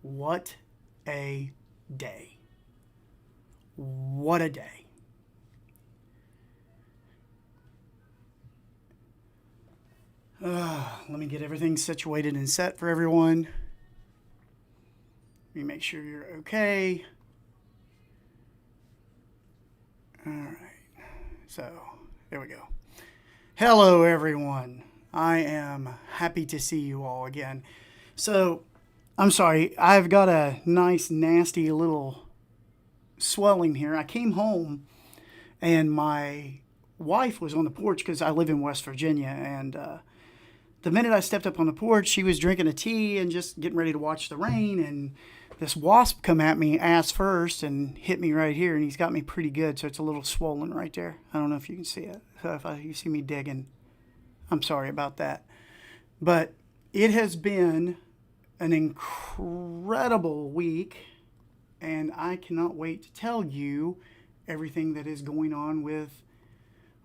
What a day. What a day. Let me get everything situated and set for everyone. Let me make sure you're okay. All right. So, there we go. Hello, everyone. I am happy to see you all again. So, I'm sorry. I've got a nice, nasty little swelling here. I came home and my wife was on the porch because I live in West Virginia, and the minute I stepped up on the porch, she was drinking a tea and just getting ready to watch the rain, and this wasp come at me ass first and hit me right here, and he's got me pretty good, so it's a little swollen right there. I don't know if you can see it. So if you see me digging, I'm sorry about that. But it has been an incredible week, and I cannot wait to tell you everything that is going on with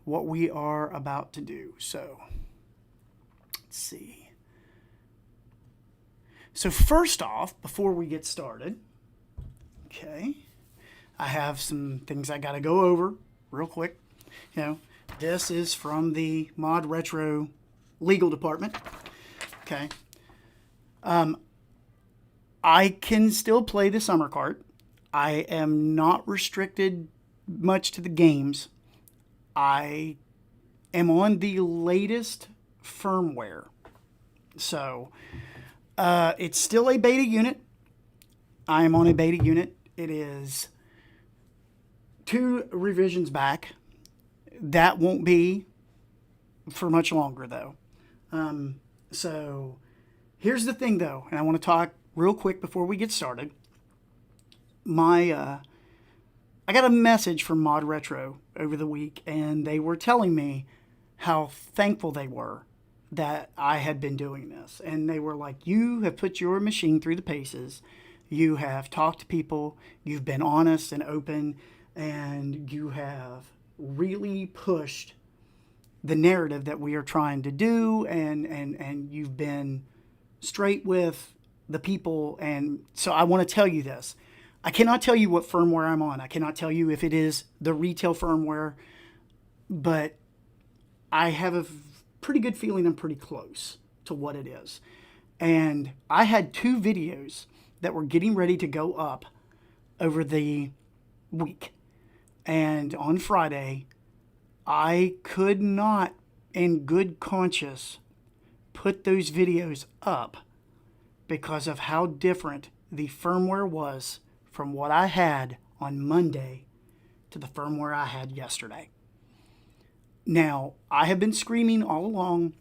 what we are about to do. So, let's see. So first off, before we get started, okay, I have some things I got to go over real quick. You know, this is from the ModRetro legal department. Okay. I can still play the summer cart. I am not restricted much to the games. I am on the latest firmware. So, it's still a beta unit. I am on a beta unit. It is 2 revisions back. That won't be for much longer, though. So, here's the thing, though, and I want to talk real quick before we get started. I got a message from ModRetro over the week, and they were telling me how thankful they were that I had been doing this. And they were like, you have put your machine through the paces. You have talked to people. You've been honest and open, and you have really pushed the narrative that we are trying to do, and you've been straight with the people. And so I want to tell you this. I cannot tell you what firmware I'm on. I cannot tell you if it is the retail firmware, but I have a pretty good feeling I'm pretty close to what it is. And I had 2 videos that were getting ready to go up over the week. And on Friday, I could not, in good conscience, put those videos up because of how different the firmware was from what I had on Monday to the firmware I had yesterday. Now, I have been screaming all along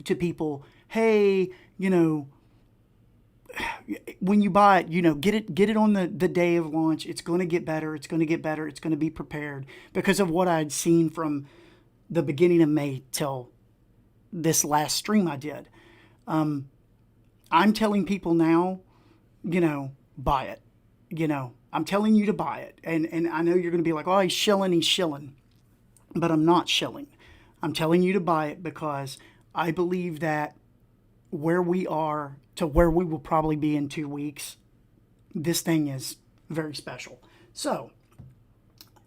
to people, hey, you know, when you buy it, you know, get it on the day of launch. It's going to get better. It's going to get better. It's going to be prepared, because of what I'd seen from the beginning of May till this last stream I did. I'm telling people now, you know, buy it. You know, I'm telling you to buy it. And I know you're going to be like, oh, he's shilling. But I'm not shilling. I'm telling you to buy it because I believe that where we are to where we will probably be in 2 weeks, this thing is very special. So,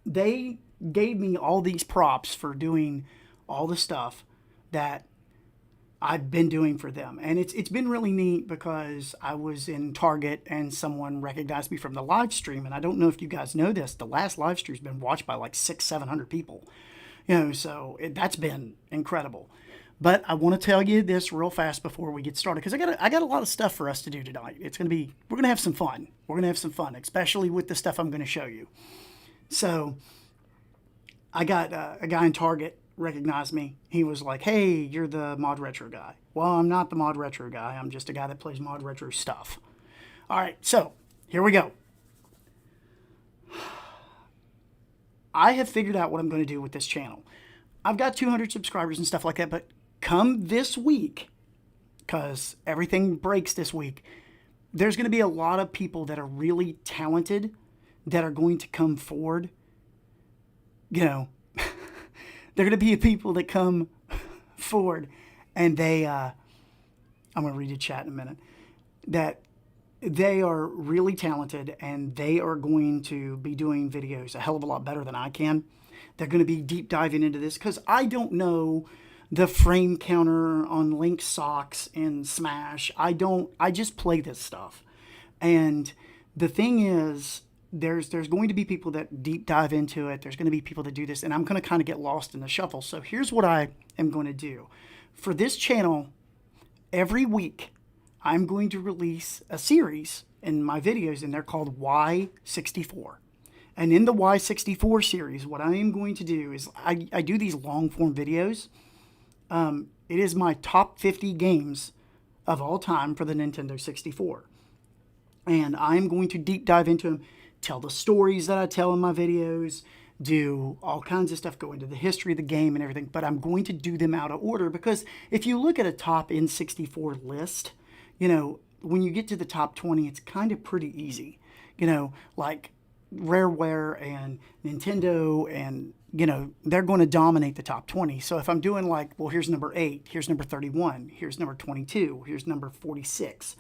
they gave me all these props for doing all the stuff that I've been doing for them. And it's been really neat because I was in Target and someone recognized me from the live stream. And I don't know if you guys know this, the last live stream's been watched by like 600-700 people. You know, so that's been incredible. But I want to tell you this real fast before we get started, because I got a lot of stuff for us to do tonight. We're going to have some fun. We're going to have some fun, especially with the stuff I'm going to show you. So I got a guy in Target recognized me. He was like, hey, you're the ModRetro guy. Well, I'm not the ModRetro guy. I'm just a guy that plays ModRetro stuff. All right, so here we go. I have figured out what I'm going to do with this channel. I've got 200 subscribers and stuff like that, but come this week, because everything breaks this week, there's going to be a lot of people that are really talented that are going to come forward. You know, they're going to be people that come forward and they, I'm going to read the chat in a minute, that they are really talented, and they are going to be doing videos a hell of a lot better than I can. They're going to be deep diving into this because I don't know the frame counter on Link Socks and Smash. I just play this stuff. And the thing is, there's going to be people that deep dive into it. There's going to be people that do this, and I'm going to kind of get lost in the shuffle. So here's what I am going to do. For this channel, every week, I'm going to release a series in my videos, and they're called Y64. And in the Y64 series, what I am going to do is I do these long form videos. It is my top 50 games of all time for the Nintendo 64. And I'm going to deep dive into them, tell the stories that I tell in my videos, do all kinds of stuff, go into the history of the game and everything. But I'm going to do them out of order because if you look at a top N64 list, you know, when you get to the top 20, it's kind of pretty easy. You know, like Rareware and Nintendo, and you know, they're going to dominate the top 20. So if I'm doing like, well, here's number 8, here's number 31, here's number 22, here's number 46,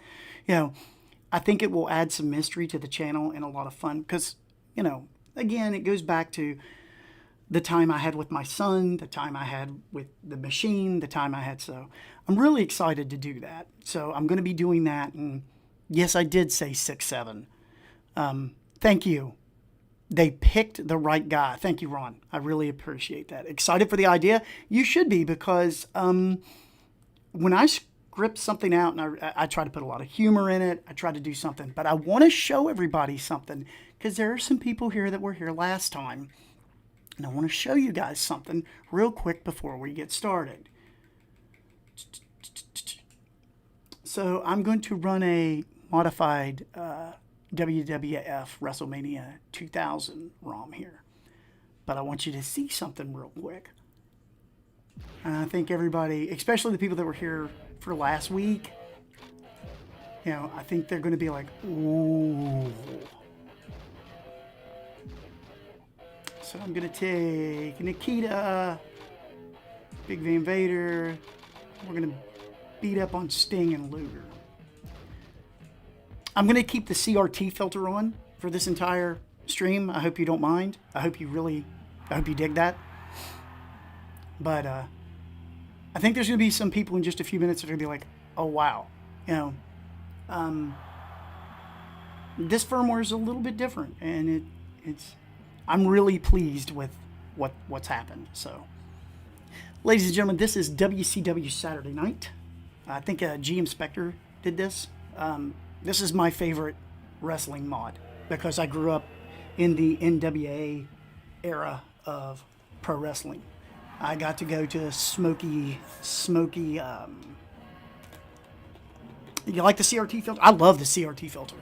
you know, I think it will add some mystery to the channel and a lot of fun because, you know, again, it goes back to the time I had with my son, the time I had with the machine, the time I had. So I'm really excited to do that. So I'm going to be doing that. And yes, I did say 6'7". Thank you. They picked the right guy. Thank you, Ron. I really appreciate that. Excited for the idea? You should be, because when I script something out, and I try to put a lot of humor in it, I try to do something, but I want to show everybody something because there are some people here that were here last time, and I want to show you guys something real quick before we get started. So I'm going to run a modified WWF WrestleMania 2000 ROM here. But I want you to see something real quick. And I think everybody, especially the people that were here for last week, you know, I think they're going to be like, ooh. So I'm going to take Nikita, Big Van Vader. We're going to beat up on Sting and Luger. I'm going to keep the CRT filter on for this entire stream. I hope you don't mind. I hope you dig that. But I think there's going to be some people in just a few minutes that are going to be like, oh, wow. You know, this firmware is a little bit different, and I'm really pleased with what's happened. So, ladies and gentlemen, this is WCW Saturday Night. I think G Inspector did this. This is my favorite wrestling mod because I grew up in the NWA era of pro wrestling. I got to go to smoky. You like the CRT filter? I love the CRT filter.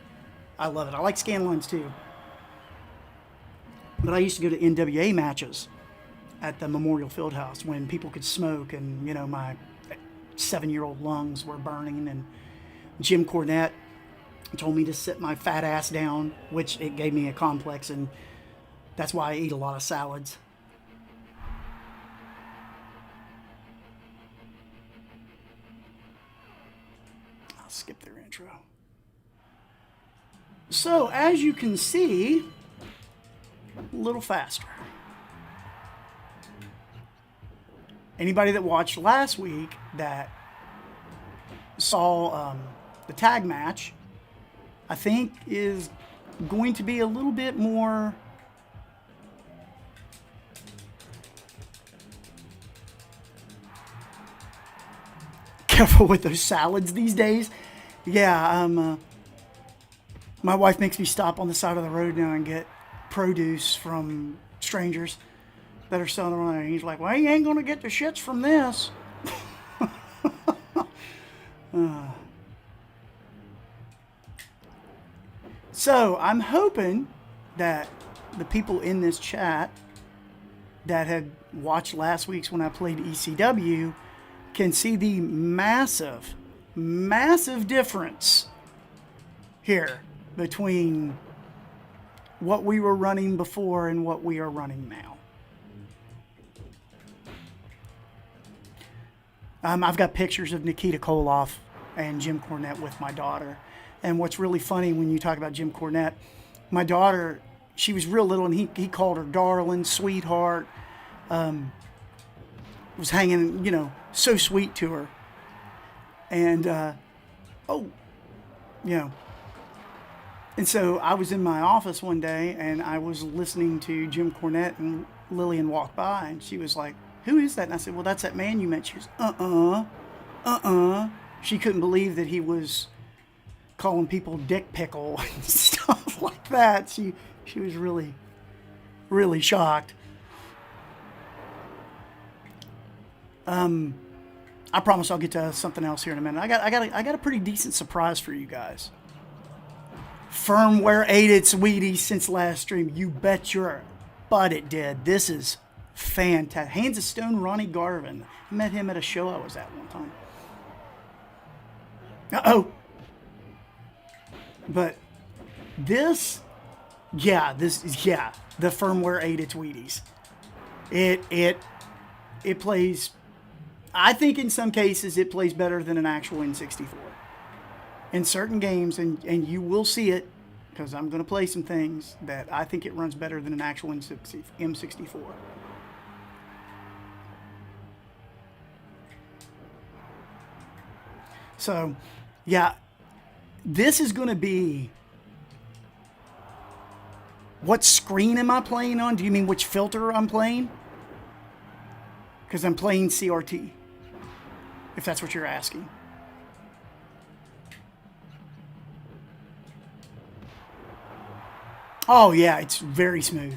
I love it. I like scan lines too. But I used to go to NWA matches at the Memorial Fieldhouse when people could smoke, and you know, my 7-year-old lungs were burning, and Jim Cornette told me to sit my fat ass down, which it gave me a complex, and that's why I eat a lot of salads. I'll skip their intro. So, as you can see, a little faster. Anybody that watched last week that saw the tag match, I think is going to be a little bit more careful with those salads these days. Yeah, my wife makes me stop on the side of the road now and get produce from strangers that are selling around. And he's like, well, you ain't going to get the shits from this. So I'm hoping that the people in this chat that had watched last week's when I played ECW can see the massive, massive difference here between what we were running before and what we are running now. I've got pictures of Nikita Koloff and Jim Cornette with my daughter. And what's really funny when you talk about Jim Cornette, my daughter, she was real little, and he called her darling, sweetheart. Was hanging, so sweet to her. And, And so I was in my office one day, and I was listening to Jim Cornette, and Lillian walked by, and she was like, who is that? And I said, well, that's that man you met. She was, She couldn't believe that he was calling people dick pickle and stuff like that. She was really, really shocked. I promise I'll get to something else here in a minute. I got a pretty decent surprise for you guys. Firmware ate its Wheaties since last stream. You bet your butt it did. This is fantastic. Hands of Stone, Ronnie Garvin. I met him at a show I was at one time. But the firmware ate its Wheaties. It plays, I think in some cases it plays better than an actual N64. In certain games, and you will see it, because I'm going to play some things that I think it runs better than an actual M64. So, yeah, this is going to be... What screen am I playing on? Do you mean which filter I'm playing? Because I'm playing CRT, if that's what you're asking. Oh yeah, it's very smooth.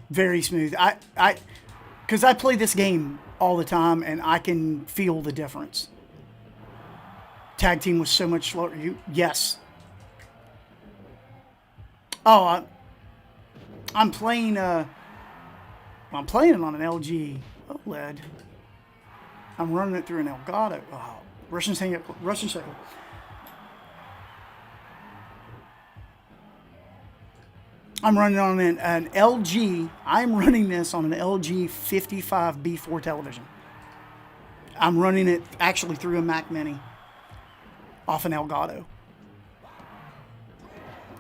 Very smooth. Because I play this game all the time, and I can feel the difference. Tag team was so much slower. Yes. Oh, I'm playing. I'm playing it on an LG OLED. I'm running it through an Elgato. Oh, Russian cycle. I'm running on an LG. I'm running this on an LG 55B4 television. I'm running it actually through a Mac Mini off an Elgato.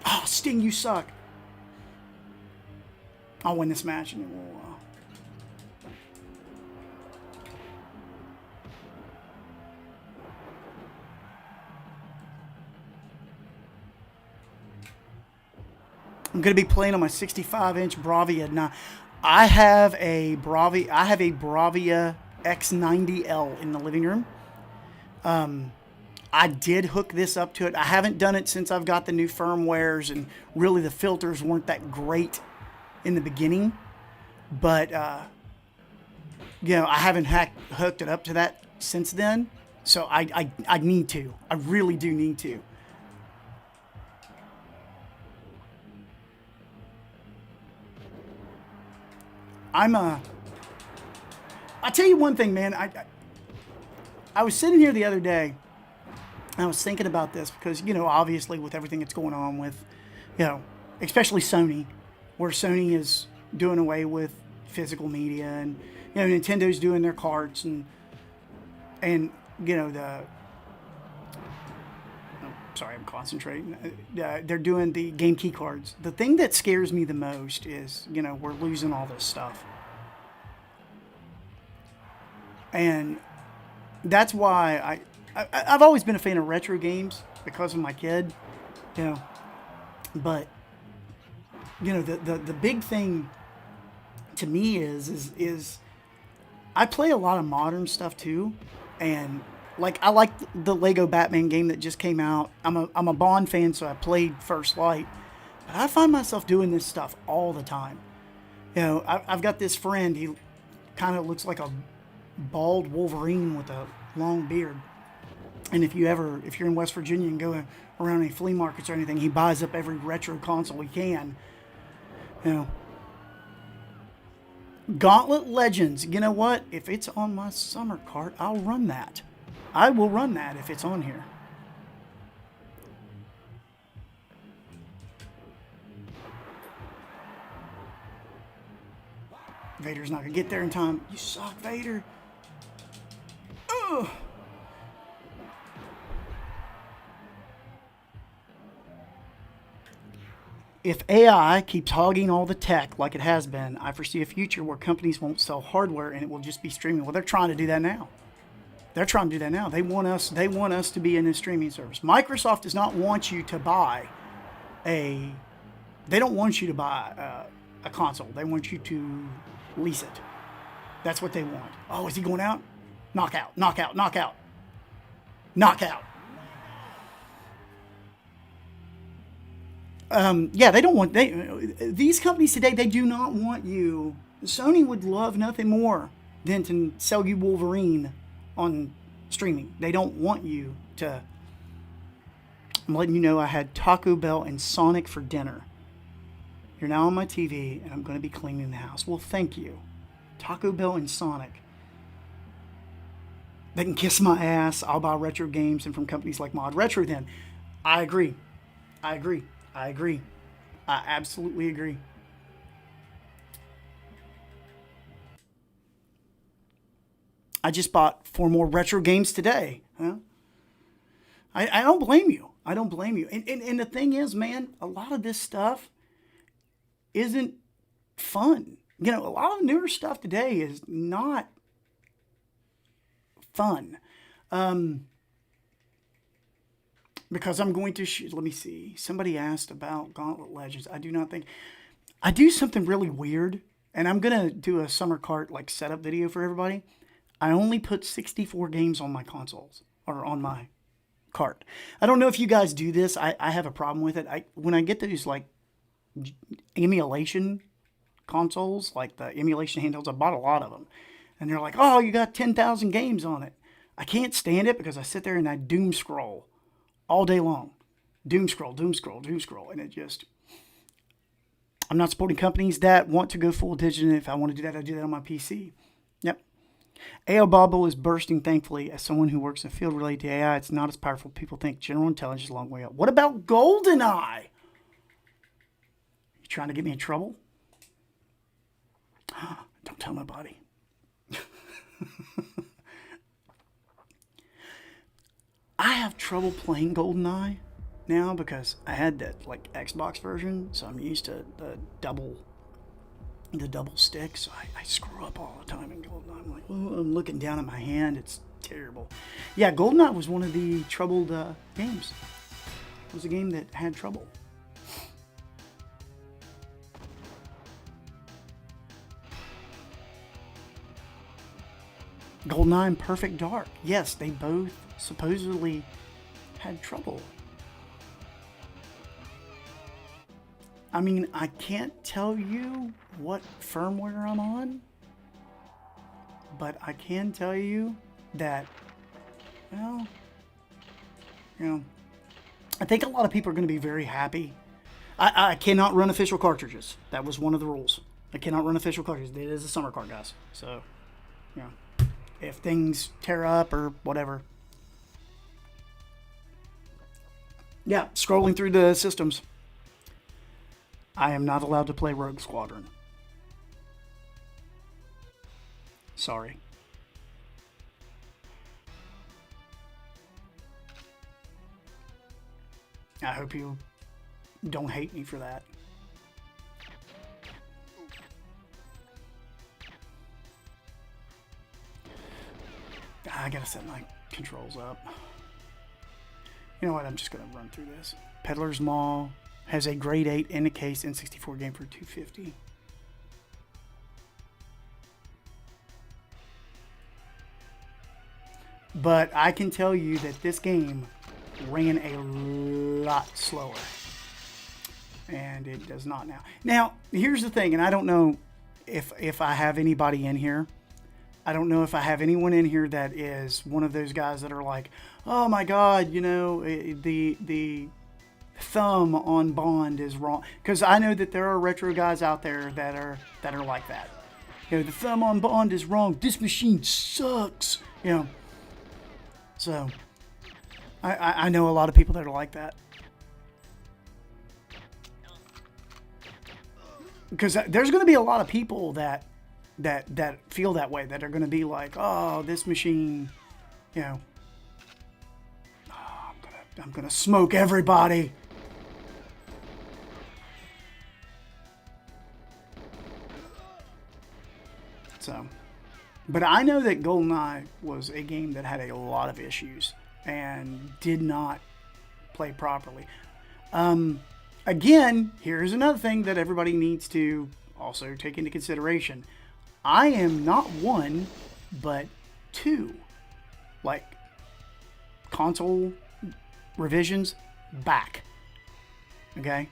Oh, Sting, you suck. I'll win this match in a little while. I'm going to be playing on my 65-inch Bravia. Now, I have a Bravia X90L in the living room. I did hook this up to it. I haven't done it since I've got the new firmwares, and really the filters weren't that great in the beginning. But, I haven't hooked it up to that since then. So I need to. I really do need to. I'll tell you one thing, man. I was sitting here the other day, and I was thinking about this because, obviously with everything that's going on with, especially Sony, where Sony is doing away with physical media, and, Nintendo's doing their carts, and sorry, I'm concentrating. They're doing the game key cards. The thing that scares me the most is, we're losing all this stuff. And that's why I've always been a fan of retro games because of my kid, But, the big thing to me is I play a lot of modern stuff too, and I like the Lego Batman game that just came out. I'm a Bond fan, so I played First Light. But I find myself doing this stuff all the time. I've got this friend. He kind of looks like a bald Wolverine with a long beard. And if you're in West Virginia and go around any flea markets or anything, he buys up every retro console he can. Gauntlet Legends. You know what? If it's on my summer cart, I'll run that. I will run that if it's on here. Vader's not going to get there in time. You suck, Vader. Ugh. If AI keeps hogging all the tech like it has been, I foresee a future where companies won't sell hardware and it will just be streaming. Well, they're trying to do that now. They're trying to do that now. They want us to be in a streaming service. Microsoft does not want you to buy they don't want you to buy a console. They want you to lease it. That's what they want. Oh, is he going out? Knockout, knockout, knockout. Knockout. Yeah, they don't want, these companies today, they do not want you. Sony would love nothing more than to sell you Wolverine on streaming. They don't want you to. I'm letting you know I had Taco Bell and Sonic for dinner. You're now on my TV, and I'm going to be cleaning the house. Well, thank you. Taco Bell and Sonic. They can kiss my ass. I'll buy retro games and from companies like ModRetro then. I agree. I agree. I agree. I absolutely agree. I just bought 4 more retro games today. Huh? I don't blame you. I don't blame you. And the thing is, man, a lot of this stuff isn't fun. You know, a lot of newer stuff today is not fun. Because I'm going to let me see. Somebody asked about Gauntlet Legends. I do not think. I do something really weird, and I'm going to do a summer cart like setup video for everybody. I only put 64 games on my consoles, or on my cart. I don't know if you guys do this. I have a problem with it. When I get those like emulation consoles, like the emulation handhelds, I bought a lot of them. And they're like, oh, you got 10,000 games on it. I can't stand it because I sit there and I doom scroll all day long. Doom scroll, doom scroll, doom scroll. And it just, I'm not supporting companies that want to go full digital. If I want to do that, I do that on my PC. Yep. AO Bobble is bursting, thankfully. As someone who works in a field related to AI, it's not as powerful people think. General intelligence is a long way up. What about GoldenEye? You trying to get me in trouble? Don't tell nobody. I have trouble playing GoldenEye now because I had that like Xbox version, so I'm used to the double stick, so I screw up all the time in GoldenEye. I'm like, oh, I'm looking down at my hand. It's terrible. Yeah, GoldenEye was one of the troubled games. It was a game that had trouble. GoldenEye and Perfect Dark. Yes, they both supposedly had trouble. I mean, I can't tell you what firmware I'm on, but I can tell you that, well, you know, I think a lot of people are going to be very happy. I cannot run official cartridges. That was one of the rules. I cannot run official cartridges. It is a summer card, guys. So, you know, if things tear up or whatever. Yeah, scrolling through the systems. I am not allowed to play Rogue Squadron. Sorry. I hope you don't hate me for that. I gotta set my controls up. You know what? I'm just gonna run through this. Peddler's Mall has a grade 8 in the case N64 game for $250. But I can tell you that this game ran a lot slower. And it does not now. Now, here's the thing, and I don't know if I have anybody in here. I don't know if I have anyone in here that is one of those guys that are like, oh my God, you know, the thumb on Bond is wrong. Because I know that there are retro guys out there that are like that. You know, the thumb on Bond is wrong. This machine sucks. You know. So, I know a lot of people that are like that. Because there's going to be a lot of people that feel that way, that are going to be like, oh, this machine, you know, oh, I'm gonna smoke everybody. So, but I know that GoldenEye was a game that had a lot of issues and did not play properly. Again, here's another thing that everybody needs to also take into consideration. I am not one, but two, like, console revisions back. Okay?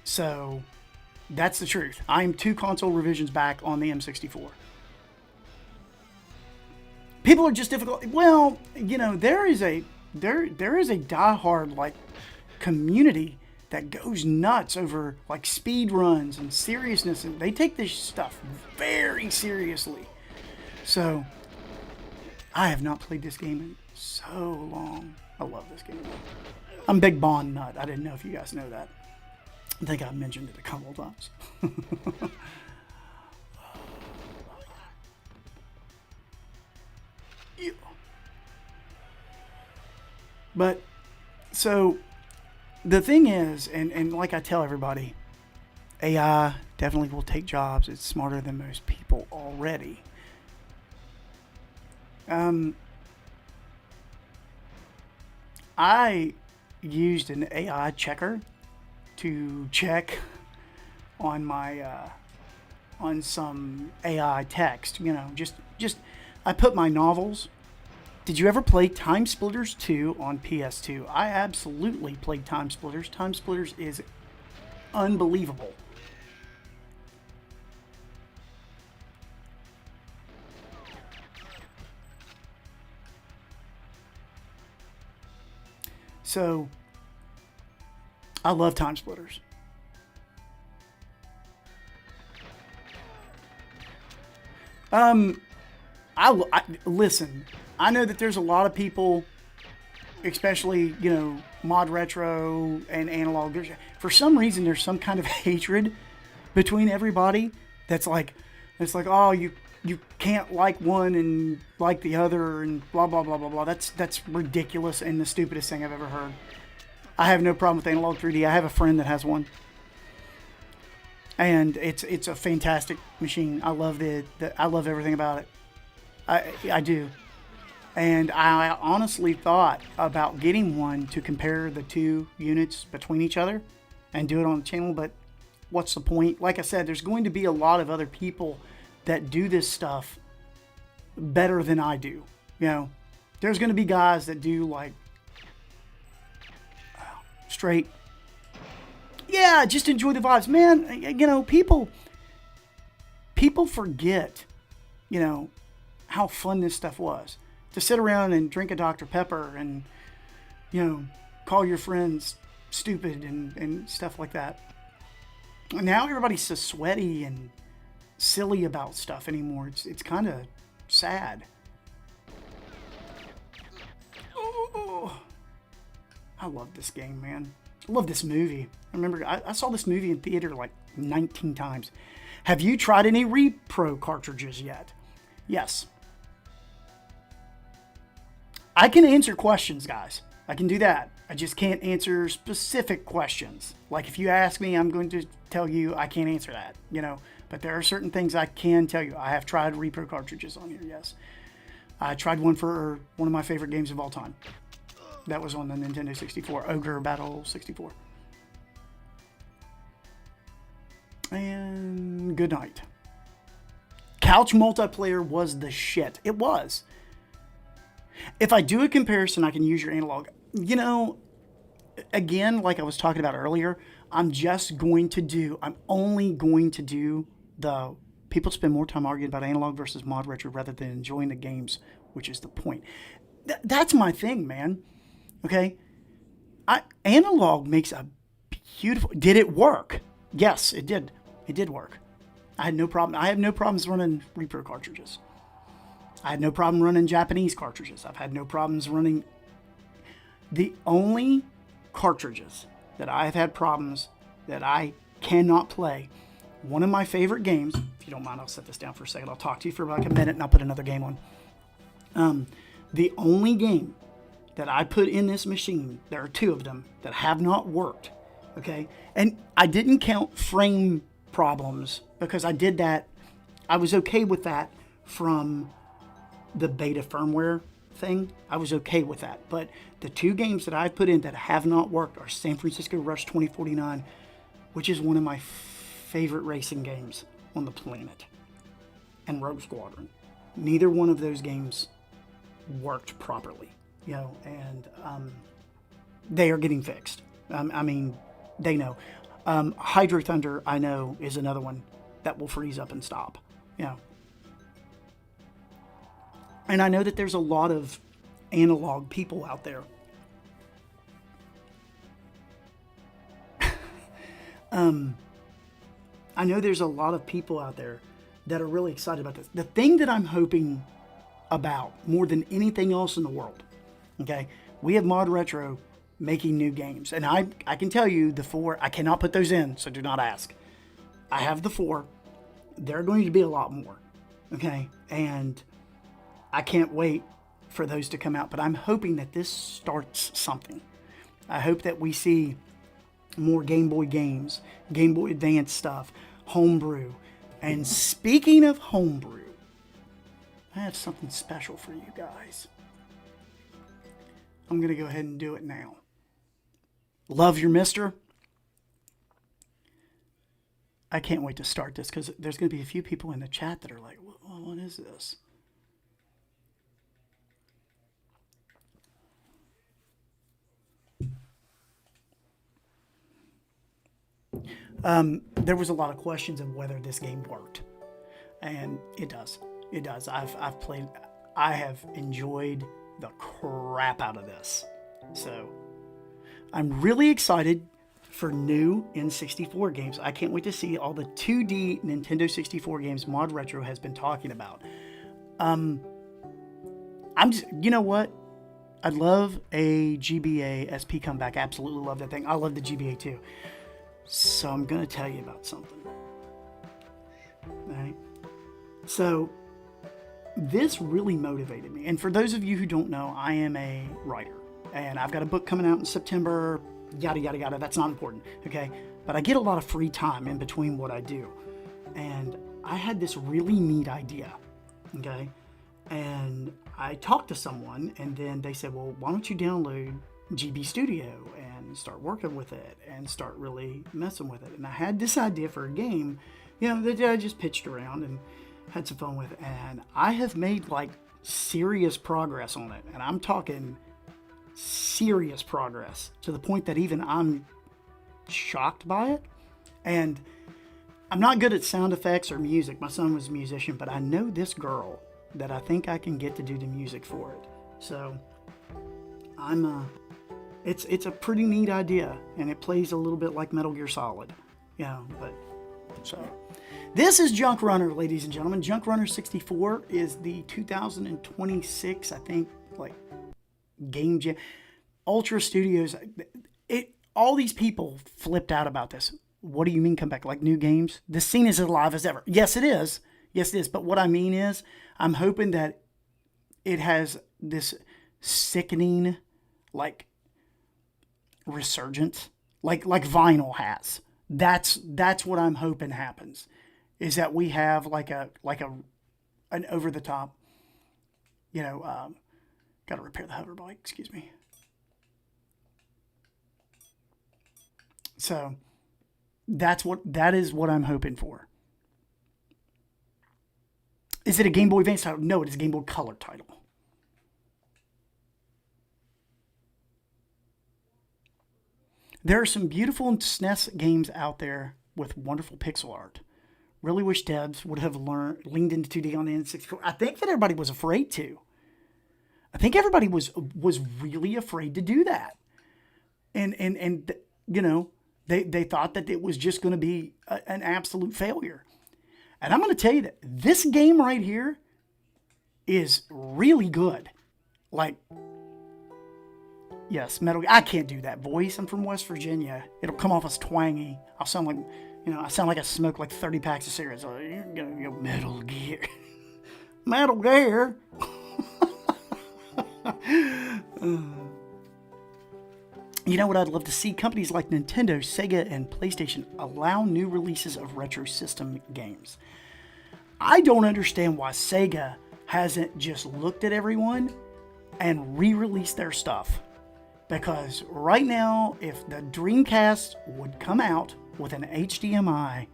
So, that's the truth. I am 2 console revisions back on the M64. People are just difficult. Well, you know, there is a diehard, like, community that goes nuts over, like, speed runs and seriousness, and they take this stuff very seriously. So, I have not played this game in so long. I love this game. I'm a big Bond nut. I didn't know if you guys know that. I think I mentioned it a couple of times. Yeah. But, so, the thing is, and like I tell everybody, AI definitely will take jobs. It's smarter than most people already. I used an AI checker to check on my on some AI text. You know, just I put my novels. Did you ever play Time Splitters 2 on PS2? I absolutely played Time Splitters. Time Splitters is unbelievable. So, I love Time Splitters. Listen, I know that there's a lot of people, especially, you know, ModRetro and Analog. For some reason, there's some kind of hatred between everybody that's like, oh, you can't like one and like the other and blah, blah, blah, blah, blah. That's ridiculous and the stupidest thing I've ever heard. I have no problem with Analog 3D. I have a friend that has one. And it's a fantastic machine. I love I love everything about it. I do. And I honestly thought about getting one to compare the 2 units between each other and do it on the channel, but what's the point? Like I said, there's going to be a lot of other people that do this stuff better than I do. You know, there's going to be guys that do, like, straight, yeah, just enjoy the vibes. Man, you know, people forget, you know, how fun this stuff was. To sit around and drink a Dr. Pepper and, you know, call your friends stupid and stuff like that. And now everybody's so sweaty and silly about stuff anymore. It's kind of sad. Oh, I love this game, man. I love this movie. I remember I saw this movie in theater like 19 times. Have you tried any repro cartridges yet? Yes. I can answer questions, guys. I can do that. I just can't answer specific questions. Like, if you ask me, I'm going to tell you I can't answer that, you know. But there are certain things I can tell you. I have tried repro cartridges on here, yes. I tried one for one of my favorite games of all time. That was on the Nintendo 64, Ogre Battle 64. And good night. Couch multiplayer was the shit. It was. If I do a comparison, I can use your analog. You know, again, like I was talking about earlier, I'm only going to do the people spend more time arguing about analog versus ModRetro rather than enjoying the games, which is the point. That's my thing, man. Okay? Analog makes a beautiful... Did it work? Yes, it did. It did work. I had no problem. I have no problems running repro cartridges. I had no problem running Japanese cartridges. I've had no problems running... The only cartridges that I have had problems that I cannot play, one of my favorite games, if you don't mind, I'll set this down for a second. I'll talk to you for about a minute and I'll put another game on. The only game that I put in this machine, there are 2 of them that have not worked, okay? And I didn't count frame problems because I did that I was okay with that from the beta firmware thing. I was okay with that. But the 2 games that I put in that have not worked are San Francisco Rush 2049, which is one of my favorite racing games on the planet, and Rogue Squadron. Neither one of those games worked properly, and they are getting fixed. I mean, they know. Hydro Thunder, I know, is another one that will freeze up and stop, And I know that there's a lot of analog people out there. I know there's a lot of people out there that are really excited about this. The thing that I'm hoping about more than anything else in the world, okay, we have ModRetro making new games. And I can tell you the 4, I cannot put those in, so do not ask. I have the 4. There are going to be a lot more, okay? And I can't wait for those to come out. But I'm hoping that this starts something. I hope that we see more Game Boy games, Game Boy Advance stuff, homebrew. And speaking of homebrew, I have something special for you guys. I'm going to go ahead and do it now. Love your mister. I can't wait to start this because there's going to be a few people in the chat that are like, what is this? There was a lot of questions of whether this game worked, and it does. It does. I've played. I have enjoyed the crap out of this. So I'm really excited for new N64 games. I can't wait to see all the 2D Nintendo 64 games ModRetro has been talking about. I'm just, you know what? I love a GBA SP comeback. Absolutely love that thing. I love the GBA too. So I'm going to tell you about something. All right. So this really motivated me. And for those of you who don't know, I am a writer. And I've got a book coming out in September. Yada, yada, yada. That's not important. Okay. But I get a lot of free time in between what I do. And I had this really neat idea. Okay. And I talked to someone, and then they said, well, why don't you download GB Studio and start working with it and start really messing with it. And I had this idea for a game, that I just pitched around and had some fun with it. And I have made like serious progress on it. And I'm talking serious progress to the point that even I'm shocked by it. And I'm not good at sound effects or music. My son was a musician, but I know this girl that I think I can get to do the music for it. So it's a pretty neat idea, and it plays a little bit like Metal Gear Solid, but so this is JunkRunner, ladies and gentlemen. JunkRunner 64 is the 2026, I think, like Game Jam Ultra Studios. All these people flipped out about this. What do you mean come back? Like new games? The scene is as alive as ever. Yes, it is. Yes, it is. But what I mean is, I'm hoping that it has this sickening, like, resurgence, like vinyl has. That's what I'm hoping happens, is that we have an over the top, got to repair the hover bike. Excuse me. So that is what I'm hoping for. Is it a Game Boy Advance title? No, it is a Game Boy Color title. There are some beautiful SNES games out there with wonderful pixel art. Really wish devs would have leaned into 2D on the N64. I think that everybody was afraid to. I think everybody was really afraid to do that. And they thought that it was just going to be an absolute failure. And I'm going to tell you that this game right here is really good. Like, yes, I can't do that voice. I'm from West Virginia. It'll come off as twangy. I'll sound like, I sound like I smoke like 30 packs of cigarettes. Like, you're going to go Metal Gear. Metal Gear. You know what I'd love to see? Companies like Nintendo, Sega, and PlayStation allow new releases of retro system games. I don't understand why Sega hasn't just looked at everyone and re-released their stuff. Because right now, if the Dreamcast would come out with an HDMI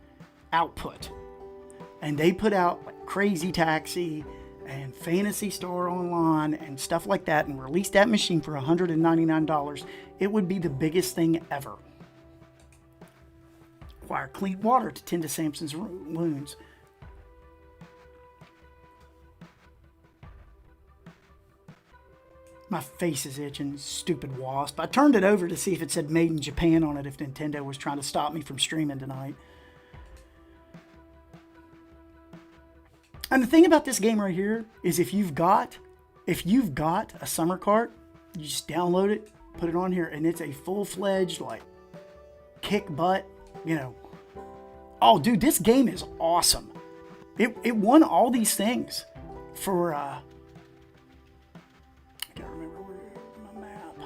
output, and they put out like Crazy Taxi and Fantasy Star Online and stuff like that, and released that machine for $199, it would be the biggest thing ever. Require clean water to tend to Samson's wounds. My face is itching, stupid wasp. I turned it over to see if it said Made in Japan on it, if Nintendo was trying to stop me from streaming tonight. And the thing about this game right here is if you've got a summer cart, you just download it, put it on here, and it's a full-fledged, like, kick butt, you know. Oh, dude, this game is awesome. It won all these things for, I can't remember where my map.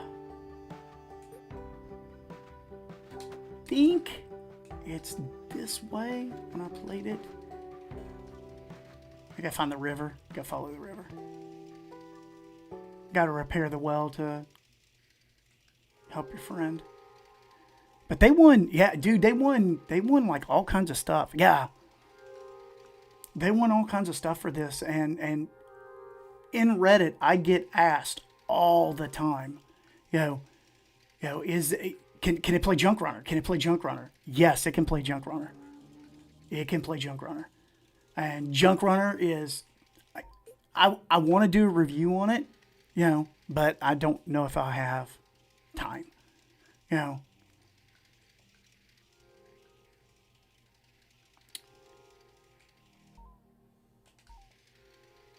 I think it's this way when I played it. I gotta find the river. Gotta follow the river. Gotta repair the well to help your friend. But they won, yeah, dude, they won like all kinds of stuff. Yeah. They won all kinds of stuff for this, and in Reddit, I get asked all the time, can it play JunkRunner? Can it play JunkRunner? Yes, it can play JunkRunner. It can play JunkRunner. And JunkRunner is, I want to do a review on it, but I don't know if I have time,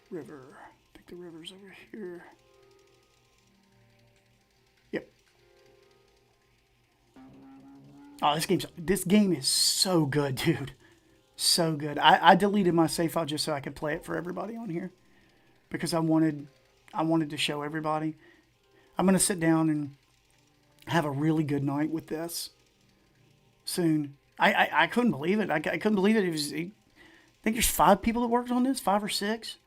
River. I think the river's over here. Yep. Oh, this game is so good, dude. So good. I deleted my save file just so I could play it for everybody on here, because I wanted to show everybody. I'm gonna sit down and have a really good night with this soon. I couldn't believe it. I couldn't believe it. I think there's 5 people that worked on this, 5 or 6.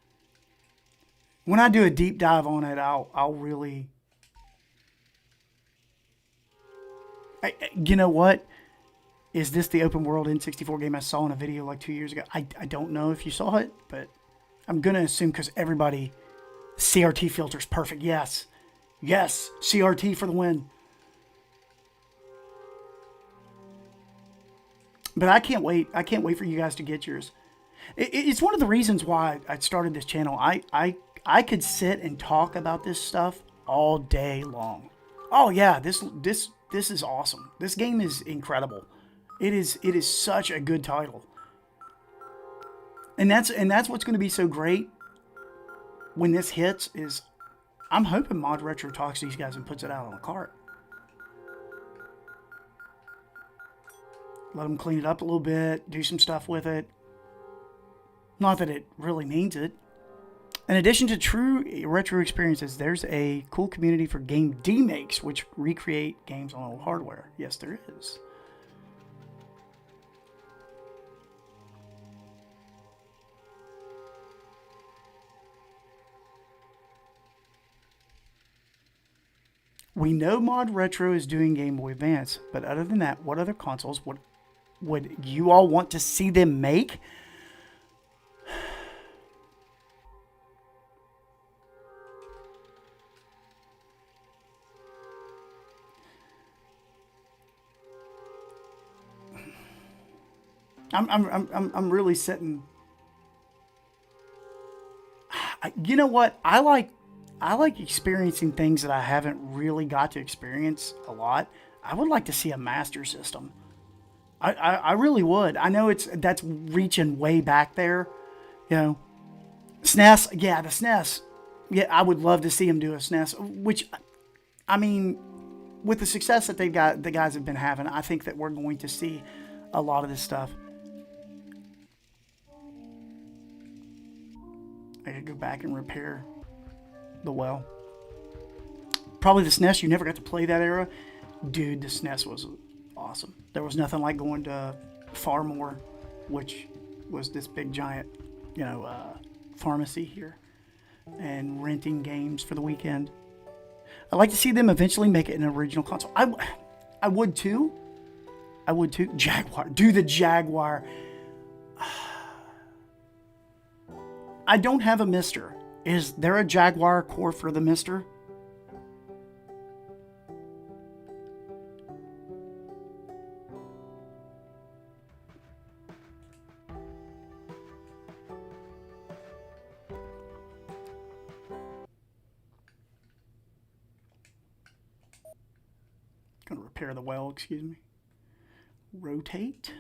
When I do a deep dive on it, I'll really. You know what? Is this the open world N64 game I saw in a video like 2 years ago? I don't know if you saw it, but I'm going to assume because everybody, CRT filter's perfect. Yes. Yes. CRT for the win. But I can't wait. I can't wait for you guys to get yours. It's one of the reasons why I started this channel. I could sit and talk about this stuff all day long. Oh yeah, this is awesome. This game is incredible. It is such a good title. And that's what's going to be so great when this hits is I'm hoping ModRetro talks to these guys and puts it out on a cart. Let them clean it up a little bit, do some stuff with it. Not that it really needs it. In addition to true retro experiences, there's a cool community for game demakes, which recreate games on old hardware. Yes, there is. We know ModRetro is doing Game Boy Advance, but other than that, what other consoles would you all want to see them make? I'm really sitting. You know what? I like experiencing things that I haven't really got to experience a lot. I would like to see a Master System. I really would. I know that's reaching way back there, SNES, yeah, the SNES. Yeah, I would love to see them do a SNES. Which, I mean, with the success that the guys have been having, I think that we're going to see a lot of this stuff. I could go back and repair the well. Probably the SNES. You never got to play that era. Dude, the SNES was awesome. There was nothing like going to Farmore, which was this big giant, pharmacy here and renting games for the weekend. I'd like to see them eventually make it an original console. I would too. Jaguar. Do the Jaguar. I don't have a Mister. Is there a Jaguar core for the Mister? Gonna repair the well, excuse me. Rotate.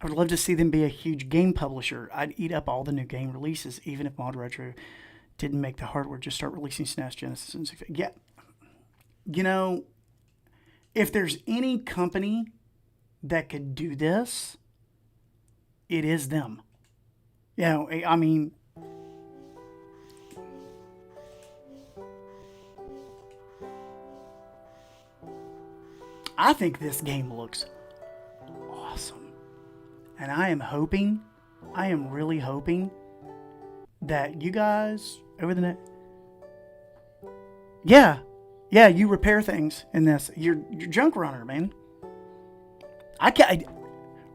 I would love to see them be a huge game publisher. I'd eat up all the new game releases, even if ModRetro didn't make the hardware. Just start releasing SNES, Genesis, and yeah. You know, if there's any company that could do this, it is them. You know, I mean, I think this game looks awesome. And I am really hoping that you guys over the net. Yeah, you repair things in this. You're JunkRunner, man.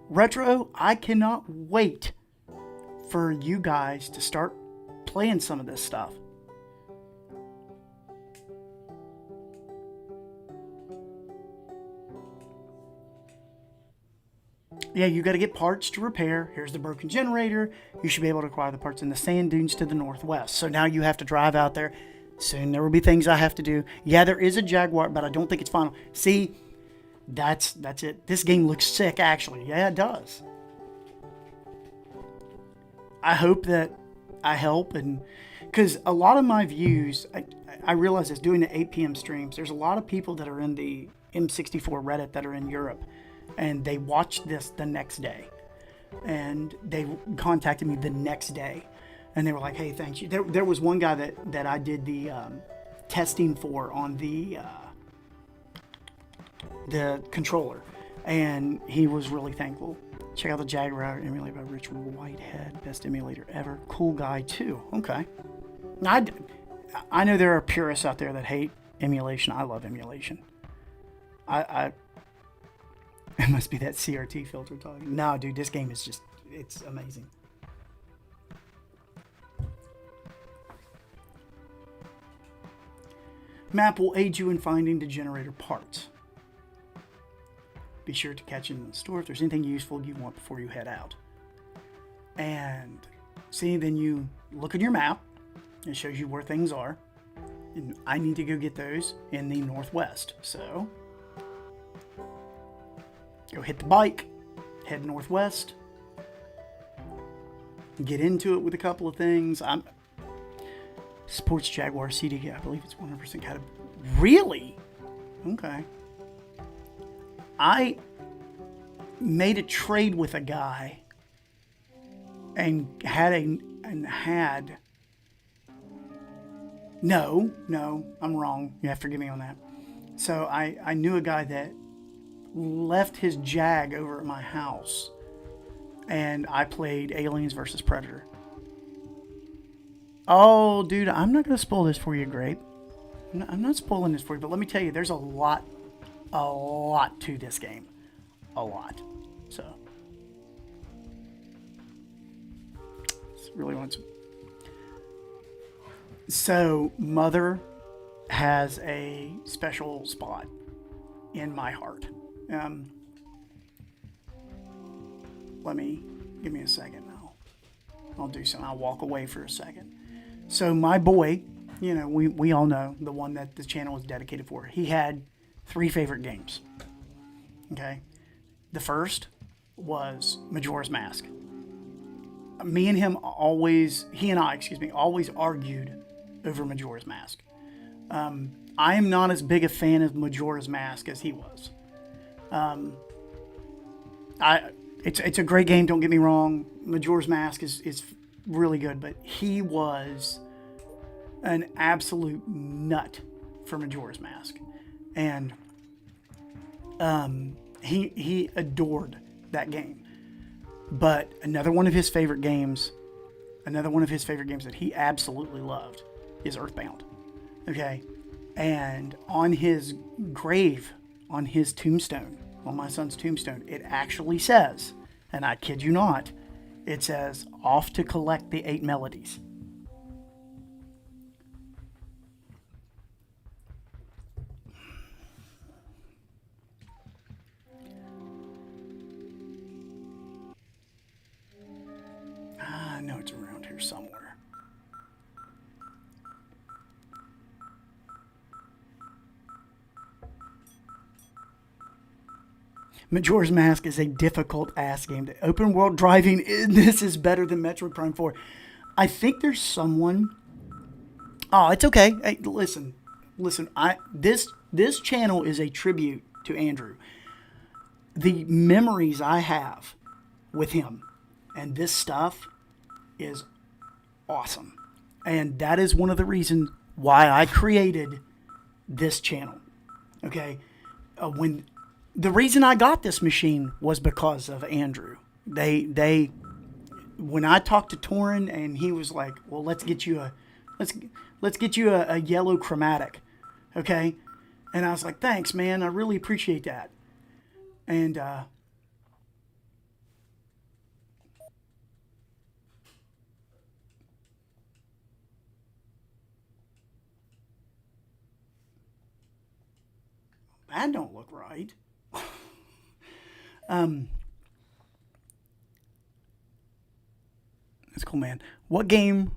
Retro, I cannot wait for you guys to start playing some of this stuff. Yeah, you got to get parts to repair. Here's the broken generator. You should be able to acquire the parts in the sand dunes to the northwest. So now you have to drive out there. Soon there will be things I have to do. Yeah, there is a Jaguar, but I don't think it's final. See, that's it. This game looks sick, actually. Yeah, it does. I hope that I help, and because a lot of my views, I realize this doing the 8 p.m. streams, there's a lot of people that are in the M64 Reddit that are in Europe. And they watched this the next day. And they contacted me the next day. And they were like, hey, thank you. There was one guy that I did the testing for on the controller. And he was really thankful. Check out the Jaguar emulator by Richard Whitehead. Best emulator ever. Cool guy, too. Okay. I know there are purists out there that hate emulation. I love emulation. It must be that CRT filter talking. No, dude, this game is just, it's amazing. Map will aid you in finding the generator parts. Be sure to catch it in the store if there's anything useful you want before you head out. And see, then you look at your map. It shows you where things are. And I need to go get those in the northwest. So go hit the bike, head northwest, get into it with a couple of things. Sports Jaguar CD, I believe it's 100% compatible. Really? Okay. I made a trade with a guy and no, I'm wrong. You have to forgive me on that. So I knew a guy that left his Jag over at my house, and I played Aliens versus Predator. Oh, dude, I'm not going to spoil this for you, Grape. I'm not spoiling this for you, but let me tell you, there's a lot to this game. A lot. So, really wants. So, Mother has a special spot in my heart. Give me a second. I'll do something. I'll walk away for a second. So my boy, we all know the one that the channel was dedicated for. He had 3 favorite games. Okay. The first was Majora's Mask. He and I always argued over Majora's Mask. I am not as big a fan of Majora's Mask as he was. It's a great game, don't get me wrong. Majora's Mask is really good, but he was an absolute nut for Majora's Mask. And He adored that game. But another one of his favorite games that he absolutely loved is Earthbound. Okay? And on his grave, on his tombstone, on my son's tombstone, it actually says, and I kid you not, it says, "Off to collect the 8 melodies." I know it's around here somewhere. Majora's Mask is a difficult ass game. The open world driving in this is better than Metroid Prime 4. I think there's someone. Oh, it's okay. Hey, listen. This channel is a tribute to Andrew. The memories I have with him and this stuff is awesome. And that is one of the reasons why I created this channel. Okay? The reason I got this machine was because of Andrew. When I talked to Torin and he was like, "Well, let's get you a yellow chromatic." Okay? And I was like, "Thanks, man. I really appreciate that." And that don't look right. That's cool, man. What game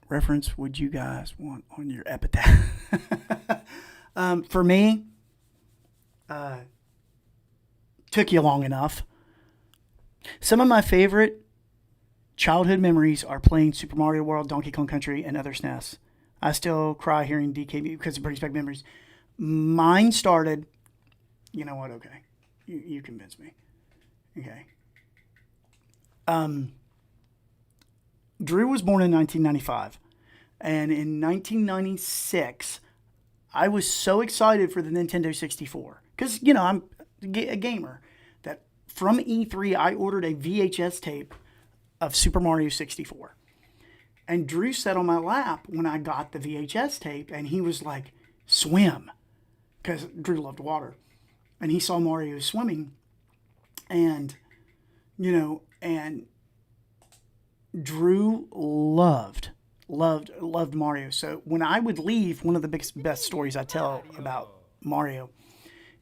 reference would you guys want on your epitaph? For me, took you long enough. Some of my favorite childhood memories are playing Super Mario World, Donkey Kong Country, and other SNES. I still cry hearing DKB because it brings back memories. Mine started. You know what? Okay, you convinced me. Okay. Drew was born in 1995, and in 1996, I was so excited for the Nintendo 64 because I'm a gamer. That from E3, I ordered a VHS tape of Super Mario 64, and Drew sat on my lap when I got the VHS tape, and he was like, "Swim," because Drew loved water. And he saw Mario swimming, and Drew loved Mario. So when I would leave, one of the best stories I tell about Mario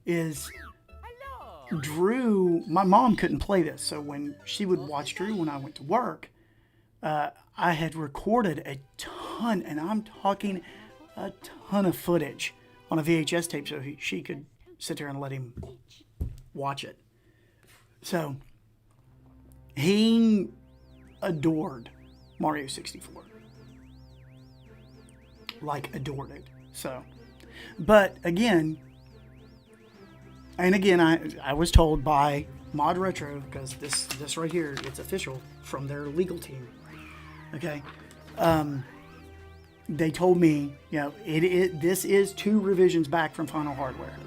is Drew. My mom couldn't play this, so when she would watch Drew when I went to work, I had recorded a ton, and I'm talking a ton of footage on a VHS tape, so she could sit there and let him watch it. So he adored Mario 64. Like, adored it. So, but again, I was told by ModRetro, because this right here, it's official from their legal team. Okay. They told me, this is 2 revisions back from Final Hardware,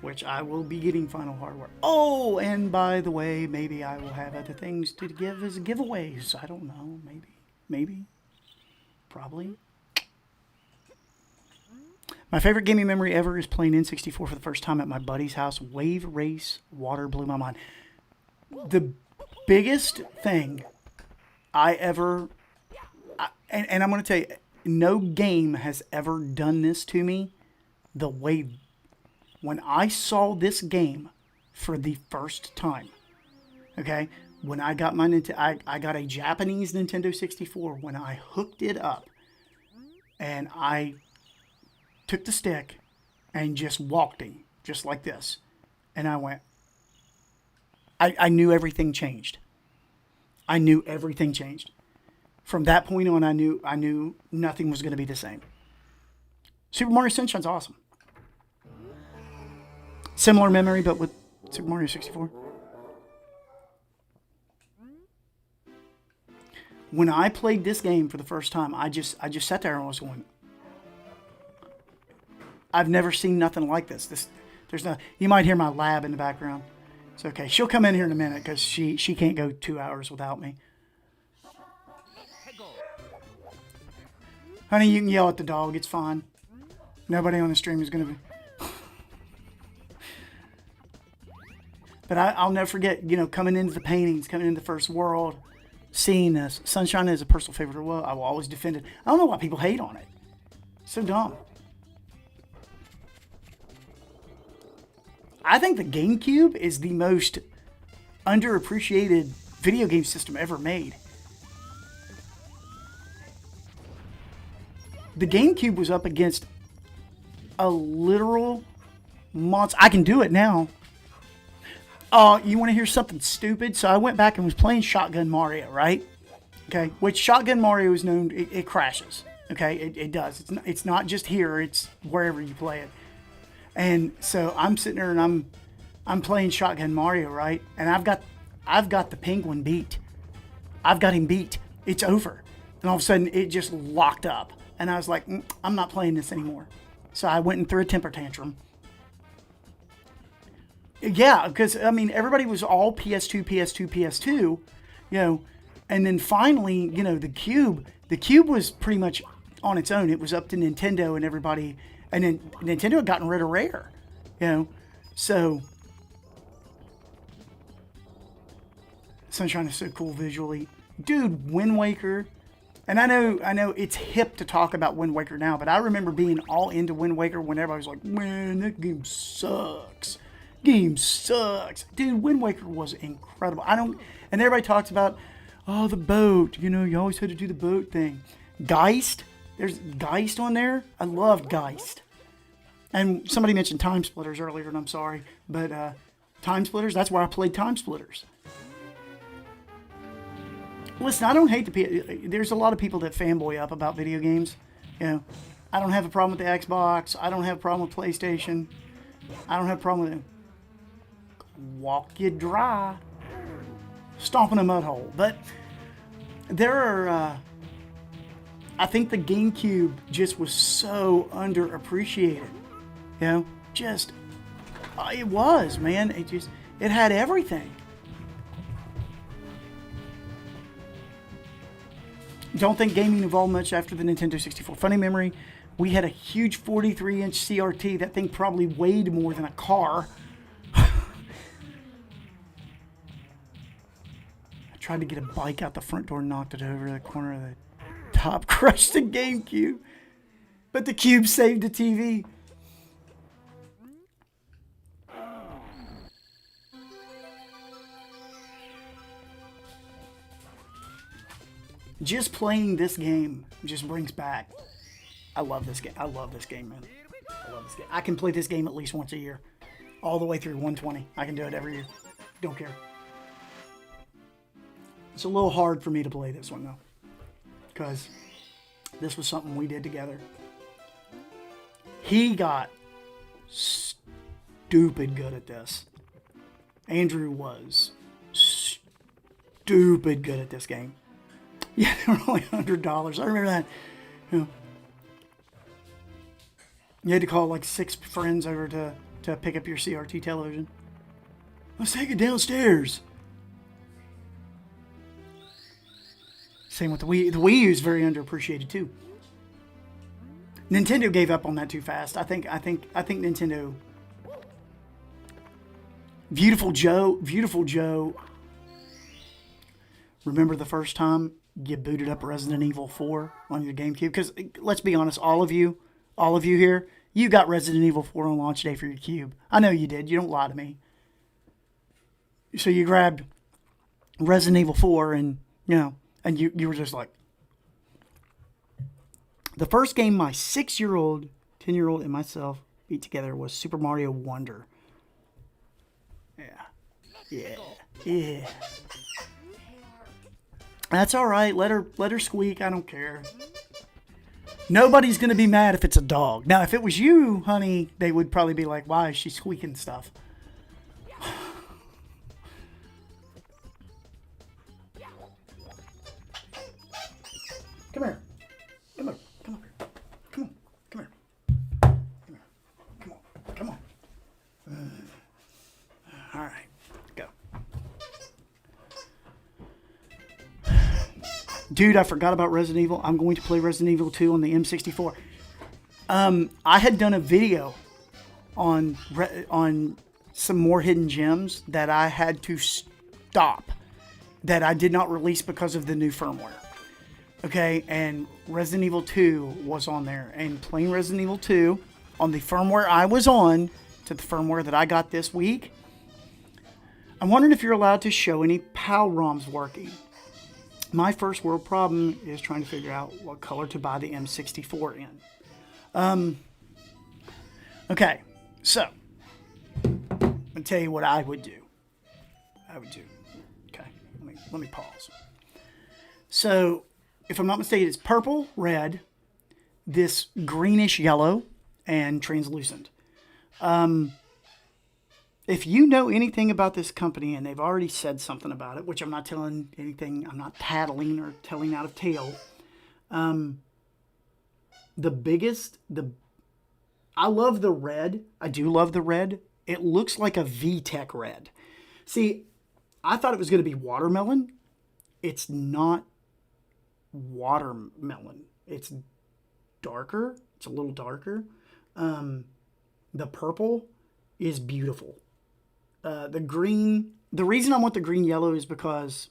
which I will be getting Final Hardware. Oh, and by the way, maybe I will have other things to give as giveaways. I don't know. Maybe. Probably. My favorite gaming memory ever is playing N64 for the first time at my buddy's house. Wave Race Water blew my mind. The biggest thing I ever... And I'm going to tell you, no game has ever done this to me the way... When I saw this game for the first time, okay, when I got my I got a Japanese Nintendo 64. When I hooked it up, and I took the stick and just walked him, just like this, and I went. I knew everything changed. I knew everything changed. From that point on, I knew nothing was going to be the same. Super Mario Sunshine's awesome. Similar memory, but with Super Mario 64. When I played this game for the first time, I just sat there and was going, I've never seen nothing like this. There's no. You might hear my lab in the background. It's okay. She'll come in here in a minute because she can't go 2 hours without me. Honey, you can yell at the dog. It's fine. Nobody on the stream is going to be... But I'll never forget, you know, coming into the paintings, coming into the first world, seeing this. Sunshine is a personal favorite. Well, I will always defend it. I don't know why people hate on it. So dumb. I think the GameCube is the most underappreciated video game system ever made. The GameCube was up against a literal monster. I can do it now. You want to hear something stupid? So I went back and was playing Shotgun Mario, right? Okay, which Shotgun Mario is known, it crashes. Okay, it does. It's not just here, it's wherever you play it. And so I'm sitting there and I'm playing Shotgun Mario, right? And I've got the penguin beat. I've got him beat. It's over. And all of a sudden it just locked up. And I was like, I'm not playing this anymore. So I went and threw a temper tantrum. Yeah, because, I mean, everybody was all PS2, PS2, PS2, you know, and then finally, you know, the Cube was pretty much on its own. It was up to Nintendo and everybody, and then Nintendo had gotten rid of Rare, you know, so Sunshine is so cool visually. Dude, Wind Waker, and I know it's hip to talk about Wind Waker now, but I remember being all into Wind Waker when everybody was like, man, that game sucks. Game sucks. Dude, Wind Waker was incredible. And everybody talks about, oh, the boat. You know, you always had to do the boat thing. Geist. There's Geist on there. I loved Geist. And somebody mentioned Time Splitters earlier, and I'm sorry. But Time Splitters, that's where I played Time Splitters. Listen, I don't hate there's a lot of people that fanboy up about video games. You know, I don't have a problem with the Xbox. I don't have a problem with PlayStation. I don't have a problem with it. Walk you dry. Stomp in a mud hole. But there are, I think the GameCube just was so underappreciated. You know, just, it was, man. It had everything. Don't think gaming evolved much after the Nintendo 64. Funny memory, we had a huge 43-inch CRT. That thing probably weighed more than a car. I tried to get a bike out the front door, knocked it over the corner of the top, crushed the GameCube. But the Cube saved the TV. Just playing this game just brings back. I love this game. I love this game, man. I love this game. I can play this game at least once a year. All the way through 120. I can do it every year. Don't care. It's a little hard for me to play this one, though. Because this was something we did together. He got stupid good at this. Andrew was stupid good at this game. Yeah, they were only $100. I remember that. You know, you had to call like 6 friends over to pick up your CRT television. Let's take it downstairs. Same with the Wii. The Wii U is very underappreciated too. Nintendo gave up on that too fast. I think Nintendo. Beautiful Joe. Remember the first time you booted up Resident Evil 4 on your GameCube? Because let's be honest, all of you here, you got Resident Evil 4 on launch day for your Cube. I know you did. You don't lie to me. So you grabbed Resident Evil 4 and, you know, and you were just like... The first game my 6-year-old, 10-year-old, and myself beat together was Super Mario Wonder. Yeah. That's all right. Let her squeak. I don't care. Nobody's going to be mad if it's a dog. Now, if it was you, honey, they would probably be like, why is she squeaking stuff? Come here. Come on. Come on. Come on. Come here. Come here. Come on. Come on. Dude, I forgot about Resident Evil. I'm going to play Resident Evil 2 on the M64. I had done a video on some more hidden gems that I had to stop, that I did not release because of the new firmware. Okay, and Resident Evil 2 was on there. And playing Resident Evil 2 on the firmware I was on to the firmware that I got this week, I'm wondering if you're allowed to show any PAL ROMs working. My first world problem is trying to figure out what color to buy the M64 in. Okay, so I'll tell you what I would do. Okay, let me pause. So, if I'm not mistaken, it's purple, red, this greenish yellow, and translucent. If you know anything about this company, and they've already said something about it, which I'm not telling anything, I'm not tattling or telling out of tail. I love the red. I do love the red. It looks like a VTech red. See, I thought it was going to be watermelon. It's not watermelon. It's darker. It's a little darker. The purple is beautiful. The green, the reason I want the green yellow is because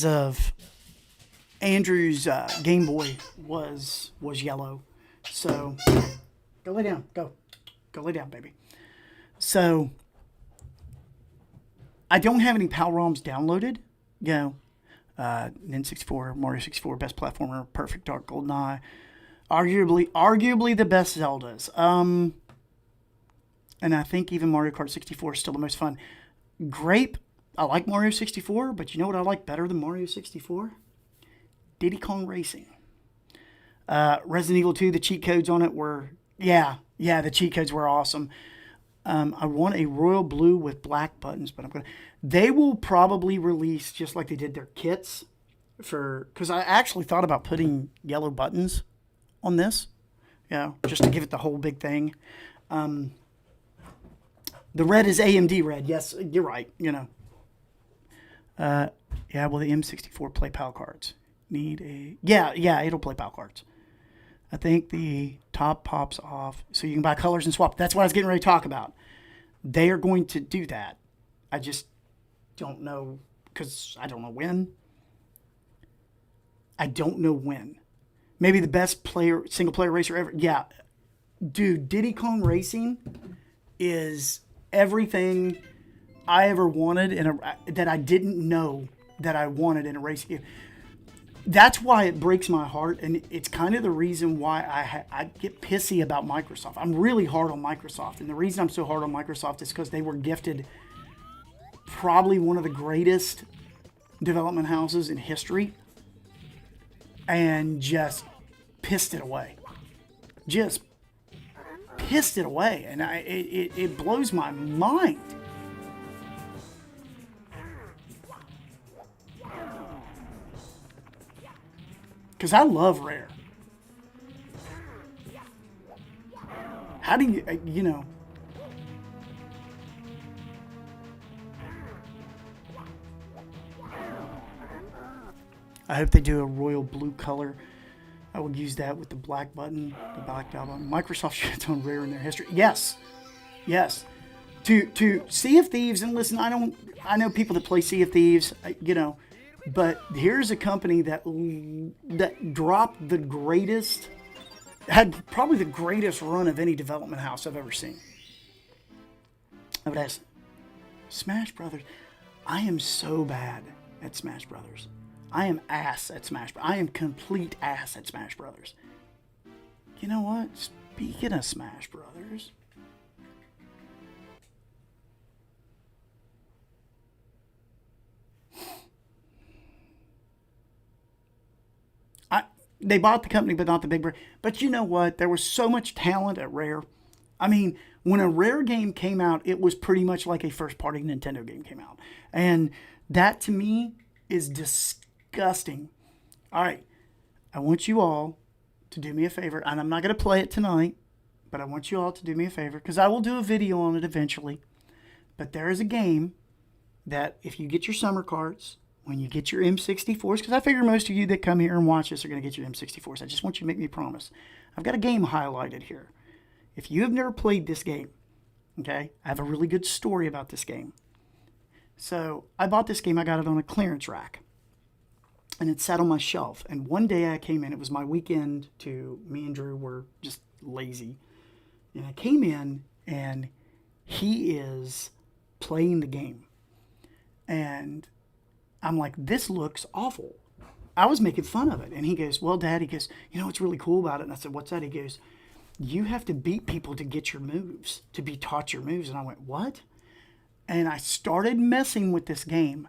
of Andrew's Game Boy was yellow. So go lay down. Go lay down, baby. So I don't have any PAL ROMs downloaded. You know, N64, Mario 64, best platformer, Perfect Dark, GoldenEye, arguably the best Zeldas. And I think even Mario Kart 64 is still the most fun. Grape, I like Mario 64, but you know what I like better than Mario 64? Diddy Kong Racing. Resident Evil 2, the cheat codes on it were, the cheat codes were awesome. I want a royal blue with black buttons, but they will probably release just like they did their kits because I actually thought about putting yellow buttons on this, just to give it the whole big thing. The red is AMD red. Yes, you're right. Will the M64 play PAL cards? It'll play PAL cards. I think the top pops off so you can buy colors and swap. That's what I was getting ready to talk about. They are going to do that. I just don't know because I don't know when. Maybe the best single player racer ever. Yeah. Dude, Diddy Kong Racing is everything I ever wanted that I didn't know that I wanted in a racing game. That's why it breaks my heart, and it's kind of the reason why I get pissy about Microsoft. I'm really hard on Microsoft, and the reason I'm so hard on Microsoft is because they were gifted probably one of the greatest development houses in history, and just pissed it away. And it blows my mind. Because I love Rare. How do you, I hope they do a royal blue color. I would use that with the black button, the black button. Microsoft should have done Rare in their history. Yes. To Sea of Thieves, and listen, I know people that play Sea of Thieves, but here's a company that dropped had probably the greatest run of any development house I've ever seen. I would ask, Smash Brothers. I am so bad at Smash Brothers. I am ass at Smash Brothers. I am complete ass at Smash Brothers. You know what? Speaking of Smash Brothers, they bought the company, but not the big brand. But you know what? There was so much talent at Rare. I mean, when a Rare game came out, it was pretty much like a first-party Nintendo game came out. And that, to me, is disgusting. All right. I want you all to do me a favor, and I'm not going to play it tonight, but I want you all to do me a favor, because I will do a video on it eventually. But there is a game that if you get your summer carts, when you get your M64s, because I figure most of you that come here and watch this are going to get your M64s. I just want you to make me a promise. I've got a game highlighted here. If you have never played this game, okay, I have a really good story about this game. So I bought this game. I got it on a clearance rack. And it sat on my shelf. And one day I came in. It was my weekend me and Drew were just lazy. And I came in, and he is playing the game. And I'm like, this looks awful. I was making fun of it. And he goes, well, Dad, he goes, you know what's really cool about it? And I said, what's that? He goes, you have to beat people to get your moves, to be taught your moves. And I went, what? And I started messing with this game.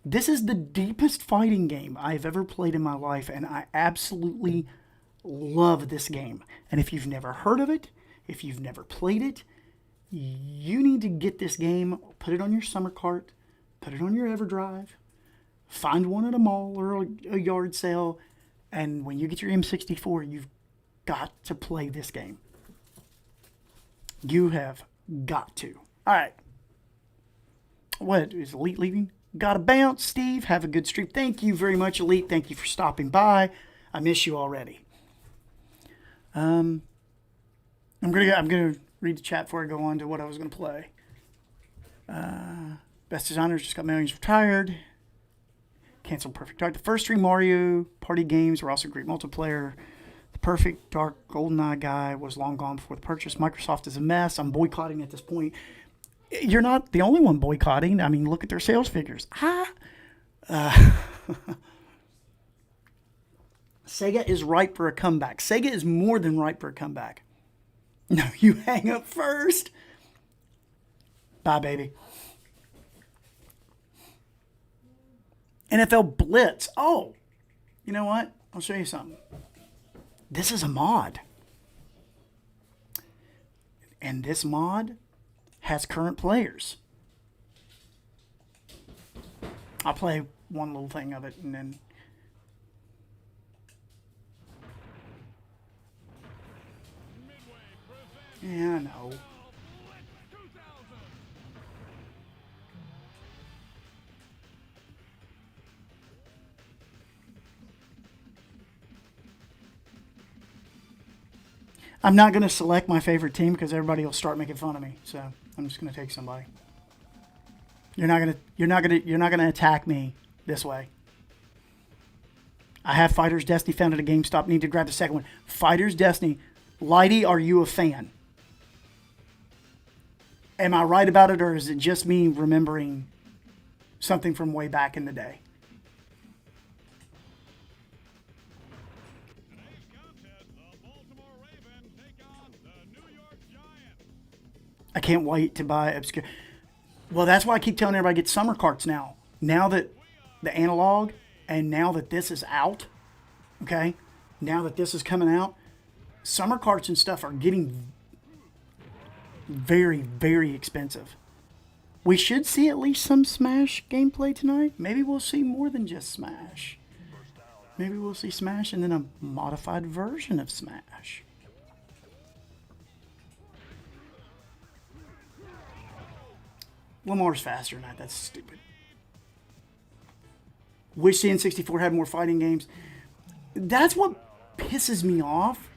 This is the deepest fighting game I've ever played in my life, and I absolutely love this game. And if you've never heard of it, if you've never played it, you need to get this game, put it on your summer cart, put it on your EverDrive, find one at a mall or a yard sale, and when you get your M64, you've got to play this game. You have got to. All right. What, is Elite leaving? Gotta bounce, Steve. Have a good stream. Thank you very much, Elite. Thank you for stopping by. I miss you already. I'm gonna read the chat before I go on to what I was gonna play. Best Designers just got Millions retired. Canceled Perfect Dark. The first three Mario Party games were also great multiplayer. The Perfect Dark GoldenEye guy was long gone before the purchase. Microsoft is a mess. I'm boycotting at this point. You're not the only one boycotting. I mean, look at their sales figures. Sega is ripe for a comeback. Sega is more than ripe for a comeback. No, you hang up first. Bye, baby. NFL Blitz. Oh, you know what? I'll show you something. This is a mod. And this mod has current players. I'll play one little thing of it and then... Yeah, I know. I'm not going to select my favorite team because everybody will start making fun of me. So I'm just going to take somebody. You're not going to attack me this way. I have Fighter's Destiny found at a GameStop. Need to grab the second one. Fighter's Destiny. Lighty, are you a fan? Am I right about it, or is it just me remembering something from way back in the day? I can't wait to buy obscure. Well, that's why I keep telling everybody get summer carts now. Now that the analog and now that this is out, okay? Now that this is coming out, summer carts and stuff are getting very, very expensive. We should see at least some Smash gameplay tonight. Maybe we'll see more than just Smash. Maybe we'll see Smash and then a modified version of Smash. Lamar's faster than that. That's stupid. Wish the N64 had more fighting games. That's what pisses me off.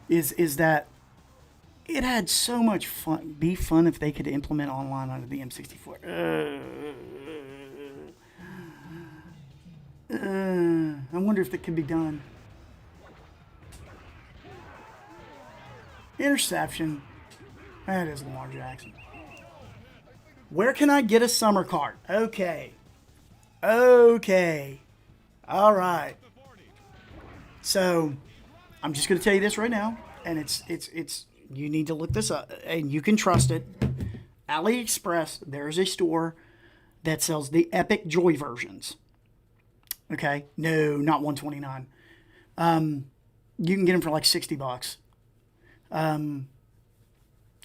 Is that it had so much fun. Be fun if they could implement online onto the M64. I wonder if that could be done. Interception. That is Lamar Jackson. Where can I get a summer cart? Okay. Okay. All right. So, I'm just going to tell you this right now, and it's you need to look this up, and you can trust it. AliExpress, there's a store that sells the Epic Joy versions. Okay? No, not $129. You can get them for like $60.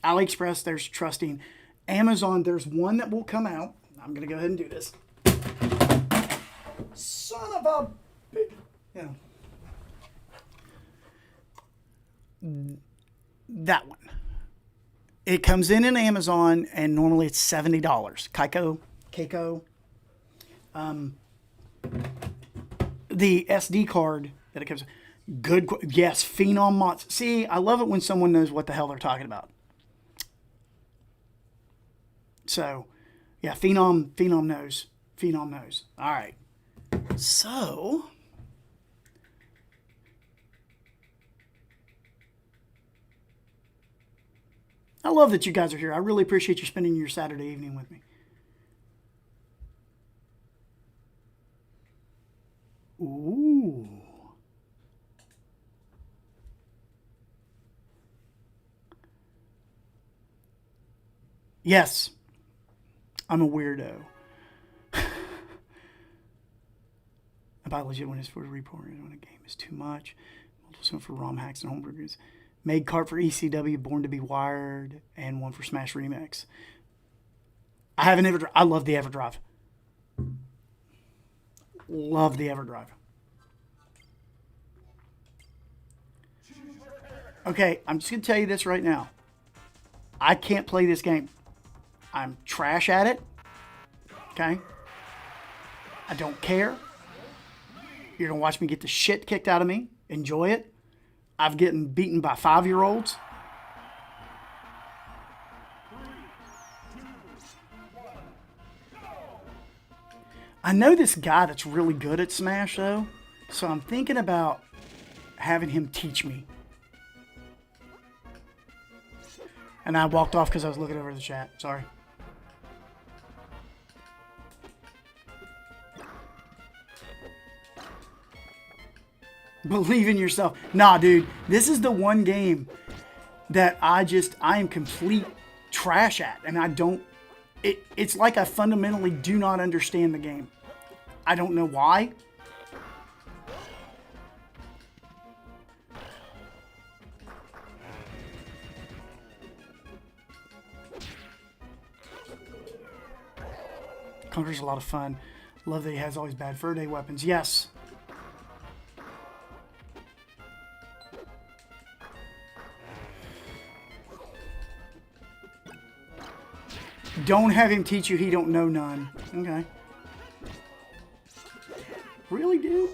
AliExpress, there's trusting. Amazon, there's one that will come out. I'm going to go ahead and do this. Son of a... You know. That one. It comes in Amazon, and normally it's $70. Keiko. The SD card that it comes with, good. Yes, Phenom mods. See, I love it when someone knows what the hell they're talking about. So, yeah, Phenom knows. Phenom knows. All right. So, I love that you guys are here. I really appreciate you spending your Saturday evening with me. Ooh. Yes. I'm a weirdo. About legit when it's for reporting when a game is too much. Multiple for ROM hacks and homebrewers. Made cart for ECW, Born to be Wired, and one for Smash Remix. I have an EverDrive. I love the EverDrive. Love the EverDrive. Okay, I'm just going to tell you this right now. I can't play this game. I'm trash at it. Okay? I don't care. You're going to watch me get the shit kicked out of me. Enjoy it. I've gotten beaten by 5-year-olds. I know this guy that's really good at Smash, though. So I'm thinking about having him teach me. And I walked off because I was looking over the chat. Sorry. Believe in yourself. Nah, dude. This is the one game that I am complete trash at. And I don't... It's like I fundamentally do not understand the game. I don't know why. Conker's a lot of fun. Love that he has all these bad fur day weapons. Yes. Don't have him teach you, he don't know none. Okay. Really, dude?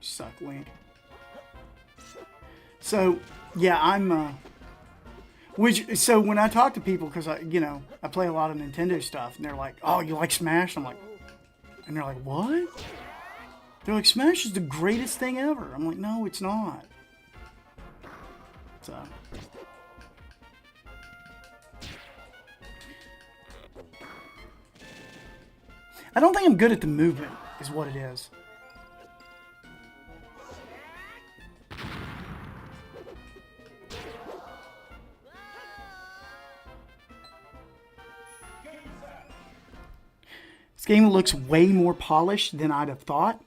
Suck, Link. So, yeah, I'm, so when I talk to people, because I play a lot of Nintendo stuff, and they're like, oh, you like Smash? I'm like, and they're like, what? They're like, Smash is the greatest thing ever. I'm like, no, it's not. So... I don't think I'm good at the movement, is what it is. This game looks way more polished than I'd have thought.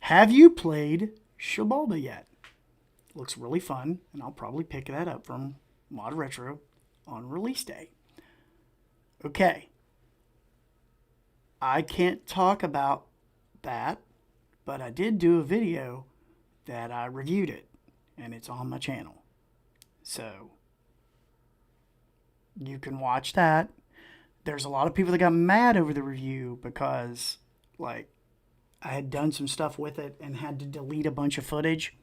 Have you played Shibalba yet? Looks really fun, and I'll probably pick that up from ModRetro on release day. Okay. I can't talk about that, but I did do a video that I reviewed it, and it's on my channel. So, you can watch that. There's a lot of people that got mad over the review because, like, I had done some stuff with it and had to delete a bunch of footage.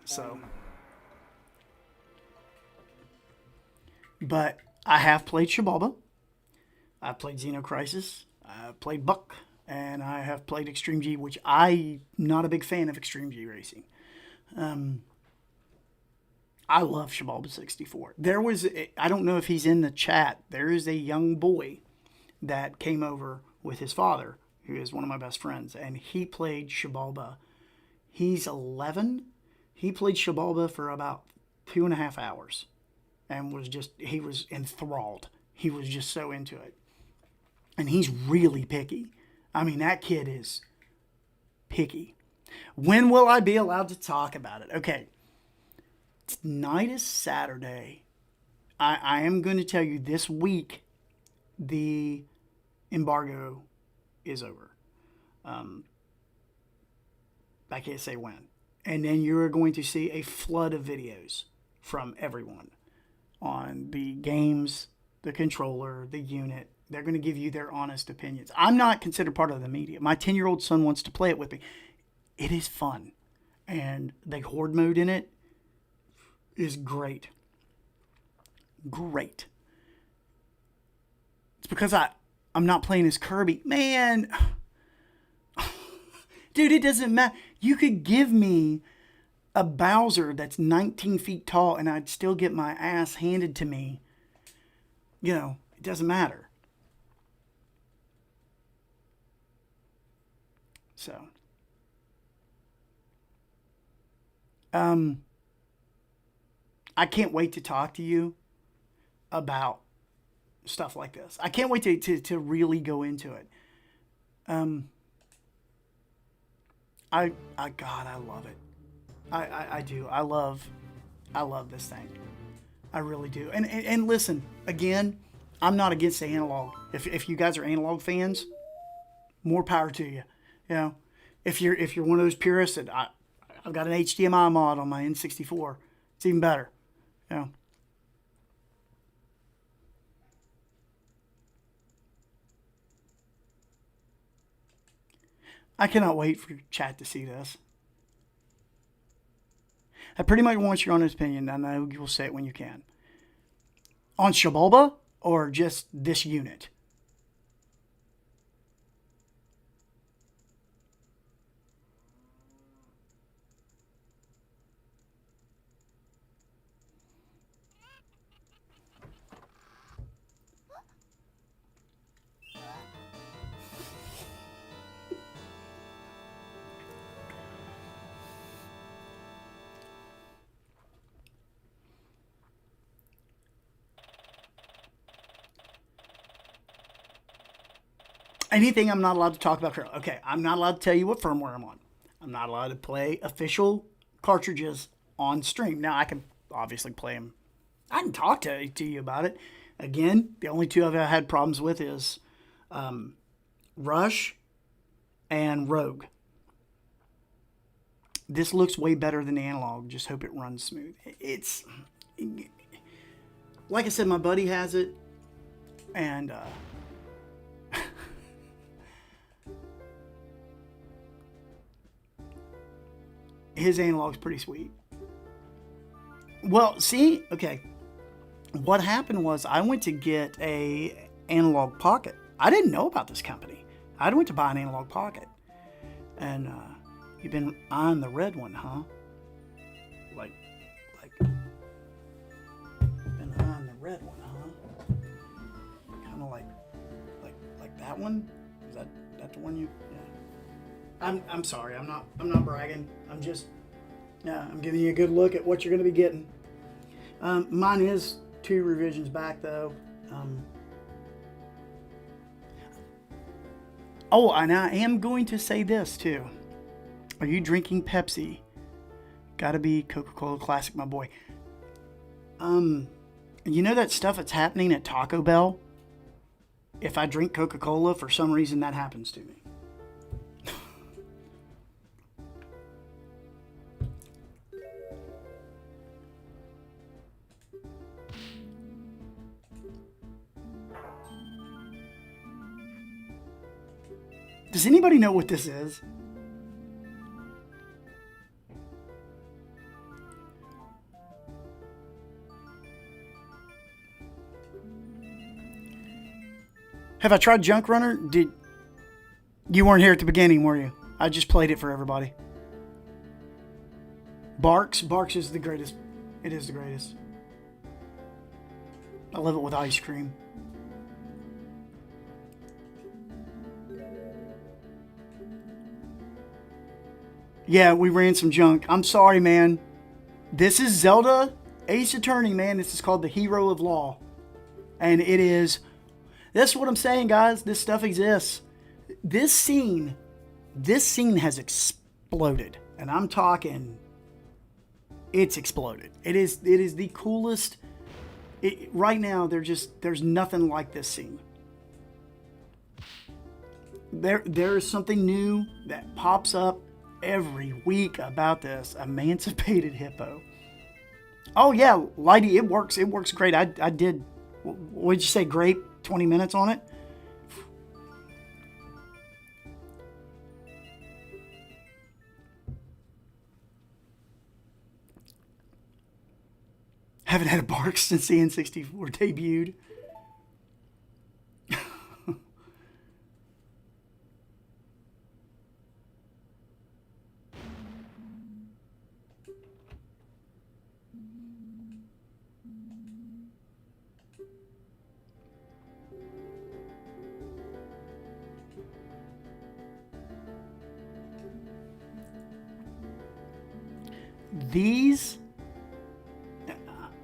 So, but I have played Shibalba. I've played Xenocrisis. I've played Buck. And I have played Extreme G, which I'm not a big fan of Extreme G racing. I love Shibalba 64. There was, I don't know if he's in the chat, there is a young boy that came over with his father, who is one of my best friends, and he played Shibalba. He's 11. He played Shibalba for about 2.5 hours. And he was enthralled. He was just so into it. And he's really picky. I mean, that kid is picky. When will I be allowed to talk about it? Okay. Tonight is Saturday. I am going to tell you this week the embargo is over. I can't say when. And then you're going to see a flood of videos from everyone on the games, the controller, the unit. They're going to give you their honest opinions. I'm not considered part of the media. My 10-year-old son wants to play it with me. It is fun. And the horde mode in it is great. Great. It's because I'm not playing as Kirby. Man. Dude, it doesn't matter. You could give me a Bowser that's 19 feet tall and I'd still get my ass handed to me. You know, it doesn't matter. So. I can't wait to talk to you about stuff like this. I can't wait to really go into it. God, I love it. I do. I love this thing. I really do. And listen, again, I'm not against the analog. If you guys are analog fans, more power to you. You know, if you're one of those purists that I've got an HDMI mod on my N64, it's even better. You know. I cannot wait for chat to see this. I pretty much want your honest opinion. I know you'll say it when you can. On Shaboba or just this unit? Anything I'm not allowed to talk about. Okay, I'm not allowed to tell you what firmware I'm on. I'm not allowed to play official cartridges on stream. Now, I can obviously play them. I can talk to you about it. Again, the only two I've had problems with is Rush and Rogue. This looks way better than the analog. Just hope it runs smooth. It's, like I said, my buddy has it. And his analog's pretty sweet. Well, see, okay. What happened was I went to get a analog pocket. I didn't know about this company. I went to buy an analog pocket. And you've been eyeing the red one, huh? Like been eyeing the red one, huh? Kind of like that one? Is that the one you? Yeah. I'm sorry. I'm not bragging. I'm just I'm giving you a good look at what you're going to be getting. Mine is 2 revisions back though. Oh, and I am going to say this too. Are you drinking Pepsi? Gotta be Coca-Cola Classic, my boy. You know that stuff that's happening at Taco Bell? If I drink Coca-Cola, for some reason that happens to me. Does anybody know what this is? Have I tried JunkRunner? You weren't here at the beginning, were you? I just played it for everybody. Barks is the greatest. It is the greatest. I love it with ice cream. Yeah, we ran some junk. I'm sorry, man. This is Zelda Ace Attorney, man. This is called the Hero of Law. And it is... That's what I'm saying, guys. This stuff exists. This scene has exploded. And I'm talking... It's exploded. It is the coolest... Right now, there's nothing like this scene. There is something new that pops up every week about this emancipated hippo. Oh yeah, Lighty, it works. It works great. I did, what did you say, grape 20 minutes on it? Haven't had a bark since the N64 debuted.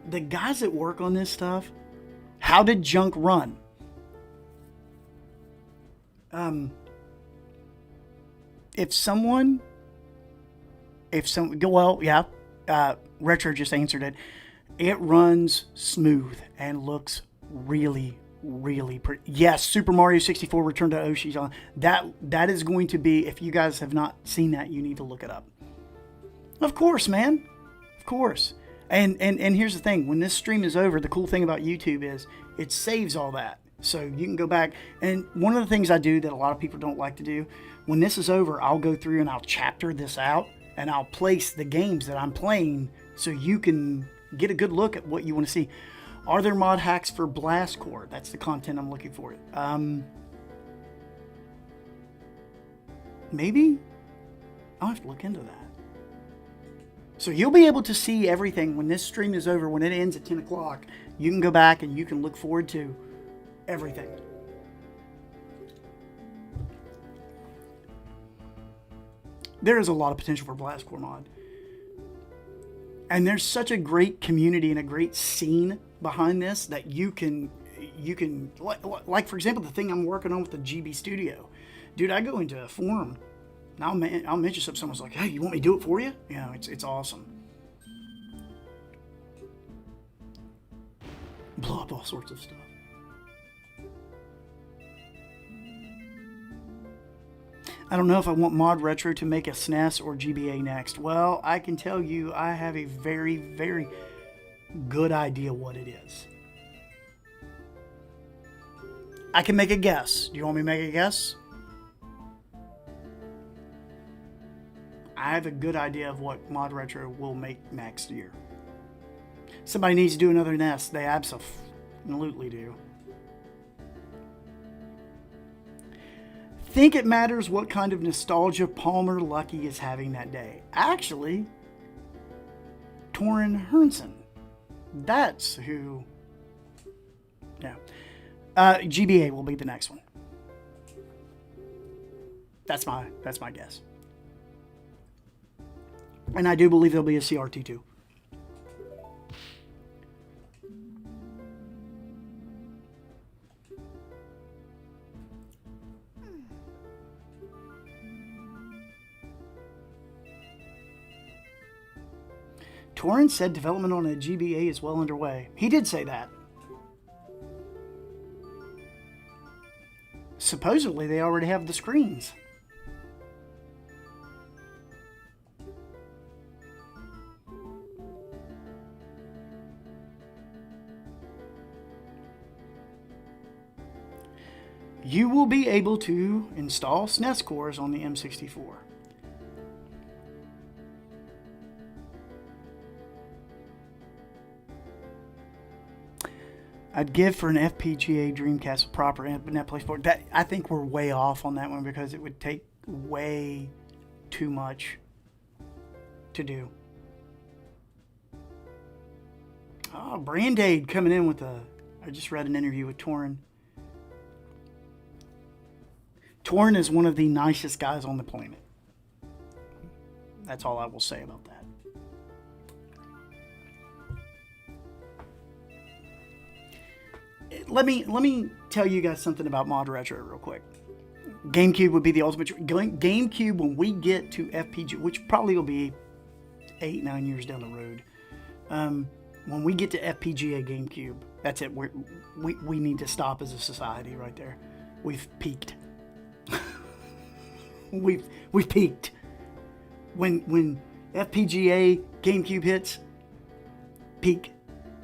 The guys that work on this stuff, how did junk run? Retro just answered it. It runs smooth and looks really, really pretty. Yes, Super Mario 64 Return to Oshi's on. That is going to be, if you guys have not seen that, you need to look it up. Of course, man. Of course. And here's the thing. When this stream is over, the cool thing about YouTube is it saves all that. So you can go back. And one of the things I do that a lot of people don't like to do, when this is over, I'll go through and I'll chapter this out. And I'll place the games that I'm playing so you can get a good look at what you want to see. Are there mod hacks for Blast Core? That's the content I'm looking for. Maybe? I'll have to look into that. So you'll be able to see everything when this stream is over. When it ends at 10 o'clock, you can go back and you can look forward to everything. There is a lot of potential for Blast Core mod. And there's such a great community and a great scene behind this that you can like for example, the thing I'm working on with the GB Studio. Dude, I go into a forum. I'll mention something. Someone's like, hey, you want me to do it for you? You know, it's awesome. Blow up all sorts of stuff. I don't know if I want ModRetro to make a SNES or GBA next. Well, I can tell you I have a very, very good idea what it is. I can make a guess. Do you want me to make a guess? I have a good idea of what ModRetro will make next year. Somebody needs to do another NES. They absolutely do. Think it matters what kind of nostalgia Palmer Lucky is having that day. Actually, Torin Herndson. That's who. Yeah. GBA will be the next one. That's my guess. And I do believe there'll be a CRT too. Torin said development on a GBA is well underway. He did say that. Supposedly they already have the screens. You will be able to install SNES cores on the M64. I'd give for an FPGA Dreamcast with proper net place port. That, I think we're way off on that one because it would take way too much to do. Oh, Brand-Aid coming in with a... I just read an interview with Torin. Torin is one of the nicest guys on the planet. That's all I will say about that. Let me tell you guys something about ModRetro real quick. GameCube would be the ultimate. GameCube, when we get to FPGA, which probably will be 8-9 years down the road, when we get to FPGA GameCube, that's it. We need to stop as a society right there. We've peaked. We've peaked. When FPGA GameCube hits peak,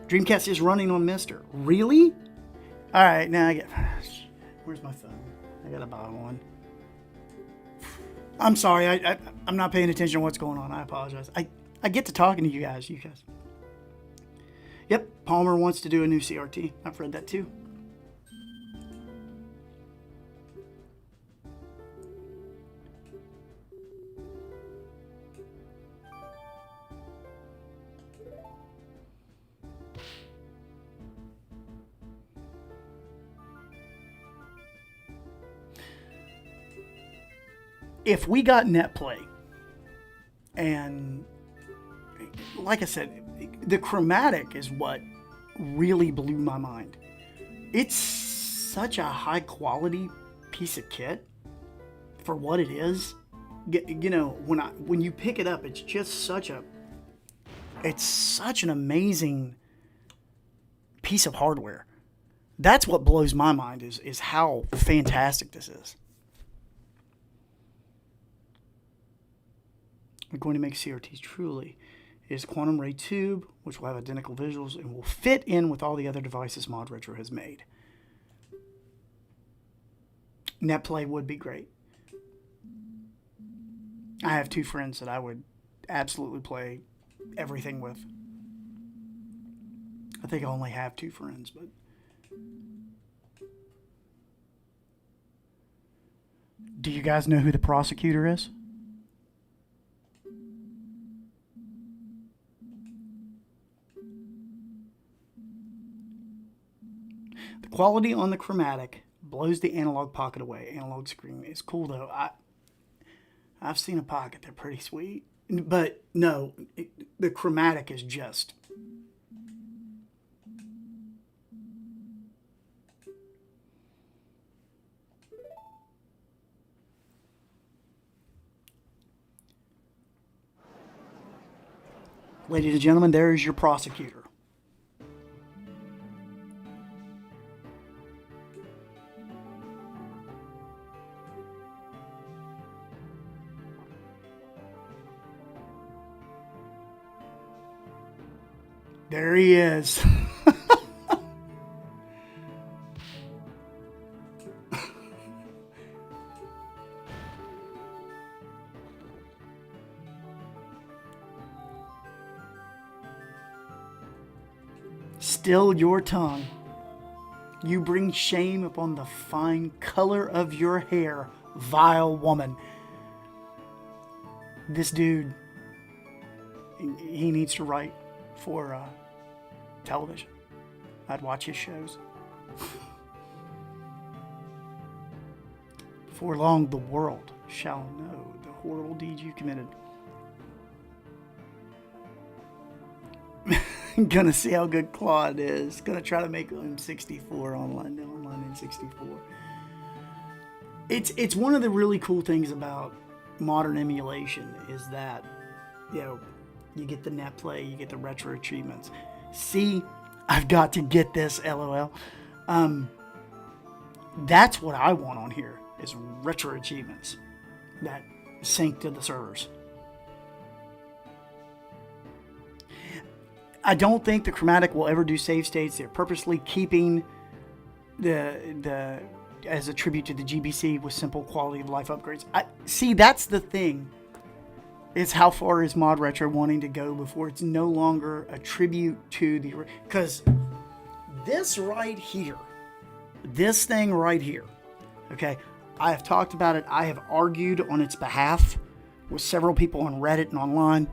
Dreamcast is running on Mister. Really? All right, now I get... Where's my phone? I gotta buy one. I'm sorry, I'm not paying attention to what's going on. I apologize. I get to talking to you guys. Yep, Palmer wants to do a new CRT. I've read that too. If we got NetPlay, and like I said, the chromatic is what really blew my mind. It's such a high quality piece of kit for what it is. You know, when you pick it up, it's just such an amazing piece of hardware. That's what blows my mind is how fantastic this is. We're going to make CRTs truly. It is a quantum ray tube, which will have identical visuals and will fit in with all the other devices ModRetro has made. NetPlay would be great. I have 2 friends that I would absolutely play everything with. I think I only have 2 friends, but... Do you guys know who the prosecutor is? Quality on the chromatic blows the analog pocket away. Analog screen is cool though. I've seen a pocket. They're pretty sweet. But no, the chromatic is just... Ladies and gentlemen, there is your prosecutor. There he is. Still your tongue. You bring shame upon the fine color of your hair, vile woman. This dude, he needs to write for television. I'd watch his shows. Before long, the world shall know the horrible deeds you committed. Gonna see how good Claude is. Gonna try to make M64 online N64. It's one of the really cool things about modern emulation is that, you know, you get the NetPlay, you get the retro achievements. See, I've got to get this, LOL. That's what I want on here, is retro achievements that sync to the servers. I don't think the chromatic will ever do save states. They're purposely keeping the as a tribute to the GBC with simple quality of life upgrades. See, that's the thing. It's how far is ModRetro wanting to go before it's no longer a tribute to the... Because this right here, this thing right here, okay, I have talked about it. I have argued on its behalf with several people on Reddit and online.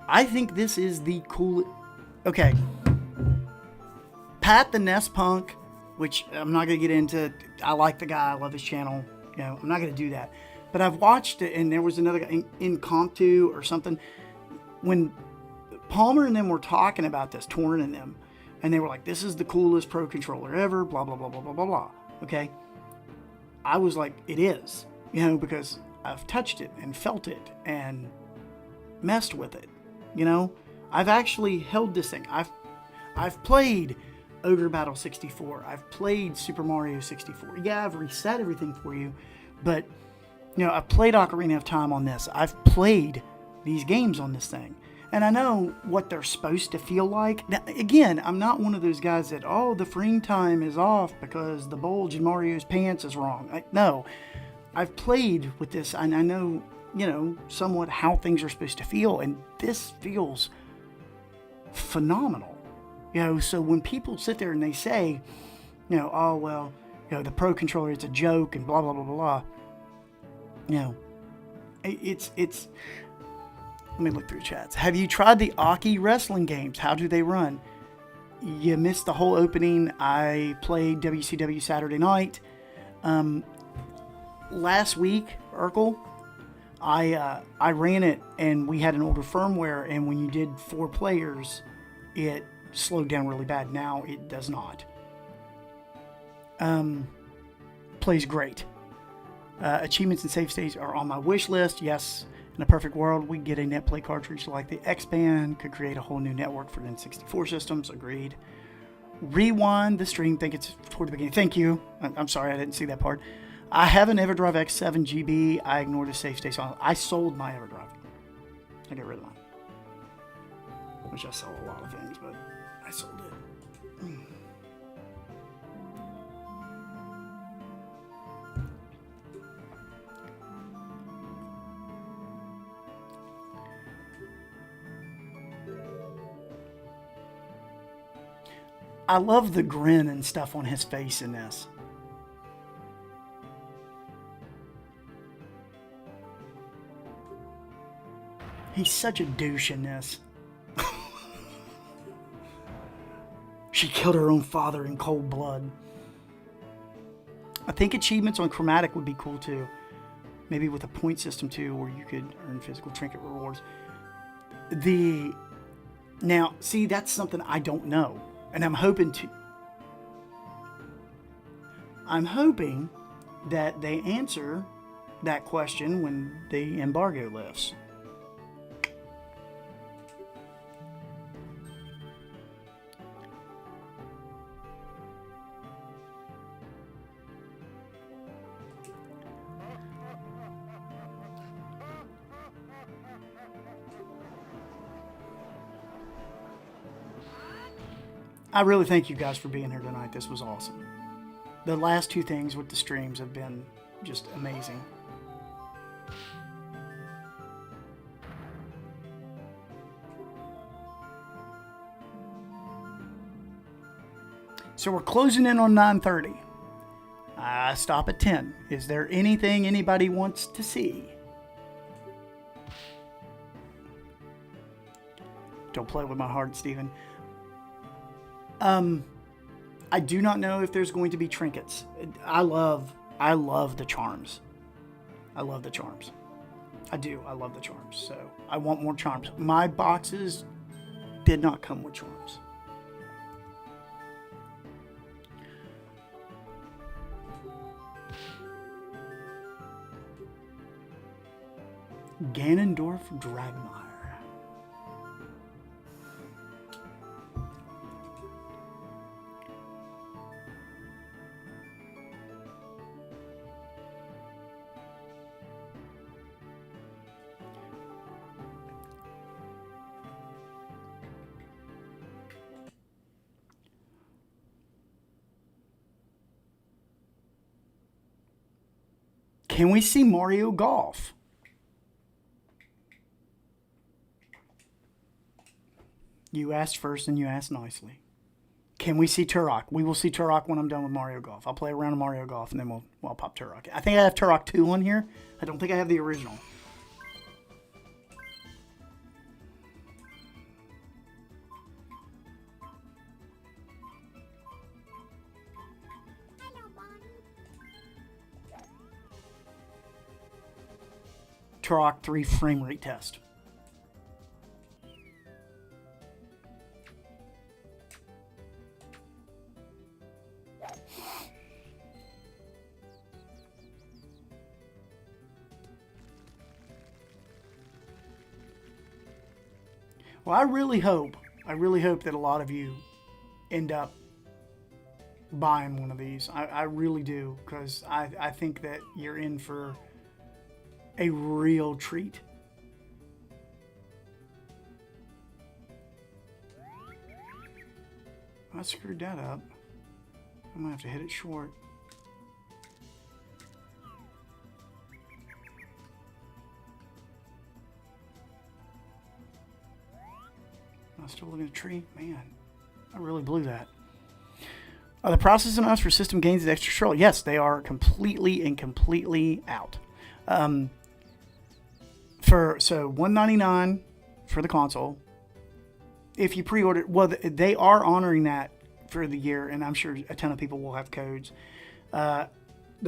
I think this is the coolest... Okay. Pat the Nest Punk, which I'm not going to get into. I like the guy. I love his channel. You know, I'm not going to do that. But I've watched it, and there was another guy in Comptu or something. When Palmer and them were talking about this, Torn and them, and they were like, this is the coolest Pro Controller ever, blah, blah, blah, blah, blah, blah, blah. Okay? I was like, it is. You know, because I've touched it and felt it and messed with it. You know? I've actually held this thing. I've played Ogre Battle 64. I've played Super Mario 64. Yeah, I've reset everything for you, but You know, I've played Ocarina of Time on this. I've played these games on this thing. And I know what they're supposed to feel like. Now, again, I'm not one of those guys that, oh, the frame time is off because the bulge in Mario's pants is wrong. No, I've played with this and I know, you know, somewhat how things are supposed to feel. And this feels phenomenal. You know, so when people sit there and they say, you know, oh, well, you know, the Pro Controller, it's a joke and blah, blah, blah, blah, blah. You know, it's... Let me look through chats. Have you tried the Aki wrestling games? How do they run? You missed the whole opening. I played WCW Saturday Night. Last week, Urkel, I ran it and we had an older firmware, and when you did 4 players, it slowed down really bad. Now it does not. Plays great. Achievements and save states are on my wish list. Yes. In a perfect world, we get a NetPlay cartridge like the X-Band, could create a whole new network for the N64 systems. Agreed. Rewind the stream. Think it's toward the beginning. Thank you. I'm sorry, I didn't see that part. I have an EverDrive X7 GB. I ignored the save states on. I sold my EverDrive. I got rid of mine. Which I sell a lot of things, but I sold it. I love the grin and stuff on his face in this. He's such a douche in this. She killed her own father in cold blood. I think achievements on Chromatic would be cool too. Maybe with a point system too, where you could earn physical trinket rewards. Now, see, that's something I don't know. And I'm hoping that they answer that question when the embargo lifts. I really thank you guys for being here tonight. This was awesome. The last 2 things with the streams have been just amazing. So we're closing in on 9:30. I stop at 10. Is there anything anybody wants to see? Don't play with my heart, Stephen. I do not know if there's going to be trinkets. I love the charms. I love the charms. I do. I love the charms. So I want more charms. My boxes did not come with charms. Ganondorf Dragmire. Can we see Mario Golf? You asked first and you asked nicely. Can we see Turok? We will see Turok when I'm done with Mario Golf. I'll play a round of Mario Golf and then we'll pop Turok. I think I have Turok 2 on here. I don't think I have the original. Turok 3 frame rate test. Well, I really hope that a lot of you end up buying one of these. I really do, because I think that you're in for a real treat. I screwed that up. I'm gonna have to hit it short. I'm still looking at a tree. Man, I really blew that. Are the process announced for system gains and extra control? Yes, they are completely out. So $199 for the console. If you pre-order, well, they are honoring that for the year, and I'm sure a ton of people will have codes. The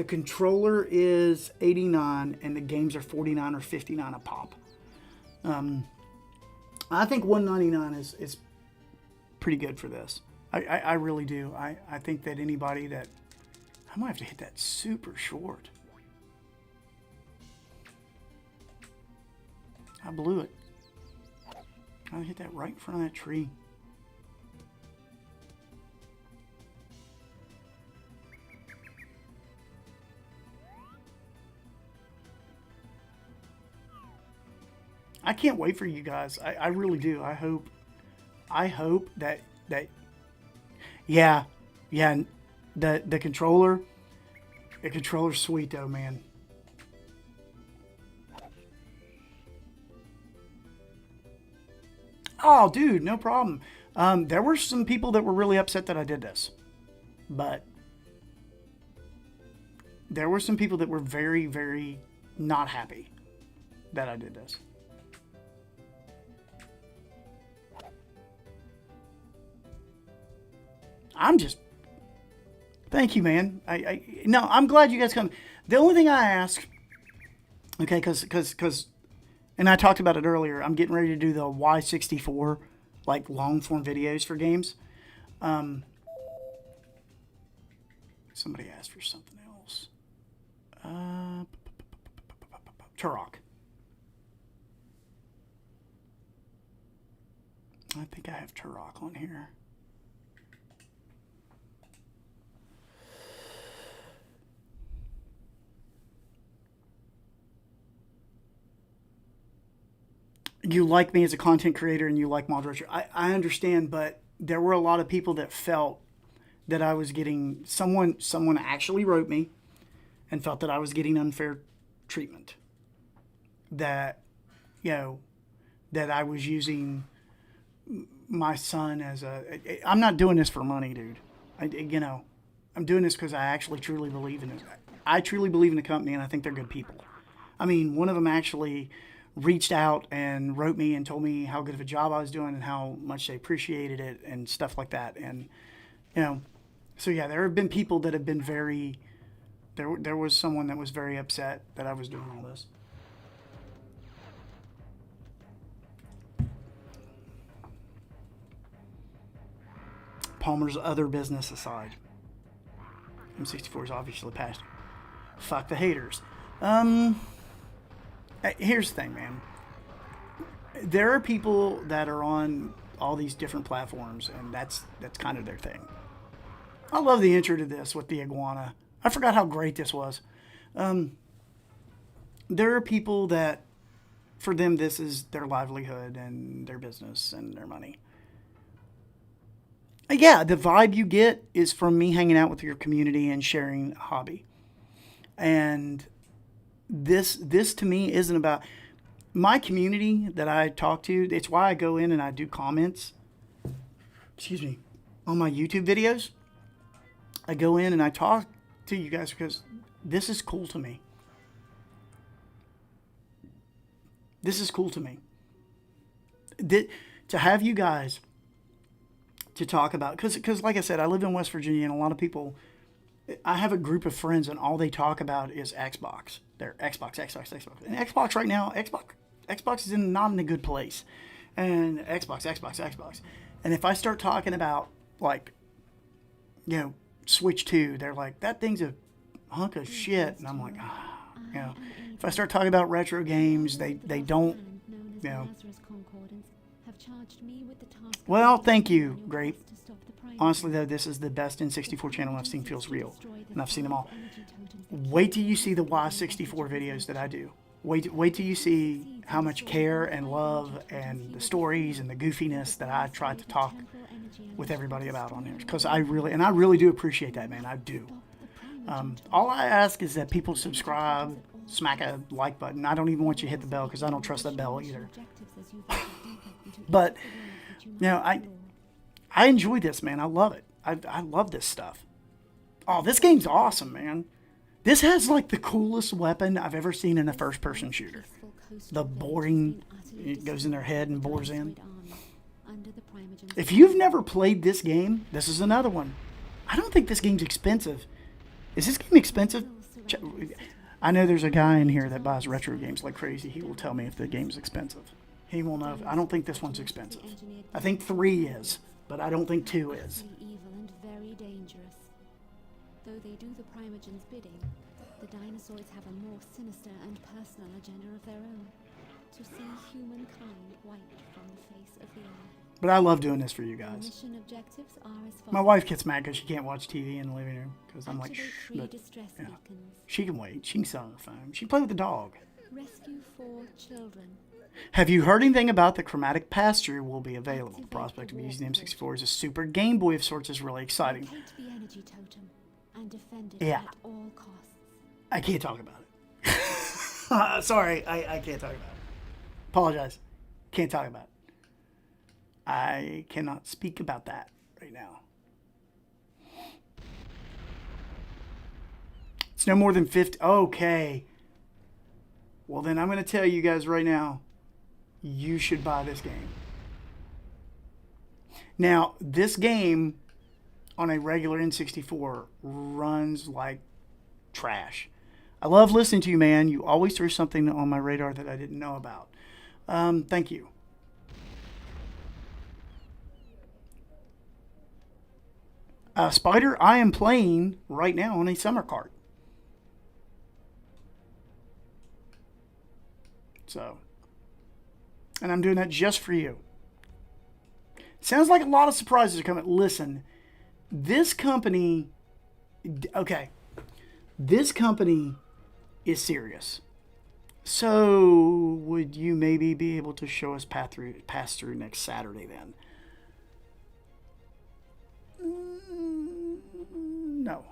controller is $89, and the games are $49 or $59 a pop. I think $199 is pretty good for this. I really do. I think that anybody that... I might have to hit that super short. I blew it. I hit that right in front of that tree. I can't wait for you guys. I really do. I hope that yeah, the controller's sweet though, man. Oh, dude, no problem. There were some people that were really upset that I did this, but there were some people that were very, very not happy that I did this. I'm just... Thank you, man. No, I'm glad you guys come. The only thing I ask, okay, because, and I talked about it earlier, I'm getting ready to do the Y64, like, long-form videos for games. Somebody asked for something else. Turok. I think I have Turok on here. You like me as a content creator and you like ModRetro. I understand, but there were a lot of people that felt that I was getting... Someone actually wrote me and felt that I was getting unfair treatment. That, you know, that I was using my son as a... I'm not doing this for money, dude. You know, I'm doing this because I actually truly believe in it. I truly believe in the company and I think they're good people. I mean, one of them actually reached out and wrote me and told me how good of a job I was doing and how much they appreciated it and stuff like that. And, you know, so yeah, there have been people that have been very... There was someone that was very upset that I was doing all this. Palmer's other business aside. M64 is obviously past. Fuck the haters. Here's the thing, man. There are people that are on all these different platforms, and that's kind of their thing. I love the intro to this with the iguana. I forgot how great this was. There are people that, for them, this is their livelihood and their business and their money. Yeah, the vibe you get is from me hanging out with your community and sharing a hobby. And this to me isn't about my community that I talk to. It's why I go in and I do comments, excuse me, on my YouTube videos. I go in and I talk to you guys because this is cool to me. This is cool to me. To have you guys to talk about, because like I said, I live in West Virginia and a lot of people, I have a group of friends and all they talk about is Xbox. They're Xbox. And Xbox right now, Xbox is not in a good place. And Xbox. And if I start talking about, like, you know, Switch 2, they're like, that thing's a hunk of shit. And I'm like, you know. If I start talking about retro games, they don't, you know. Well, thank you, Grape. Honestly, though, this is the best N64 channel I've seen. Feels real. And I've seen them all. Wait till you see the Y64 videos that I do. Wait till you see how much care and love and the stories and the goofiness that I try to talk with everybody about on here. Because I really do appreciate that, man. I do. All I ask is that people subscribe, smack a like button. I don't even want you to hit the bell because I don't trust that bell either. But, I enjoy this, man. I love it. I love this stuff. Oh, this game's awesome, man. This has like the coolest weapon I've ever seen in a first-person shooter. The boring, it goes in their head and bores in. If you've never played this game, this is another one. I don't think this game's expensive. Is this game expensive? I know there's a guy in here that buys retro games like crazy. He will tell me if the game's expensive. He will know. I don't think this one's expensive. I think 3 is, but I don't think 2 is. Though they do the Primogen's bidding, the dinosaurs have a more sinister and personal agenda of their own. To see humankind wiped from the face of the earth. But I love doing this for you guys. Mission objectives are as follows. My wife gets mad because she can't watch TV in the living room. Because I'm like, shh, but, yeah. She can wait. She can sit on her phone. She can play with the dog. Rescue 4 children. Have you heard anything about the chromatic pass-through will be available? The prospect of using the M64 as a super Game Boy of sorts is really exciting. Locate the energy totem and defend it Yeah. at all costs. I can't talk about it. Sorry, I can't talk about it. Apologize. Can't talk about it. I cannot speak about that right now. It's no more than 50. Okay. Well, then I'm going to tell you guys right now, you should buy this game. Now, this game on a regular N64 runs like trash. I love listening to you, man. You always throw something on my radar that I didn't know about. Thank you. Spider, I am playing right now on a summer cart. So, and I'm doing that just for you. Sounds like a lot of surprises are coming. Listen, this company, okay, this company is serious. So, would you maybe be able to show us pass through next Saturday then? No.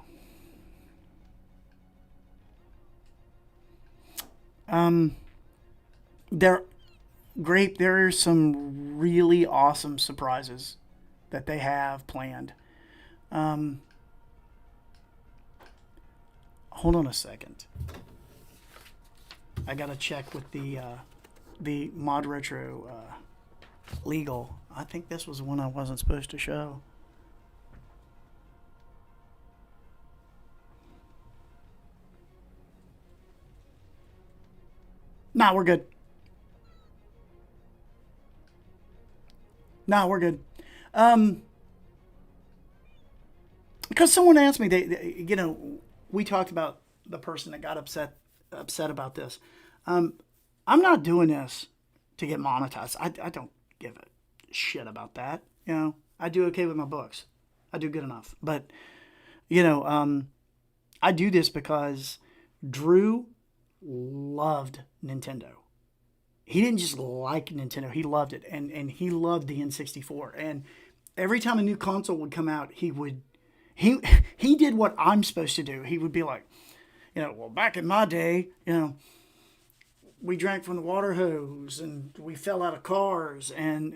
There are some really awesome surprises that they have planned. Hold on a second. I gotta check with the ModRetro legal. I think this was one I wasn't supposed to show. Nah, we're good. Nah, we're good. Because someone asked me, we talked about the person that got upset about this. I'm not doing this to get monetized. I don't give a shit about that. I do okay with my books. I do good enough. But, I do this because Drew loved Nintendo. He didn't just like Nintendo, he loved it, and he loved the N64. And every time a new console would come out, he did what I'm supposed to do. He would be like, well, back in my day, we drank from the water hose and we fell out of cars and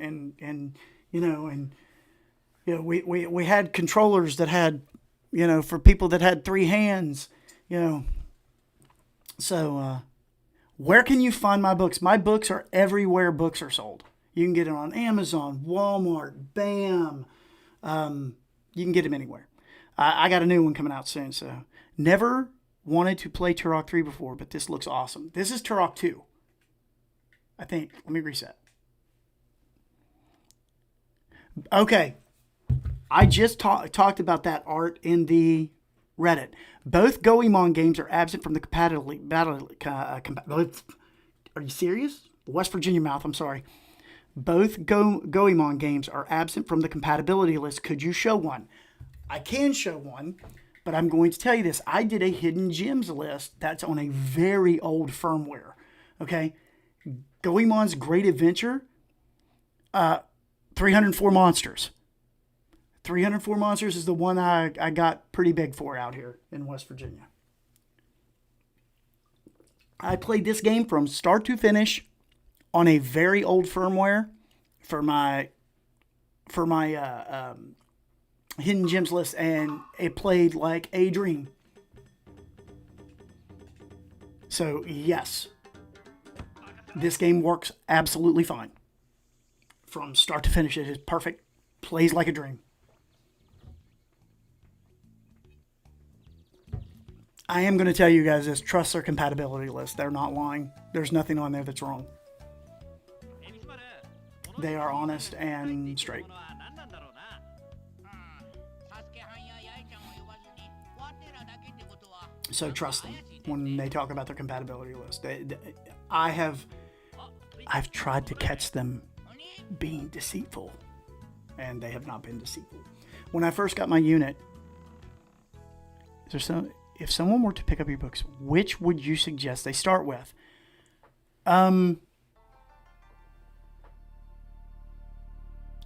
we had controllers that had, for people that had 3 hands, So, where can you find my books? My books are everywhere books are sold. You can get them on Amazon, Walmart, BAM. You can get them anywhere. I got a new one coming out soon, so never wanted to play Turok 3 before, but this looks awesome. This is Turok 2, I think. Let me reset. Okay. I just talked about that art in the Reddit. Both Goemon games are absent from the compatibility. Are you serious? West Virginia mouth, I'm sorry. Both Goemon games are absent from the compatibility list. Could you show one? I can show one, but I'm going to tell you this. I did a hidden gems list that's on a very old firmware. Okay. Goemon's Great Adventure, 304 Monsters. 304 Monsters is the one I got pretty big for out here in West Virginia. I played this game from start to finish on a very old firmware for my Hidden Gems list, and it played like a dream. So, yes, this game works absolutely fine. From start to finish, it is perfect. Plays like a dream. I am going to tell you guys this. Trust their compatibility list. They're not lying. There's nothing on there that's wrong. They are honest and straight. So trust them when they talk about their compatibility list. I've tried to catch them being deceitful, and they have not been deceitful. When I first got my unit, if someone were to pick up your books, which would you suggest they start with?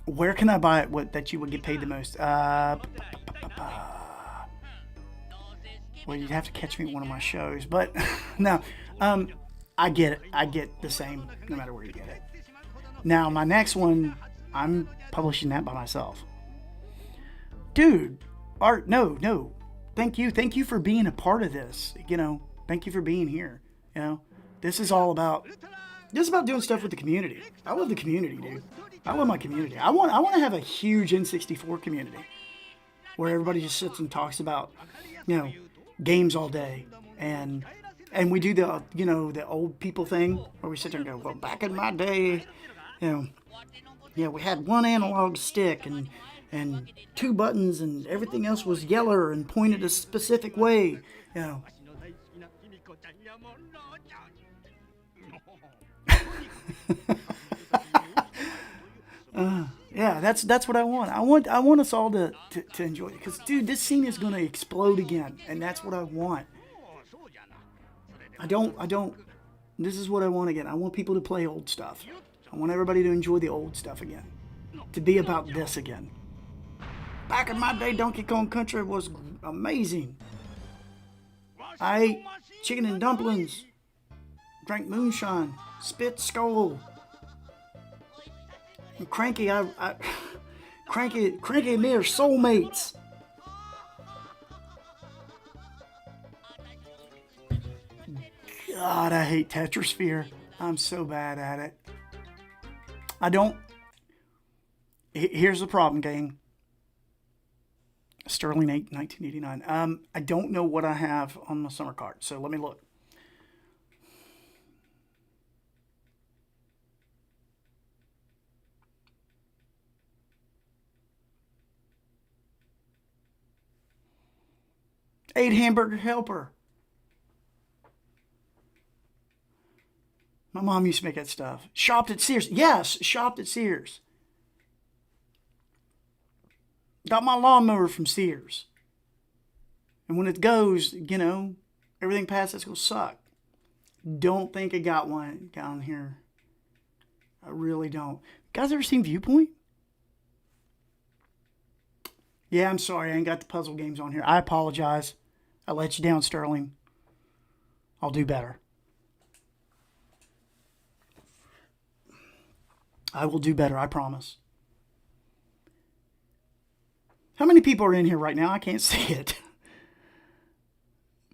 Where can I buy it that you would get paid the most? Well, you'd have to catch me at one of my shows, but no, I get it. I get the same no matter where you get it. Now, my next one, I'm publishing that by myself. Dude, Art, no. Thank you for being a part of this. Thank you for being here. This is all about doing stuff with the community. I love the community, dude. I love my community. I want to have a huge N64 community where everybody just sits and talks about, games all day, and we do the old people thing where we sit there and go, well, back in my day, we had one analog stick and two buttons, and everything else was yeller and pointed a specific way. Yeah, that's what I want. I want us all to enjoy it, because, dude, this scene is going to explode again, and that's what I want. This is what I want again. I want people to play old stuff. I want everybody to enjoy the old stuff again. To be about this again. Back in my day, Donkey Kong Country was amazing. I ate chicken and dumplings, drank moonshine, spit skull. And Cranky and me are soulmates. God, I hate Tetrasphere. I'm so bad at it. Here's the problem, gang. Sterling 8, 1989. I don't know what I have on my summer card, so let me look. Eight Hamburger Helper. My mom used to make that stuff. Shopped at Sears. Yes, shopped at Sears. Got my lawnmower from Sears. And when it goes, everything past it's going to suck. Don't think I got one down here. I really don't. You guys ever seen Viewpoint? Yeah, I'm sorry. I ain't got the puzzle games on here. I apologize. I let you down, Sterling. I'll do better. I will do better, I promise. How many people are in here right now? I can't see it.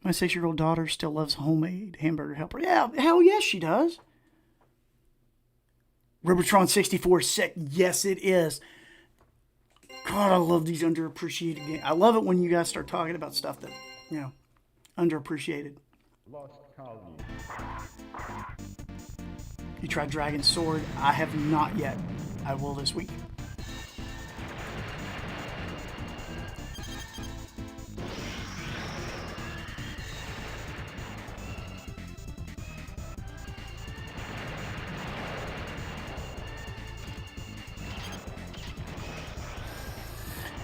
My 6-year-old daughter still loves homemade hamburger helper. Yeah, hell yes, she does. Robotron 64 is sick. Yes, it is. God, I love these underappreciated games. I love it when you guys start talking about stuff that, underappreciated. Lost Colony. You tried Dragon's Sword? I have not yet. I will this week.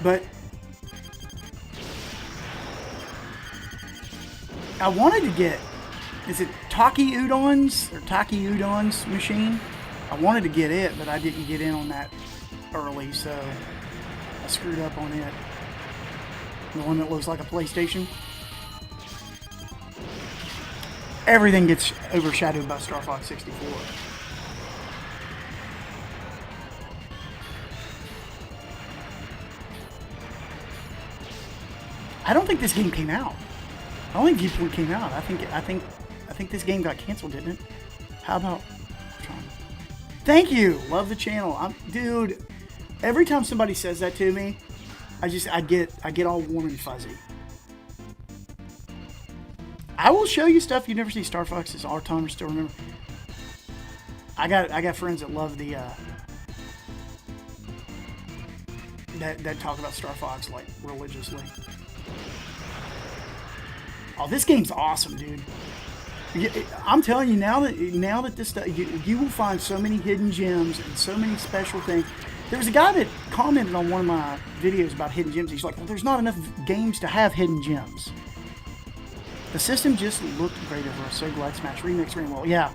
But I wanted to get is it Taki Udon's machine? I wanted to get it, but I didn't get in on that early, so I screwed up on it. The one that looks like a PlayStation. Everything gets overshadowed by Star Fox 64. I don't think this game came out. I don't think Viewpoint came out. I think this game got canceled, didn't it? How about? Thank you. Love the channel. Dude. Every time somebody says that to me, I get all warm and fuzzy. I will show you stuff you never see. Star Fox is our time or still remember. I got friends that love the that talk about Star Fox like religiously. Oh, this game's awesome, dude. I'm telling you, now that this stuff, you will find so many hidden gems and so many special things. There was a guy that commented on one of my videos about hidden gems. He's like, well, there's not enough games to have hidden gems. The system just looked great over. I'm so glad Smash Remix ran well. Yeah,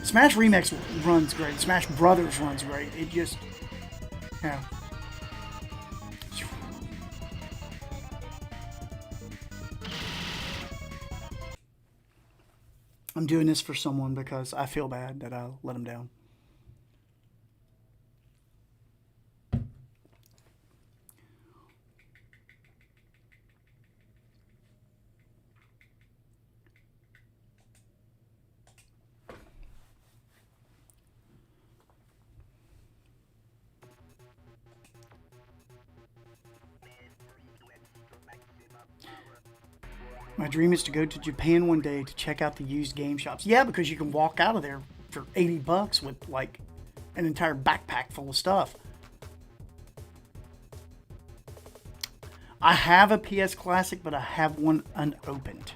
Smash Remix runs great. Smash Brothers runs great. It just, yeah. I'm doing this for someone because I feel bad that I let him down. My dream is to go to Japan one day to check out the used game shops. Yeah, because you can walk out of there for $80 with like an entire backpack full of stuff. I have a PS Classic, but I have one unopened.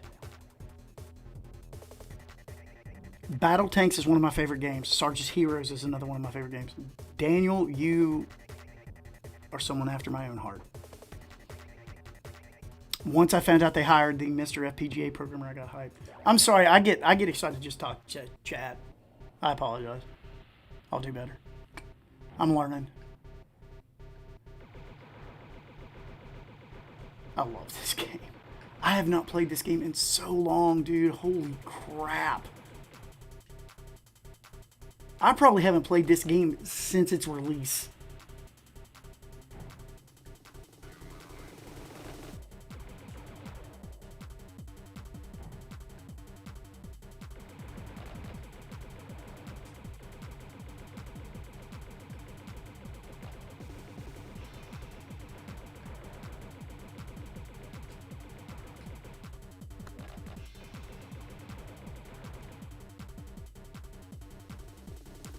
Battle Tanks is one of my favorite games. Sarge's Heroes is another one of my favorite games. Daniel, you are someone after my own heart. Once I found out they hired the Mr. FPGA programmer, I got hyped. I'm sorry, I get excited to just talk chat. I apologize. I'll do better. I'm learning. I love this game. I have not played this game in so long, dude. Holy crap. I probably haven't played this game since its release.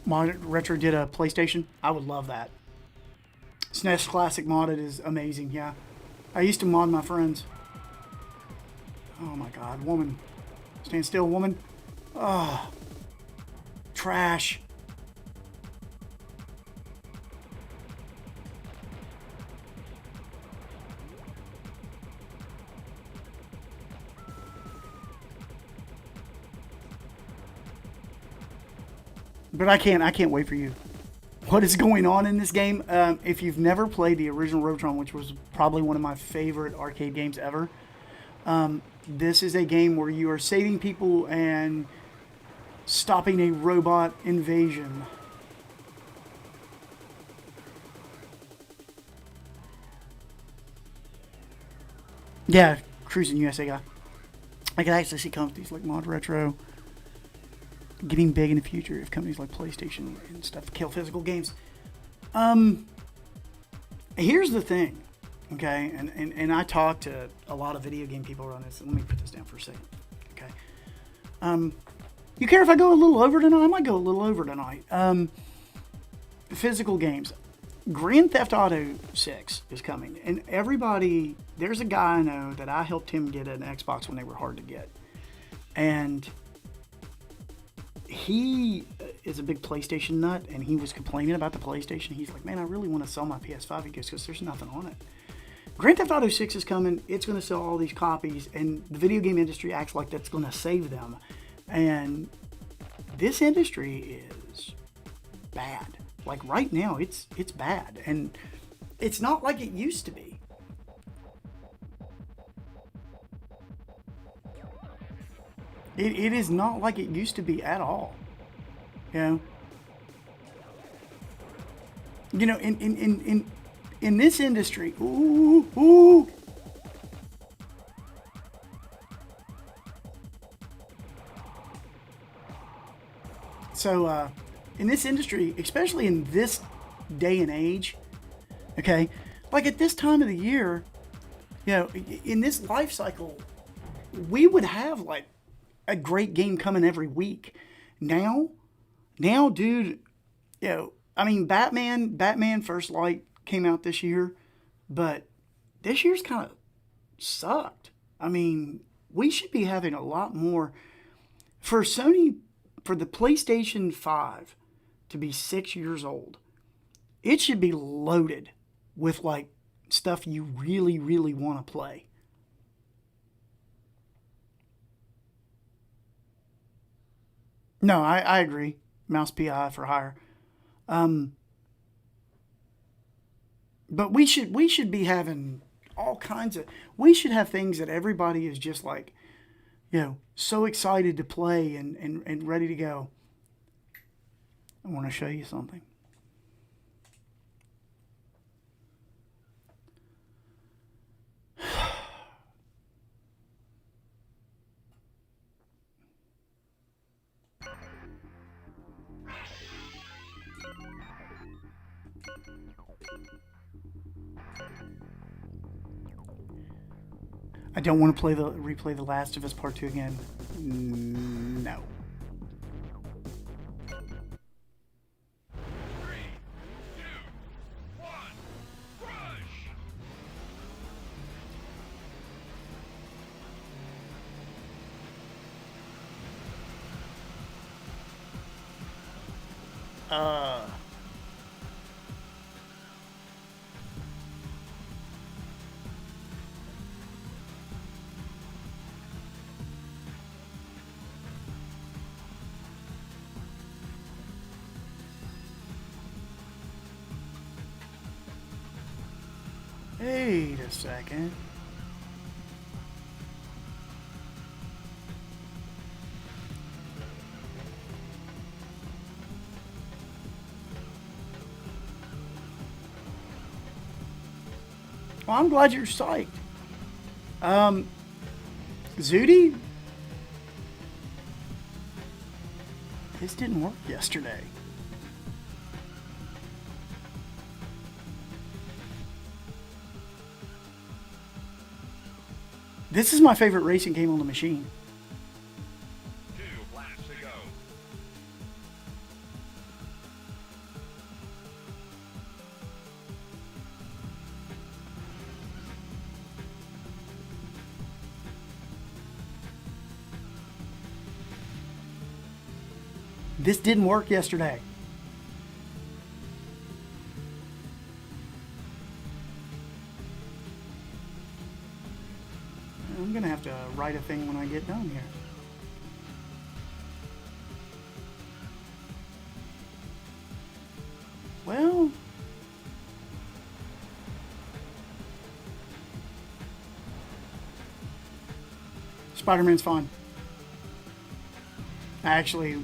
ModRetro did a PlayStation. I would love that. SNES Classic modded is amazing, yeah. I used to mod my friends. Oh my god, woman. Stand still, woman. Oh. Trash. But I can't wait for you. What is going on in this game? If you've never played the original Robotron, which was probably one of my favorite arcade games ever, this is a game where you are saving people and stopping a robot invasion. Yeah, Cruising USA guy. I can actually see companies like ModRetro getting big in the future if companies like PlayStation and stuff kill physical games. Here's the thing, okay, and I talk to a lot of video game people around this. Let me put this down for a second, okay. You care if I go a little over tonight? I might go a little over tonight. Physical games. Grand Theft Auto 6 is coming, and everybody, there's a guy I know that I helped him get an Xbox when they were hard to get, and he is a big PlayStation nut, and he was complaining about the PlayStation. He's like, man, I really want to sell my PS5. He goes, because there's nothing on it. Grand Theft Auto 6 is coming. It's going to sell all these copies, and the video game industry acts like that's going to save them. And this industry is bad. Like right now, it's bad. And it's not like it used to be. It is not like it used to be at all. You know, in this industry, ooh. So, in this industry, especially in this day and age, okay, like at this time of the year, you know, in this life cycle, we would have like a great game coming every week. Now, dude, you know, I mean, Batman First Light came out this year, but this year's kind of sucked. I mean, we should be having a lot more for Sony, for the PlayStation 5 to be 6 years old. It should be loaded with like stuff you really, really want to play. No, I agree. Mouse PI for hire. But we should be having all kinds of. We should have things that everybody is just like, you know, so excited to play and ready to go. I want to show you something. I don't want to replay The Last of Us Part 2 again. No. Wait a second. Well, I'm glad you're psyched. Zooty? This didn't work yesterday. This is my favorite racing game on the machine. 2 laps to go. This didn't work yesterday. I'm gonna have to write a thing when I get done here. Well, Spider-Man's fine. Actually,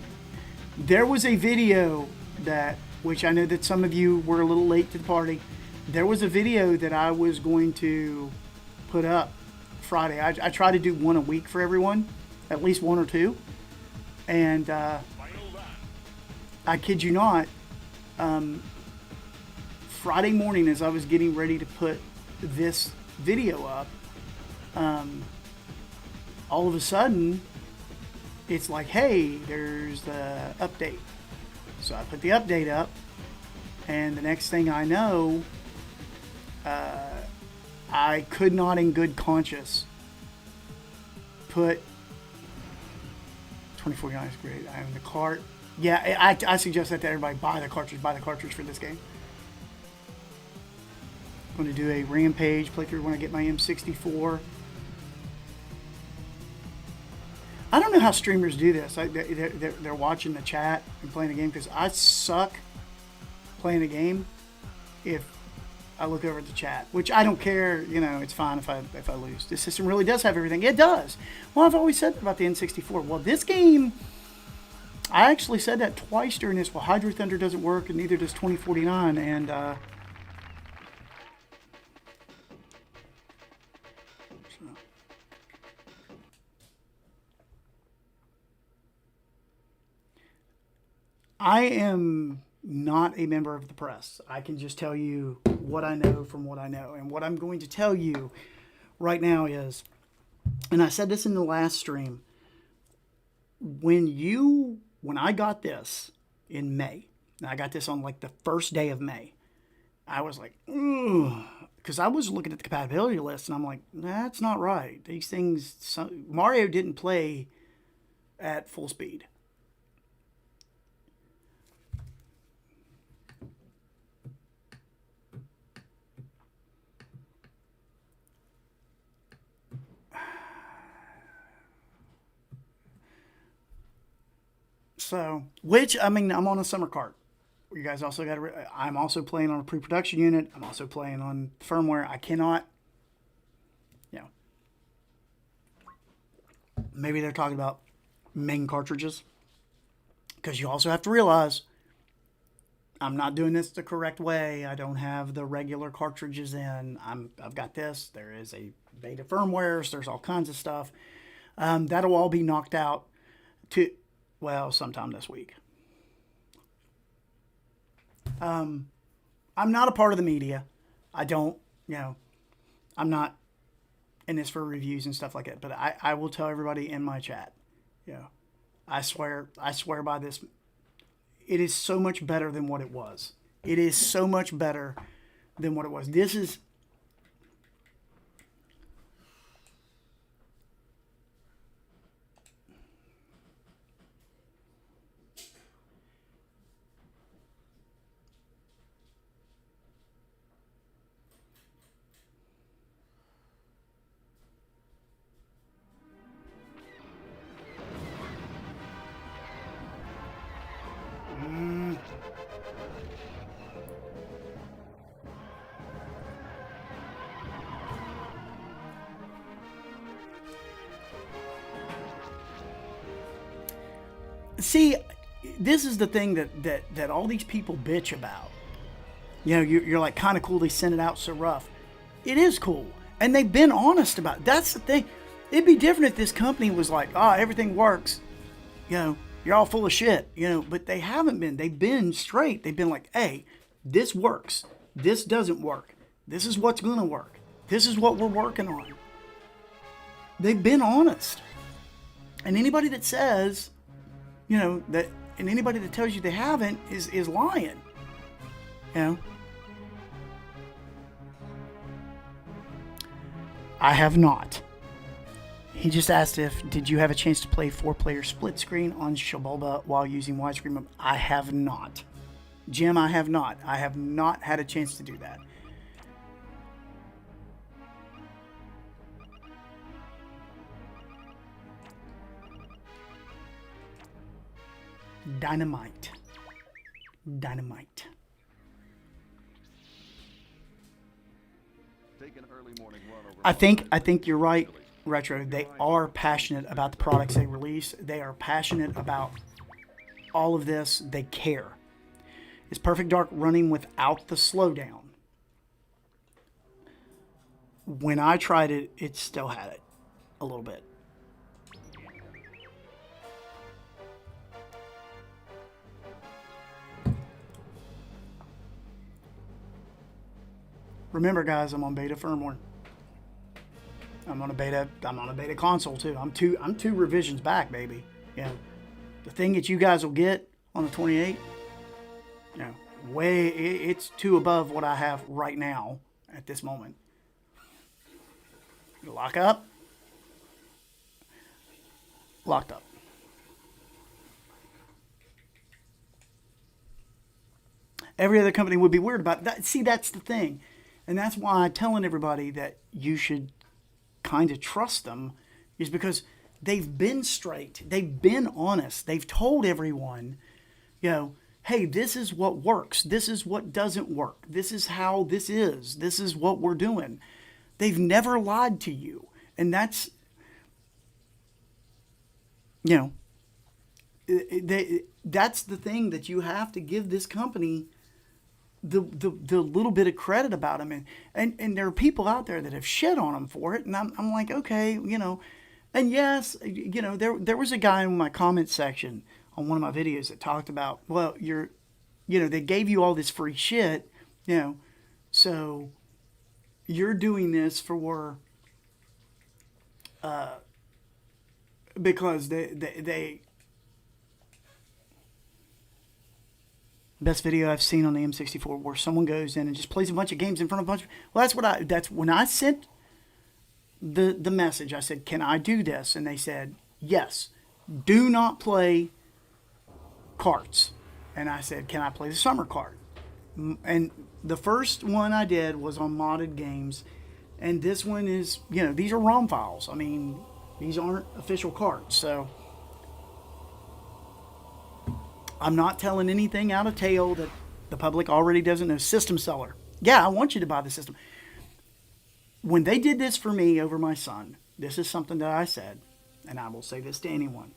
there was a video that, which I know that some of you were a little late to the party. There was a video that I was going to put up Friday. I try to do one a week for everyone, at least one or two. And I kid you not, Friday morning as I was getting ready to put this video up, all of a sudden, it's like, hey, there's the update. So I put the update up, and the next thing I know, I could not in good conscience put 24 is great. I have the cart. Yeah, I suggest that to everybody. Buy the cartridge for this game. I'm going to do a Rampage playthrough when I get my M64. I don't know how streamers do this. They're watching the chat and playing a game, because I suck playing a game if I look over at the chat, which I don't care. You know, it's fine if I lose. This system really does have everything. It does. Well, I've always said that about the N64. Well, this game, I actually said that twice during this. Well, Hydro Thunder doesn't work, and neither does 2049. And I am not a member of the press. I can just tell you what I know from what I know. And what I'm going to tell you right now is, and I said this in the last stream, when I got this in May, and I got this on like the first day of May, I was like, because I was looking at the compatibility list, and I'm like, that's not right. These things, Mario didn't play at full speed. So, which, I mean, I'm on a summer cart. You guys also got to, I'm also playing on a pre-production unit. I'm also playing on firmware. I cannot, you know, maybe they're talking about main cartridges. Because you also have to realize, I'm not doing this the correct way. I don't have the regular cartridges in. I've got this. There is a beta firmware. So there's all kinds of stuff. That'll all be knocked out to, well, sometime this week. I'm not a part of the media. I don't, you know, I'm not in this for reviews and stuff like that. But I will tell everybody in my chat, you know, I swear by this. It is so much better than what it was. It is so much better than what it was. This is, see, this is the thing that all these people bitch about. You know, you're like, kind of cool they sent it out so rough. It is cool. And they've been honest about it. That's the thing. It'd be different if this company was like, everything works. You know, you're all full of shit. You know, but they haven't been. They've been straight. They've been like, hey, this works. This doesn't work. This is what's going to work. This is what we're working on. They've been honest. And anybody that says, you know, that, and anybody that tells you they haven't is lying. You know? I have not. He just asked did you have a chance to play 4-player split screen on Shabalba while using widescreen mode? I have not. Jim, I have not. I have not had a chance to do that. Dynamite. I think you're right, Retro. They are passionate about the products they release. They are passionate about all of this. They care. Is Perfect Dark running without the slowdown? When I tried it, it still had it a little bit. Remember, guys, I'm on beta firmware. I'm on a beta console too. I'm two revisions back, baby. You know, the thing that you guys will get on the 28, you know, it's 2 above what I have right now at this moment. Lock up. Locked up. Every other company would be weird about that. See, that's the thing. And that's why I'm telling everybody that you should kind of trust them, is because they've been straight. They've been honest. They've told everyone, you know, hey, this is what works. This is what doesn't work. This is how this is. This is what we're doing. They've never lied to you. And that's, you know, that's the thing that you have to give this company the little bit of credit about them. And there are people out there that have shit on them for it. And I'm like, okay, you know. And yes, you know, there was a guy in my comment section on one of my videos that talked about, well, you know, they gave you all this free shit, you know, so you're doing this for, because they best video I've seen on the M64 where someone goes in and just plays a bunch of games in front of a bunch of, well, that's when I sent the message, I said, can I do this? And they said, yes, do not play carts. And I said, can I play the summer cart? And the first one I did was on modded games. And this one is, you know, these are ROM files. I mean, these aren't official carts. So I'm not telling anything out of tail that the public already doesn't know. System seller. Yeah, I want you to buy the system. When they did this for me over my son, this is something that I said, and I will say this to anyone.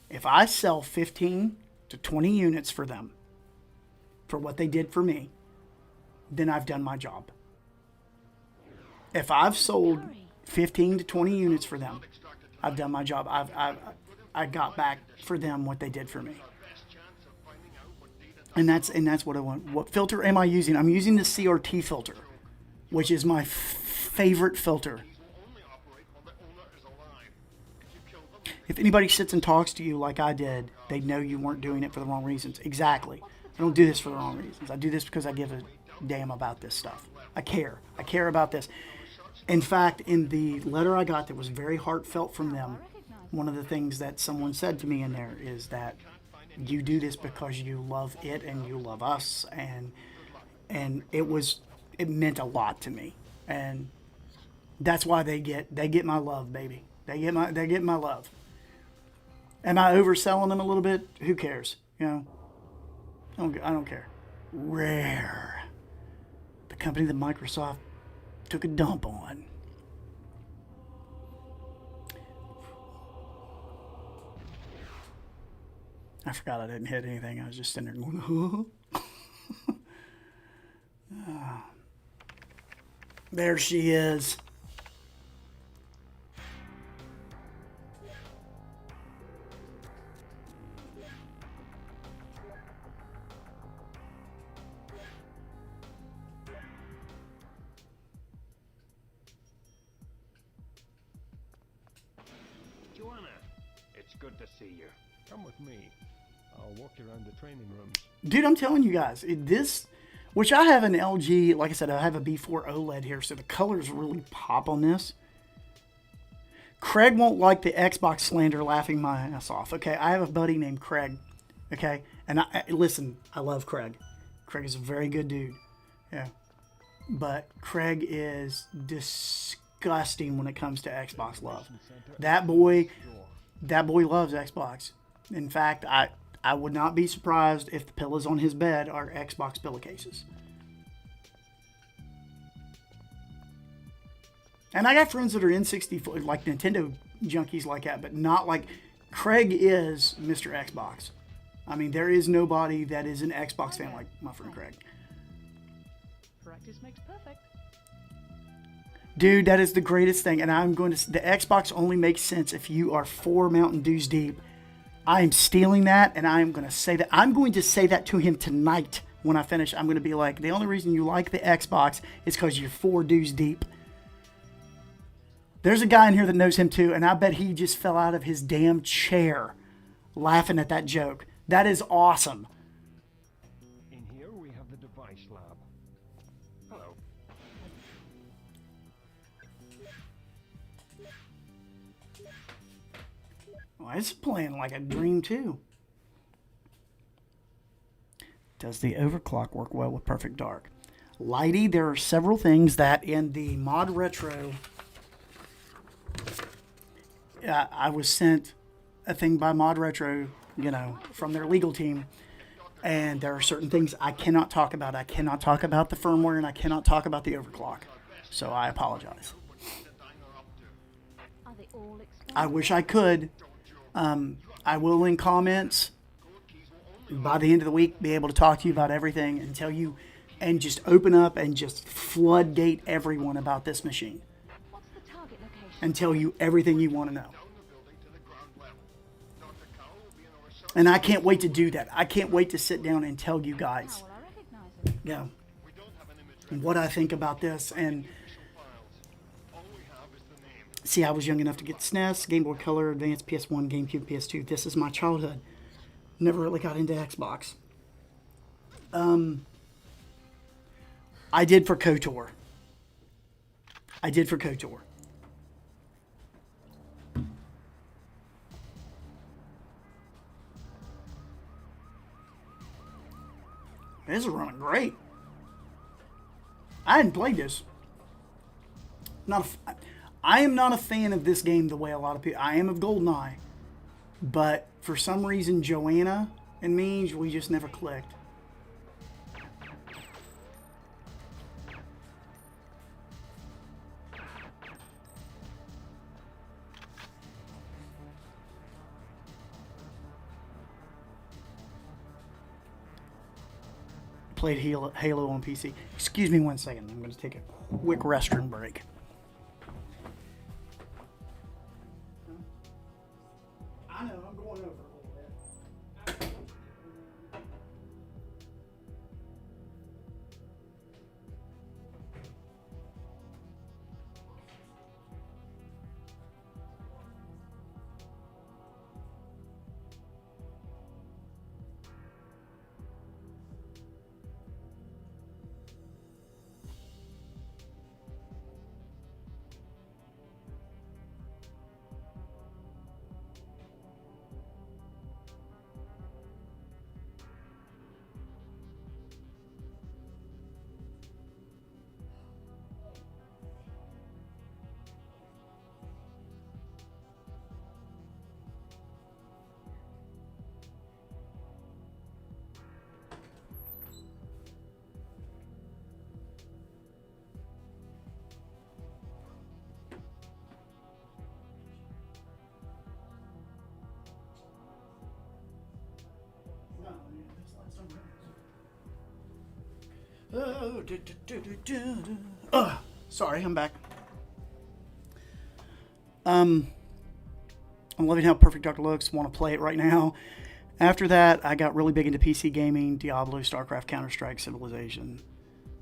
If I sell 15 to 20 units for them, for what they did for me, then I've done my job. If I've sold 15 to 20 units for them, I've done my job. I got back for them what they did for me. And that's what I want. What filter am I using? I'm using the CRT filter, which is my favorite filter. If anybody sits and talks to you like I did, they'd know you weren't doing it for the wrong reasons. Exactly. I don't do this for the wrong reasons. I do this because I give a damn about this stuff. I care. I care about this. In fact, in the letter I got that was very heartfelt from them, one of the things that someone said to me in there is that you do this because you love it and you love us, and it meant a lot to me. And that's why they get my love, baby. They get my love. Am I overselling them a little bit? Who cares? You know, I don't care. Rare. The company that Microsoft took a dump on. I forgot I didn't hit anything. I was just sitting there going, there she is. Joanna, it's good to see you. Come with me. I'll walk you around the training rooms. Dude, I'm telling you guys, this, which I have an LG, like I said, I have a B4 OLED here, so the colors really pop on this. Craig won't like the Xbox slander, laughing my ass off. Okay, I have a buddy named Craig. Okay, and listen, I love Craig. Craig is a very good dude. Yeah, but Craig is disgusting when it comes to Xbox love. That boy loves Xbox. In fact, I would not be surprised if the pillows on his bed are Xbox pillowcases. And I got friends that are N64, like Nintendo junkies like that, but not like Craig is Mr. Xbox. I mean, there is nobody that is an Xbox fan like my friend Craig. Practice makes perfect. Dude, that is the greatest thing. And the Xbox only makes sense if you are 4 Mountain Dews deep. I am stealing that, and I am going to say that. I'm going to say that to him tonight when I finish. I'm going to be like, the only reason you like the Xbox is because you're 4 Dews deep. There's a guy in here that knows him too, and I bet he just fell out of his damn chair laughing at that joke. That is awesome. In here we have the device lab. Hello. Well, it's playing like a dream too. Does the overclock work well with Perfect Dark? Lighty, there are several things that in the ModRetro I was sent a thing by ModRetro, you know, from their legal team, and there are certain things I cannot talk about. I cannot talk about the firmware, and I cannot talk about the overclock. So I apologize. Are they all explained? I wish I could. I will, in comments, by the end of the week, be able to talk to you about everything and tell you, and just open up and just floodgate everyone about this machine What's the target location? and tell you everything you want to know. And I can't wait to do that. I can't wait to sit down and tell you guys, Well, I recognize it. you know, what I think about this. And see, I was young enough to get SNES, Game Boy Color, Advance, PS1, GameCube, PS2. This is my childhood. Never really got into Xbox. I did for KOTOR. This is running great. I hadn't played this. I am not a fan of this game the way a lot of people. I am of GoldenEye, but for some reason, Joanna and me, we just never clicked. Played Halo on PC. Excuse me 1 second. I'm going to take a quick restroom break. I know, I'm going over a little bit. Sorry, I'm back. I'm loving how perfect Dark looks. Want to play it right now. After that, I got really big into PC gaming, Diablo, StarCraft, Counter-Strike, Civilization.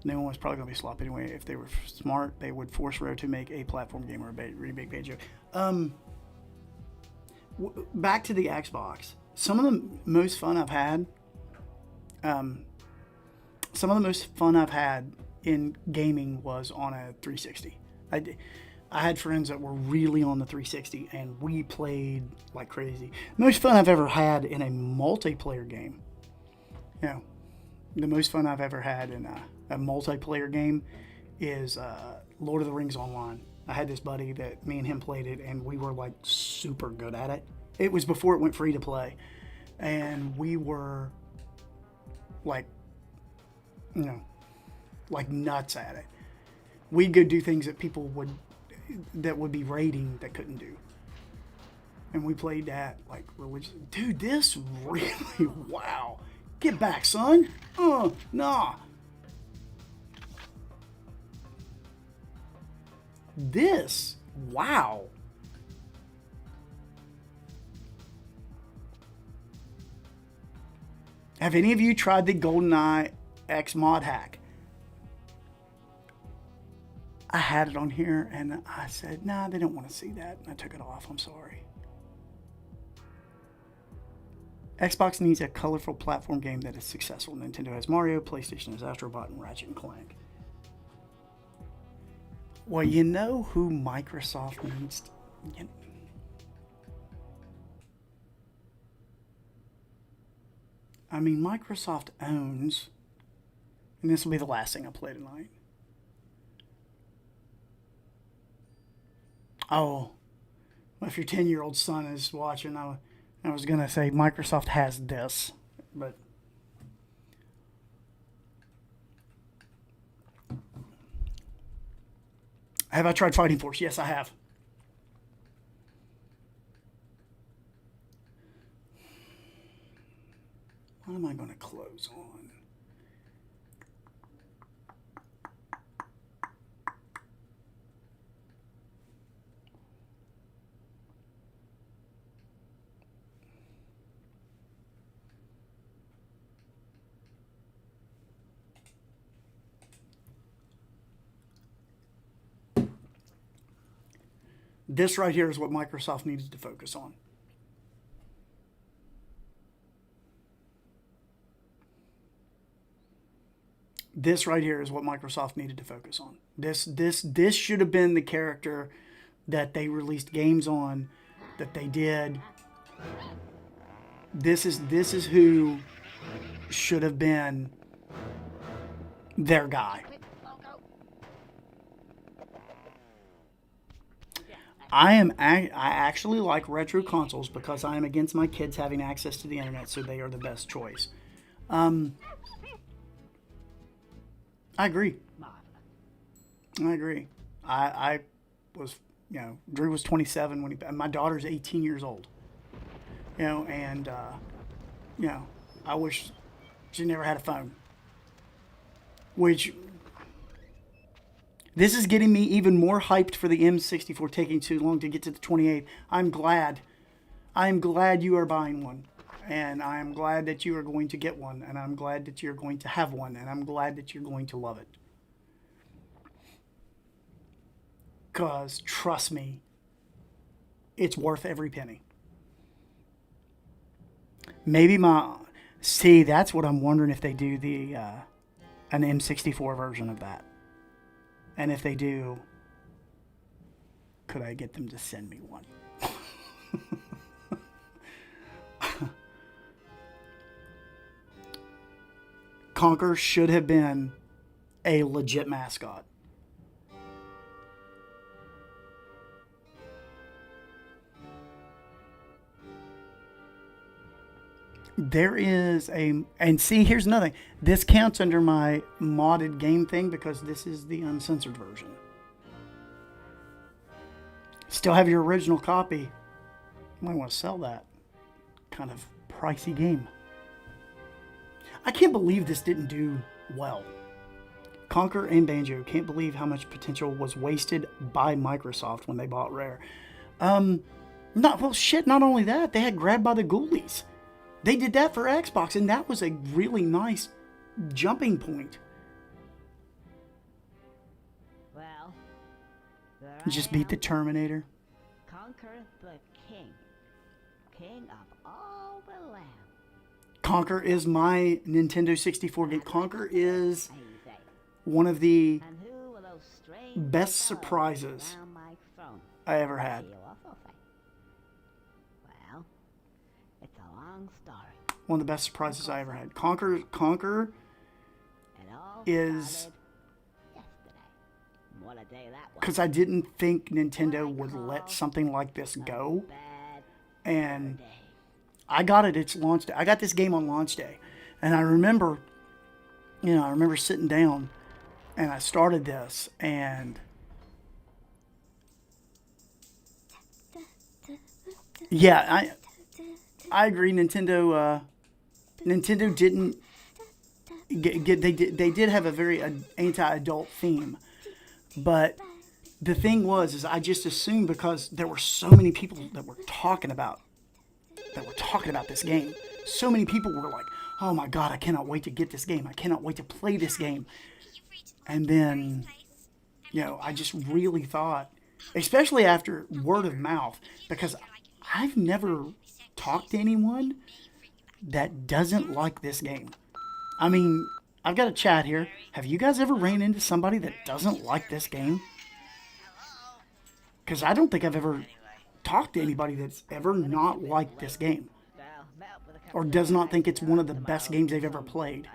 No one was probably going to be slop anyway. If they were smart, they would force Rare to make a platform game or a really big Banjo. Back to the Xbox. Some of the most fun I've had. Some of the most fun I've had in gaming was on a 360. I had friends that were really on the 360, and we played like crazy. Most fun I've ever had in a multiplayer game. You know, the most fun I've ever had in a multiplayer game is Lord of the Rings Online. I had this buddy that me and him played it, and we were like super good at it. It was before it went free to play, and we were like, you know, like nuts at it. We'd go do things that people would be raiding that couldn't do. And we played that like religiously. Dude, this really, wow. Get back, son. Nah. This, wow. Have any of you tried the GoldenEye X mod hack? I had it on here and I said, nah, they don't want to see that. And I took it off. I'm sorry. Xbox needs a colorful platform game that is successful. Nintendo has Mario, PlayStation has Astrobot, and Ratchet and Clank. Well, you know who Microsoft needs to... I mean, Microsoft owns... And this will be the last thing I play tonight. Oh, If your 10-year-old son is watching, I was going to say Microsoft has this, but have I tried Fighting Force? Yes, I have. What am I going to close on? This right here is what Microsoft needed to focus on. This right here is what Microsoft needed to focus on. This should have been the character that they released games on, that they did. This is who should have been their guy. I actually like retro consoles because I am against my kids having access to the internet, so they are the best choice. I agree. I agree. I was, Drew was 27 when my daughter's 18 years old. And I wish she never had a phone. Which, this is getting me even more hyped for the M64 taking too long to get to the 28th. I'm glad you are buying one. And I'm glad that you are going to get one. And I'm glad that you're going to have one. And I'm glad that you're going to love it. Because, trust me, it's worth every penny. Maybe see, that's what I'm wondering if they do an M64 version of that. And if they do, could I get them to send me one? Conker should have been a legit mascot. There is and see, here's another thing. This counts under my modded game thing because this is the uncensored version. Still have your original copy. You might want to sell that. Kind of pricey game. I can't believe this didn't do well. Conker and Banjo, can't believe how much potential was wasted by Microsoft when they bought Rare. Not only that, they had Grabbed by the Ghoulies. They did that for Xbox, and that was a really nice jumping point. Well, Just beat the Terminator. Conker the King. King of all the land. Conker is my Nintendo 64 game. Conker is one of the best surprises I ever had. Well, it's a long story. One of the best surprises I ever had. Conker is... Because I didn't think Nintendo would let something like this go. And I got it its launch day. I got this game on launch day. And I remember, sitting down and I started this and yeah, I agree. Nintendo didn't they did have a very anti-adult theme, but the thing was I just assumed because there were so many people that were talking about this game. So many people were like, "Oh my God, I cannot wait to get this game. I cannot wait to play this game." And then, I just really thought, especially after word of mouth, because I've never talked to anyone that doesn't like this game. I mean, I've got a chat here. Have you guys ever ran into somebody that doesn't like this game? Because I don't think I've ever talked to anybody that's ever not liked this game. Or does not think it's one of the best games they've ever played.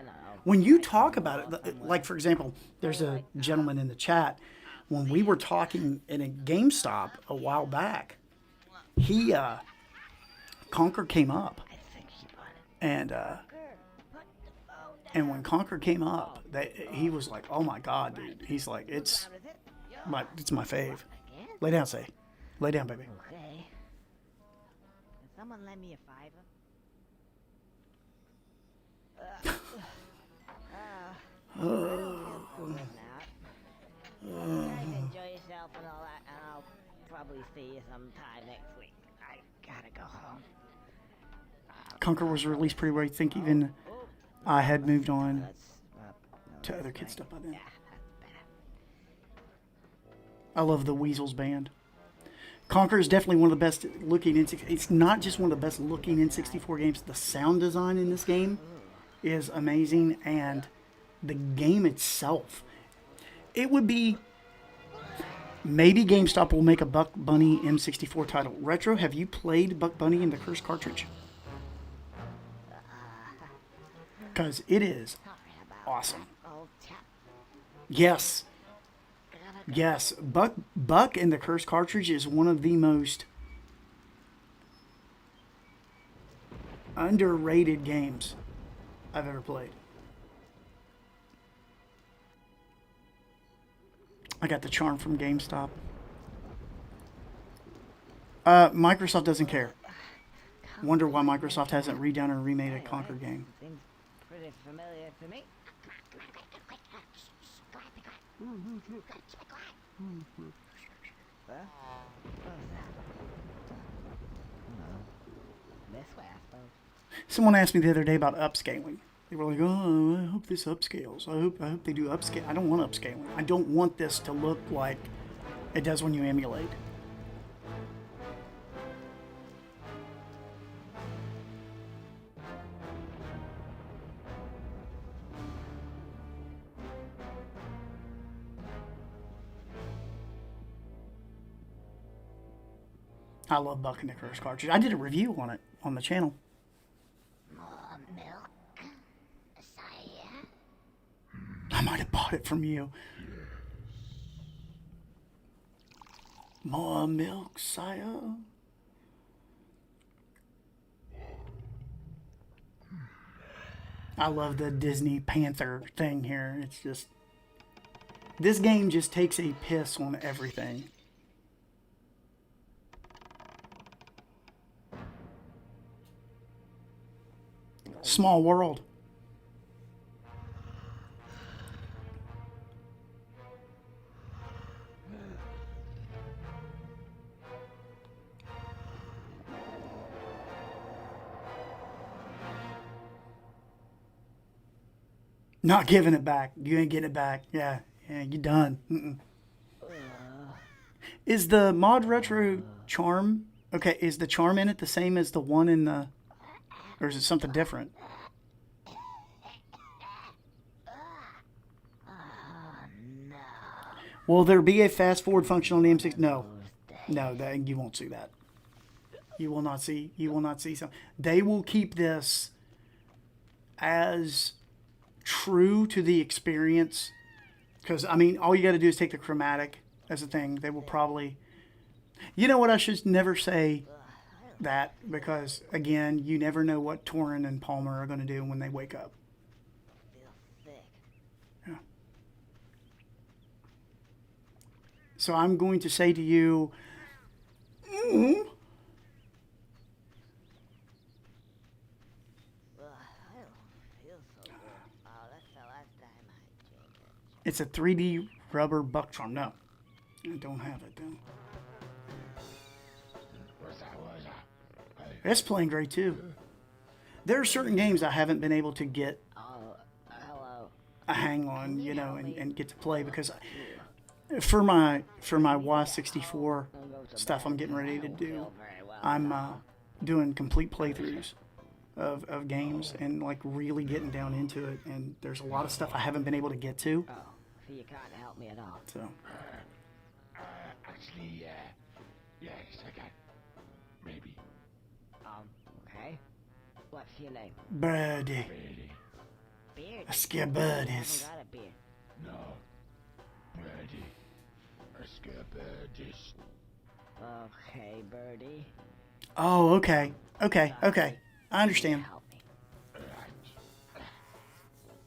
When you talk about it, like for example, there's a gentleman in the chat, when we were talking in a GameStop a while back, he Conker came up, I think she bought it. and Put the phone down. and when Conker came up, he was like, "Oh my God, dude!" He's like, "It's Loud is it? it's my fave." Again? Lay down, say. Lay down, baby. Okay. Can someone lend me a fiver? Enjoy yourself and all that, and I'll probably see you sometime next week. I gotta go home. Conker was released pretty late. I think even I had moved on That's to other kid stuff by then. yeah, that's better. I love the Weasels band. Conker is definitely one of the best looking it's not just one of the best looking N64 games. The sound design in this game is amazing, and the game itself. It would be maybe GameStop will make a Buck Bunny M64 title. Retro, have you played Buck Bunny in the Curse cartridge? Because it is awesome. Old chap. Yes. Yes, Buck in the Curse cartridge is one of the most underrated games I've ever played. I got the charm from GameStop. Microsoft doesn't care. Wonder why Microsoft hasn't redone or remade a Conker game. Seems pretty familiar to me. This way, I suppose. Someone asked me the other day about upscaling. They were like, "Oh, I hope this upscales. I hope they do upscale." I don't want upscaling. I don't want this to look like it does when you emulate. I love Buck and the Curse cartridge. I did a review on it on the channel. More milk, sire. I might have bought it from you. More milk, sire. I love the Disney Panther thing here. It's just... This game just takes a piss on everything. Small world. Not giving it back. You ain't getting it back. Yeah, you done. Is the ModRetro charm... Okay, is the charm in it the same as the one in the... Or is it something different? Will there be a fast forward function on the M6? No. No, you won't see that. You will not see some. They will keep this as true to the experience, because I mean, all you got to do is take the chromatic as a thing. They will probably, you know what, I should never say that, because again, you never know what Torin and Palmer are going to do when they wake up. Yeah. So I'm going to say to you, it's a 3D rubber buck charm. No, I don't have it then. It's playing great too. There are certain games I haven't been able to get a hang on, you know, and get to play, because for my Y64 stuff I'm getting ready to do, I'm doing complete playthroughs of games and like really getting down into it, and there's a lot of stuff I haven't been able to get to. Oh, so you can't help me at all. So Actually, yes, I can. Maybe. Okay. What's your name? Birdie, Ready? Beard. I scare I birdies. haven't got a beard. No. Ready. I scare birdies. Okay, Birdie. Oh, okay. Okay, okay. I understand. Help me.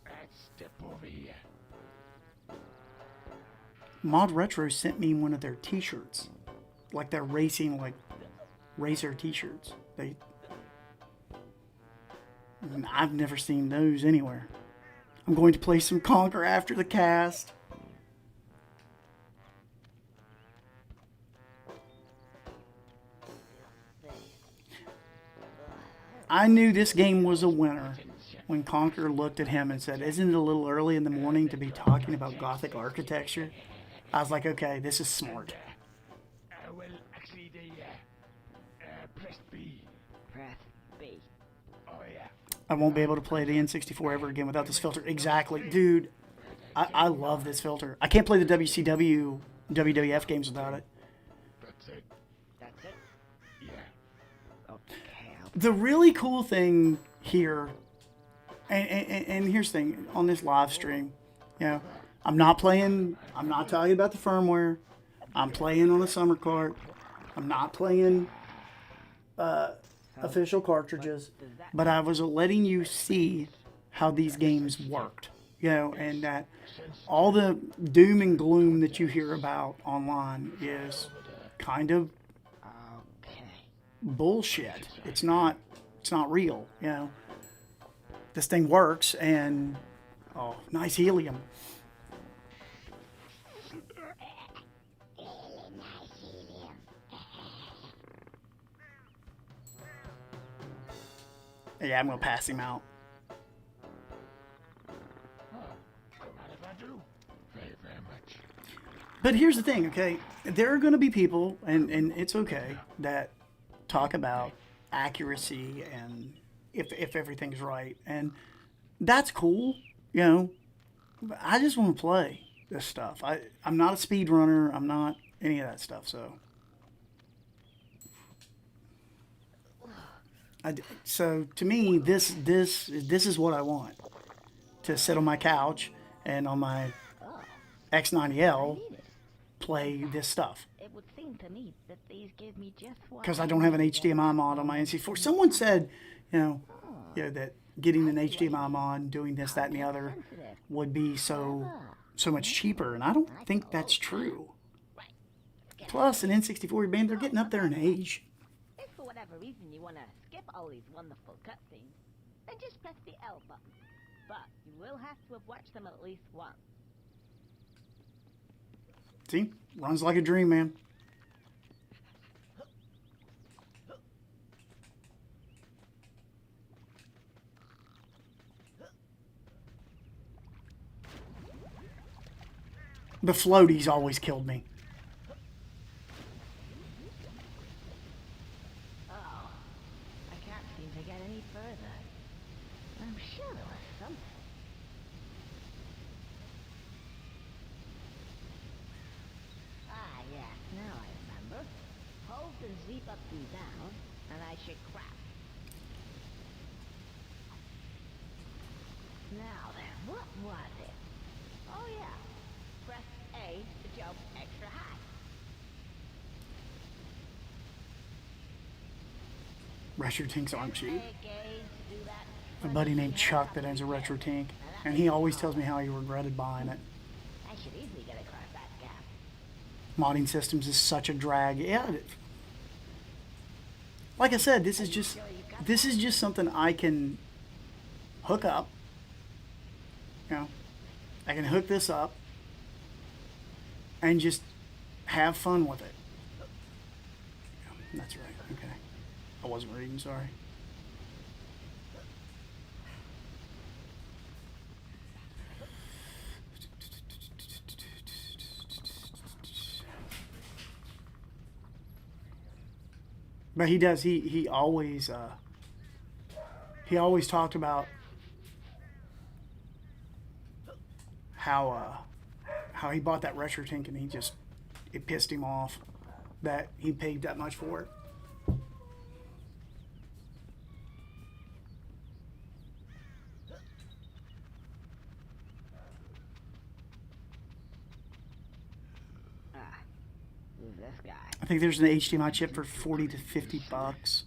Let's step over here. ModRetro sent me one of their t-shirts. Like their racing, like, racer t-shirts. I've never seen those anywhere. I'm going to play some Conker after the cast. I knew this game was a winner when Conker looked at him and said, "Isn't it a little early in the morning to be talking about Gothic architecture?" I was like, okay, this is smart. Well, actually, press B. Press B. Oh, yeah. I won't be able to play the N64 ever again without this filter. Exactly. Dude, I love this filter. I can't play the WCW, WWF games without it. That's it. That's it? Yeah. Okay. The really cool thing here, and here's the thing, on this live stream, you know, I'm not talking about the firmware. I'm playing on a summer cart. I'm not playing official cartridges, but I was letting you see how these games worked, you know, and that all the doom and gloom that you hear about online is kind of Okay. bullshit. It's not real, you know. This thing works, and oh, nice helium. Yeah, I'm gonna pass him out. Don't mind if I do. Very, very much. But here's the thing, okay? There are gonna be people, and it's okay, that talk about accuracy and if everything's right, and that's cool, you know. But I just want to play this stuff. I'm not a speedrunner. I'm not any of that stuff. So to me, this is what I want, to sit on my couch and on my X90L play this stuff. It would seem to me that these give me just what Because I don't have an HDMI mod on my NC4. Someone said, you know, that getting an HDMI mod, doing this, that, and the other would be so much cheaper, and I don't think that's true. Plus, an N64, man, they're getting up there in age. If for whatever reason you want to skip all these wonderful cutscenes, then just press the L button. But you will have to have watched them at least once. See? Runs like a dream, man. The floaties always killed me. Oh, I can't seem to get any further. I'm sure there was something. Ah, yes, now I remember. Hold the Z button down, and I should crash. Now then, what was it? Oh yeah. Press A to jump extra high. Retro Tink's arm cheap. A gauge to do that. A buddy named Chuck that owns a Retro Tink, and he always tells me how he regretted buying it. I should easily get across that gap. Modding systems is such a drag. Yeah. Like I said, this is just something I can hook up. You know, I can hook this up and just have fun with it. Yeah, that's right. Okay. I wasn't reading, sorry. But he does. He always talked about how he bought that retro tank, and it pissed him off that he paid that much for it. this guy? I think there's an HDMI chip for 40 to 50 bucks.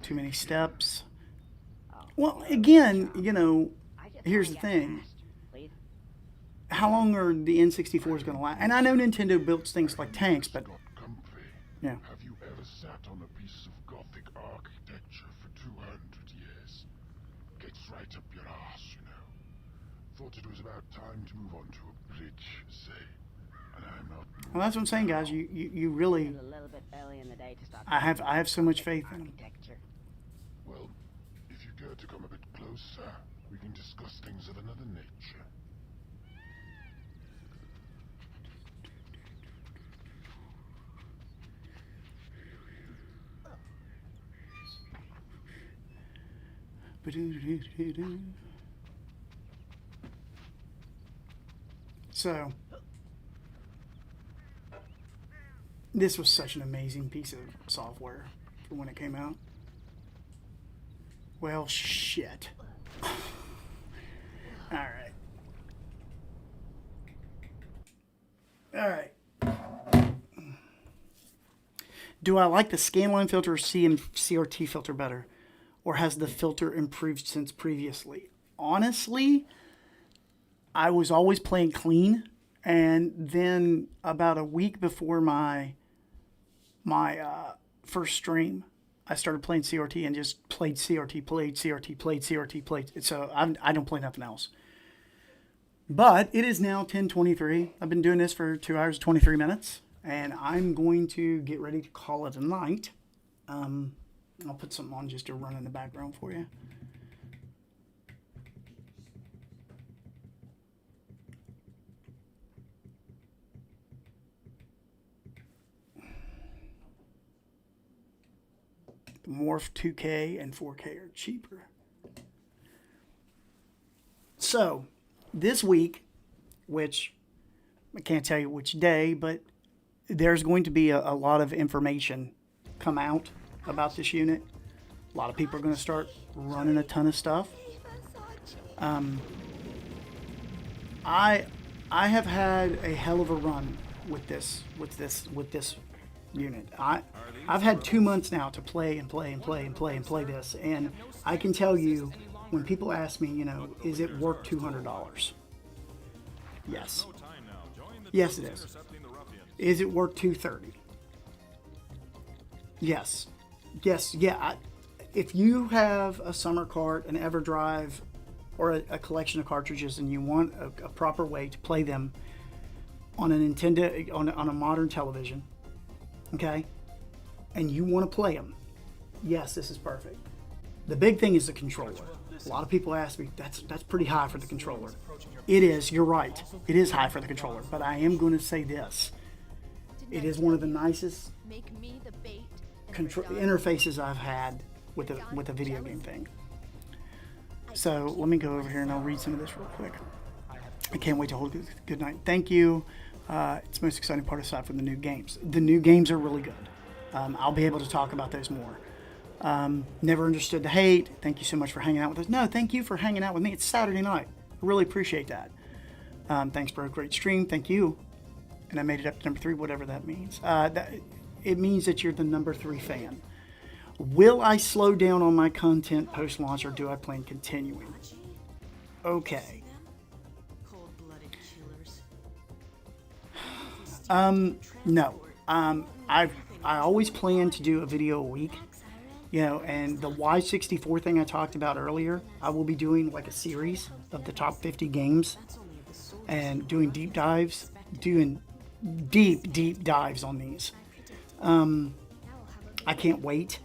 Too many steps. Well, again, you know, here's the thing. Please. How long are the N64s going to last? And I know Nintendo builds things like tanks, but Comfy. yeah. Have you ever sat on a piece of Gothic architecture for 200 years? Gets right up your ass, you know. Thought it was about time to move on to a bridge, say. And I'm not. Well, that's what I'm saying, guys. You really, A little bit early in the day to start. I have so much faith in them. Architecture. Well, if you care to come a bit closer, we can discuss things of another nature. So, this was such an amazing piece of software for when it came out. Well, shit. All right. All right. Do I like the scanline filter or CRT filter better? Or has the filter improved since previously? Honestly, I was always playing clean. And then about a week before my first stream, I started playing CRT and just played CRT, played CRT, played CRT, played. So I don't play nothing else. But it is now 10:23. I've been doing this for 2 hours and 23 minutes. And I'm going to get ready to call it a night. I'll put something on just to run in the background for you. The Morph 2K and 4K are cheaper. So, this week, which I can't tell you which day, but there's going to be a lot of information come out about this unit. A lot of people are going to start running a ton of stuff. I have had a hell of a run with this unit. I've had 2 months now to play this, and I can tell you, when people ask me, you know, is it worth $200? Yes. Yes, it is. Is it worth $230? Yes. Yes, yeah. If you have a summer cart, an EverDrive, or a collection of cartridges, and you want a proper way to play them on a Nintendo, on a modern television, okay, and you want to play them, yes, this is perfect. The big thing is the controller. A lot of people ask me, that's pretty high for the controller. It is, you're right. It is high for the controller, but I am going to say this. It is one of the nicest interfaces I've had with a video game thing. So let me go over here and I'll read some of this real quick. I can't wait to hold good night. Thank you. It's the most exciting part aside from the new games. The new games are really good. I'll be able to talk about those more. Never understood the hate. Thank you so much for hanging out with us. No, thank you for hanging out with me. It's Saturday night. I really appreciate that. Thanks, bro. Great stream. Thank you. And I made it up to number 3, whatever that means. It means that you're the number 3 fan. Will I slow down on my content post-launch, or do I plan continuing? Okay. No. I always plan to do a video a week. You know, and the Y64 thing I talked about earlier, I will be doing like a series of the top 50 games and doing deep dives, doing deep dives on these. I can't wait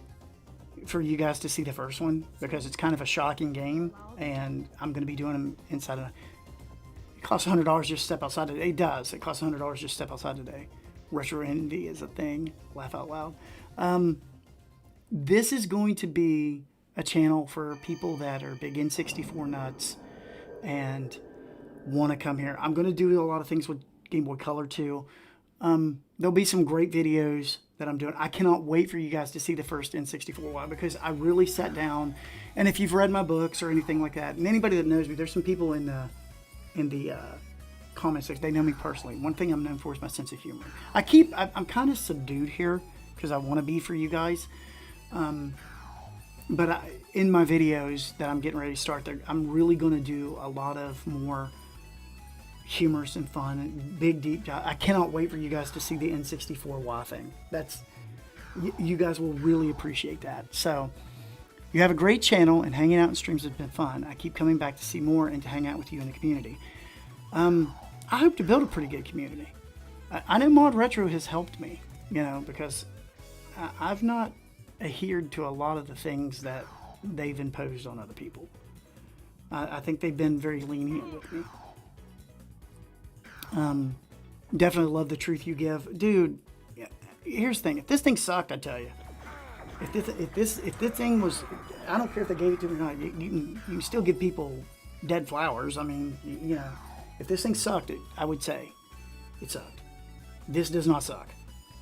for you guys to see the first one, because it's kind of a shocking game, and I'm going to be doing them inside of. It costs $100 just step outside today. It does. It costs $100 just step outside today. Retro envy is a thing. Laugh out loud. This is going to be a channel for people that are big N64 nuts and want to come here. I'm going to do a lot of things with Game Boy Color too. There'll be some great videos that I'm doing. I cannot wait for you guys to see the first N64. Why? Because I really sat down, and if you've read my books or anything like that, and anybody that knows me, there's some people in the comment section. They know me personally. One thing I'm known for is my sense of humor. I'm kind of subdued here because I want to be for you guys. But in my videos that I'm getting ready to start, I'm really going to do a lot of more humorous and fun and big deep dive. I cannot wait for you guys to see the N64 WA thing. You guys will really appreciate that. So you have a great channel, and hanging out in streams has been fun. I keep coming back to see more and to hang out with you in the community. I hope to build a pretty good community. I know ModRetro has helped me, because I've not adhered to a lot of the things that they've imposed on other people. I think they've been very lenient with me. Definitely love the truth you give. Dude, here's the thing. If this thing sucked, I tell you. If this thing was, I don't care if they gave it to me or not. You can still give people dead flowers. I mean, if this thing sucked, I would say it sucked. This does not suck.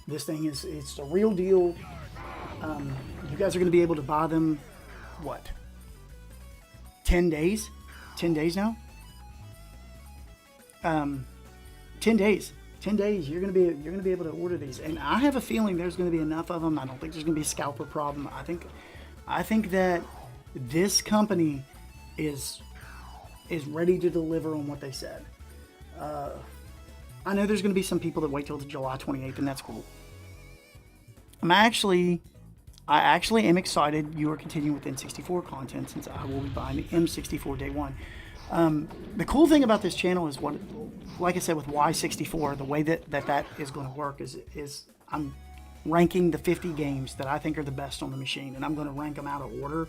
This thing it's a real deal. You guys are going to be able to buy them. What? 10 days? 10 days now? 10 days. 10 days, you're gonna be able to order these, and I have a feeling there's gonna be enough of them. I don't think there's gonna be a scalper problem. I think that this company is ready to deliver on what they said. I know there's gonna be some people that wait till July 28th, and that's cool. I actually am excited you are continuing with N64 content, since I will be buying the M64 day one. The cool thing about this channel is like I said, with Y64, the way that is going to work is I'm ranking the 50 games that I think are the best on the machine, and I'm going to rank them out of order,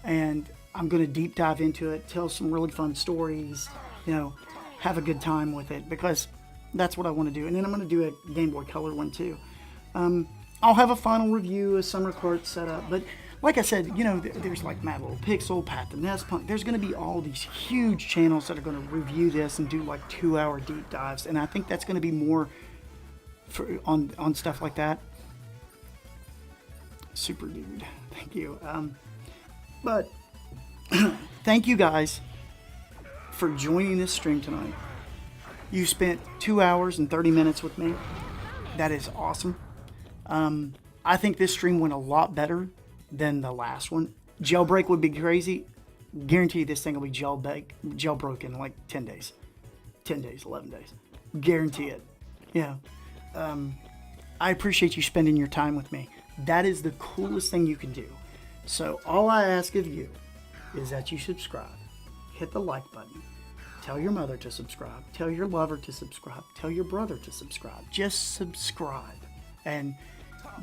and I'm going to deep dive into it, tell some really fun stories, have a good time with it, because that's what I want to do. And then I'm going to do a Game Boy Color one too. I'll have a final review, a summer cart setup, but like I said, there's like Mad Little Pixel, Pat the Nest Punk. There's going to be all these huge channels that are going to review this and do like 2-hour deep dives, and I think that's going to be more on stuff like that. Super dude, thank you. But thank you guys for joining this stream tonight. You spent 2 hours and 30 minutes with me. That is awesome. I think this stream went a lot better than the last one. Jailbreak would be crazy. Guarantee this thing will be jailbroken in like 10 days. 10 days, 11 days. Guarantee it. I appreciate you spending your time with me. That is the coolest thing you can do. So all I ask of you is that you subscribe. Hit the like button. Tell your mother to subscribe. Tell your lover to subscribe. Tell your brother to subscribe. Just subscribe. And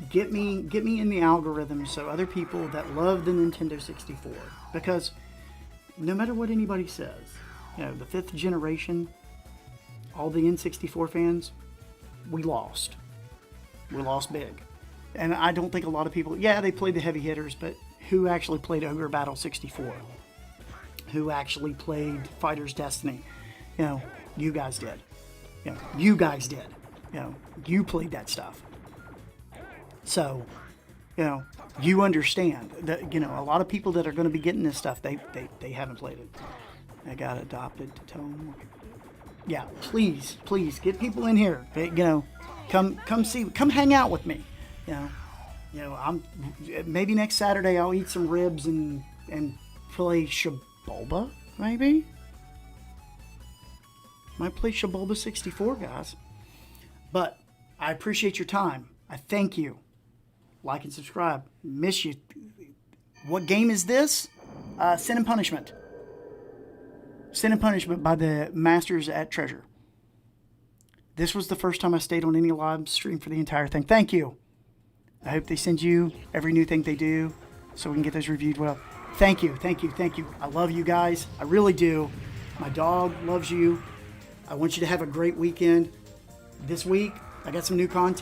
get me in the algorithm so other people that love the Nintendo 64, because no matter what anybody says, the 5th generation, all the N64 fans, we lost big. And I don't think a lot of people, they played the heavy hitters, but who actually played Ogre Battle 64? Who actually played Fighter's Destiny? You guys did. You guys did. You played that stuff. So, you understand that, a lot of people that are going to be getting this stuff, they haven't played it. I got adopted to tell them. Yeah, please get people in here. Come see, come hang out with me. I'm maybe next Saturday I'll eat some ribs and play Shabolba, maybe. Might play Shabolba 64, guys. But I appreciate your time. I thank you. Like and subscribe. Miss you. What game is this? Sin and Punishment. Sin and Punishment by the Masters at Treasure. This was the first time I stayed on any live stream for the entire thing. Thank you. I hope they send you every new thing they do so we can get those reviewed well. Thank you. I love you guys. I really do. My dog loves you. I want you to have a great weekend. This week, I got some new content.